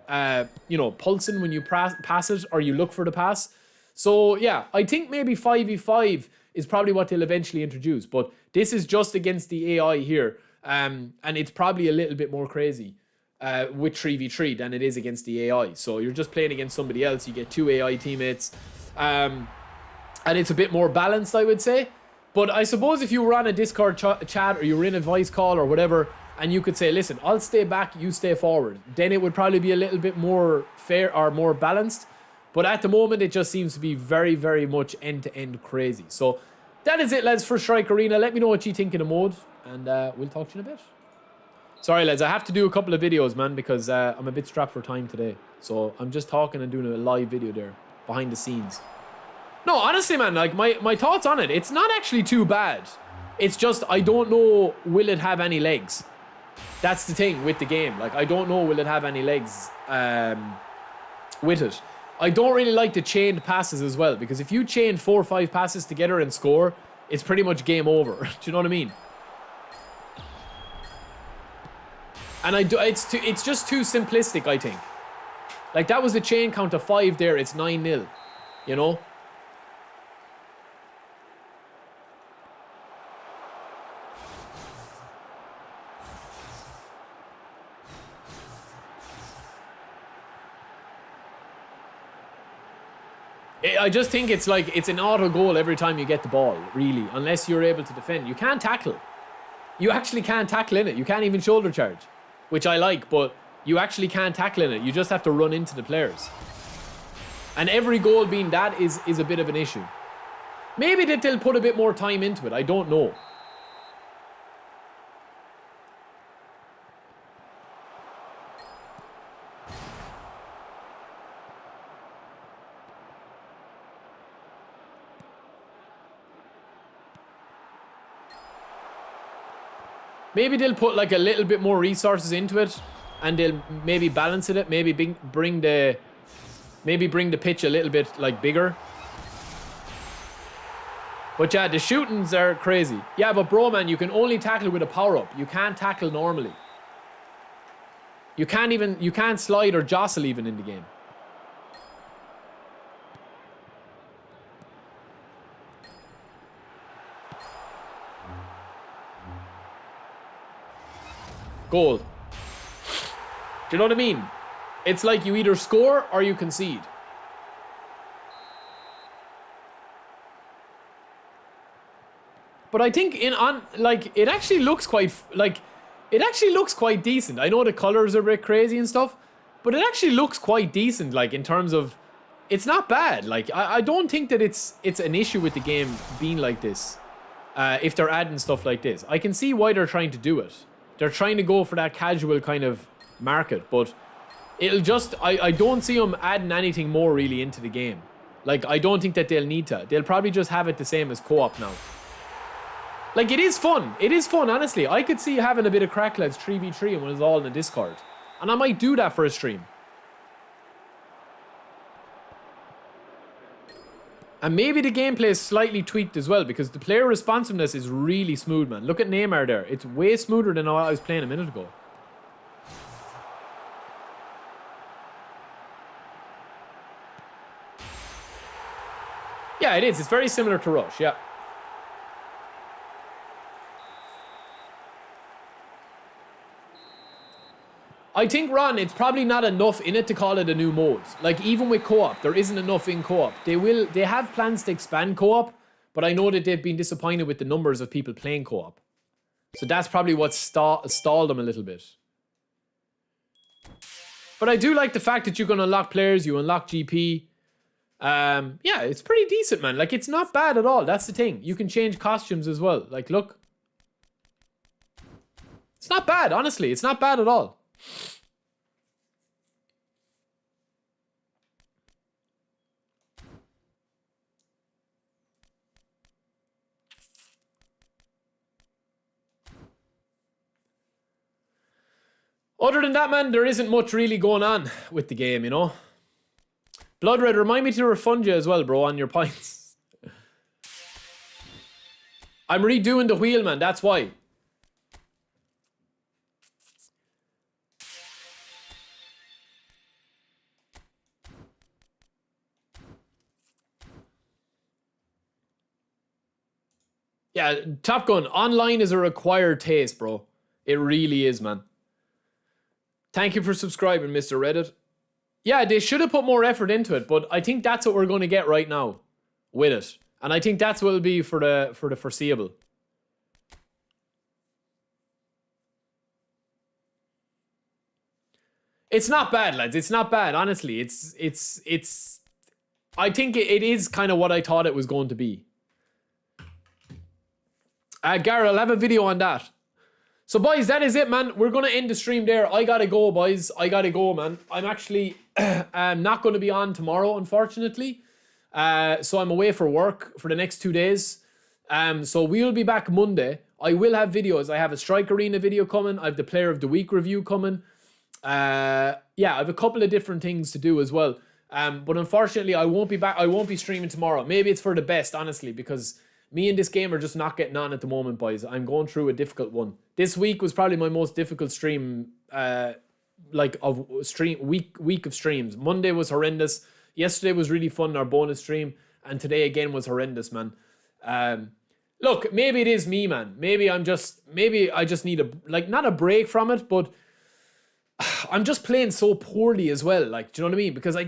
you know, pulsing when you pass it, or you look for the pass. So yeah, I think maybe 5v5 is probably what they'll eventually introduce. But this is just against the AI here. And it's probably a little bit more crazy with 3v3 than it is against the AI. So you're just playing against somebody else. You get two AI teammates. And it's a bit more balanced, I would say. But I suppose if you were on a Discord chat, or you were in a voice call or whatever, and you could say, listen, I'll stay back, you stay forward, then it would probably be a little bit more fair or more balanced. But at the moment, it just seems to be very, very much end-to-end crazy. So that is it, lads, for Strike Arena. Let me know what you think in the mode, and we'll talk to you in a bit. Sorry, lads, I have to do a couple of videos, man, because I'm a bit strapped for time today. So I'm just talking and doing a live video there, behind the scenes. No, honestly, man, like, my thoughts on it, it's not actually too bad. It's just, I don't know, will it have any legs? That's the thing with the game. Like, I don't know, will it have any legs with it? I don't really like the chained passes as well, because if you chain 4 or 5 passes together and score, it's pretty much game over. Do you know what I mean? And it's just too simplistic, I think. Like, that was a chain count of 5 there, it's 9-0, you know? I just think it's like, it's an auto goal every time you get the ball, really, unless you're able to defend. You can't tackle. You actually can't tackle in it. You can't even shoulder charge, which I like, but you actually can't tackle in it. You just have to run into the players. And every goal being that is a bit of an issue. Maybe that they'll put a bit more time into it. I don't know. Maybe they'll put like a little bit more resources into it, and they'll maybe balance it. Maybe bring the pitch a little bit like bigger. But yeah, the shootings are crazy. Yeah, but bro, man, you can only tackle with a power-up. You can't tackle normally. You can't slide or jostle even in the game. Goal. Do you know what I mean? It's like you either score or you concede. But I think it actually looks quite decent. I know the colors are a bit crazy and stuff, but it actually looks quite decent. Like in terms of, it's not bad. Like I don't think that it's an issue with the game being like this. If they're adding stuff like this, I can see why they're trying to do it. They're trying to go for that casual kind of market, but it'll just I don't see them adding anything more really into the game. Like I don't think that they'll need to. They'll probably just have it the same as co-op now. Like, it is fun. It is fun, honestly. I could see having a bit of crack lads 3v3 when it's all in the Discord. And I might do that for a stream. And maybe the gameplay is slightly tweaked as well, because the player responsiveness is really smooth, man. Look at Neymar there. It's way smoother than what I was playing a minute ago. Yeah, it is. It's very similar to Rush, yeah. I think, Ron, it's probably not enough in it to call it a new mode. Like, even with co-op, there isn't enough in co-op. They have plans to expand co-op, but I know that they've been disappointed with the numbers of people playing co-op. So that's probably what stalled them a little bit. But I do like the fact that you can unlock players, you unlock GP. Yeah, it's pretty decent, man. Like, it's not bad at all. That's the thing. You can change costumes as well. Like, look. It's not bad, honestly. It's not bad at all. Other than that, man, there isn't much really going on with the game, you know. Blood Red, remind me to refund you as well, bro, on your points. I'm redoing the wheel, man, that's why. Yeah, Top Gun, online is a required taste, bro. It really is, man. Thank you for subscribing, Mr. Reddit. Yeah, they should have put more effort into it, but I think that's what we're going to get right now with it. And I think that's what it'll be for the foreseeable. It's not bad, lads. It's not bad, honestly. It's I think it is kind of what I thought it was going to be. Gary, I'll have a video on that. So, boys, that is it, man. We're going to end the stream there. I got to go, boys. I got to go, man. I'm actually not going to be on tomorrow, unfortunately. So I'm away for work for the next 2 days. So we'll be back Monday. I will have videos. I have a Strike Arena video coming. I have the Player of the Week review coming. Yeah, I have a couple of different things to do as well. But unfortunately, I won't be back. I won't be streaming tomorrow. Maybe it's for the best, honestly, because me and this game are just not getting on at the moment, boys. I'm going through a difficult one. This week was probably my most difficult stream, week of streams. Monday was horrendous. Yesterday was really fun, our bonus stream, and today again was horrendous, man. Look, maybe it is me, man. Maybe I just need not a break from it, but I'm just playing so poorly as well. Like, do you know what I mean? Because I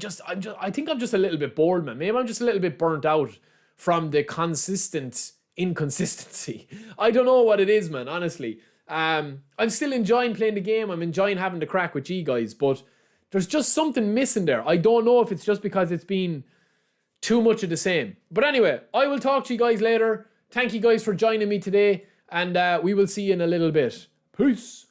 think I'm just a little bit bored, man. Maybe I'm just a little bit burnt out from the consistent inconsistency. I don't know what it is, man, honestly. I'm still enjoying playing the game. I'm enjoying having the crack with you guys, but there's just something missing there. I don't know if it's just because it's been too much of the same. But anyway, I will talk to you guys later. Thank you guys for joining me today, and we will see you in a little bit. Peace.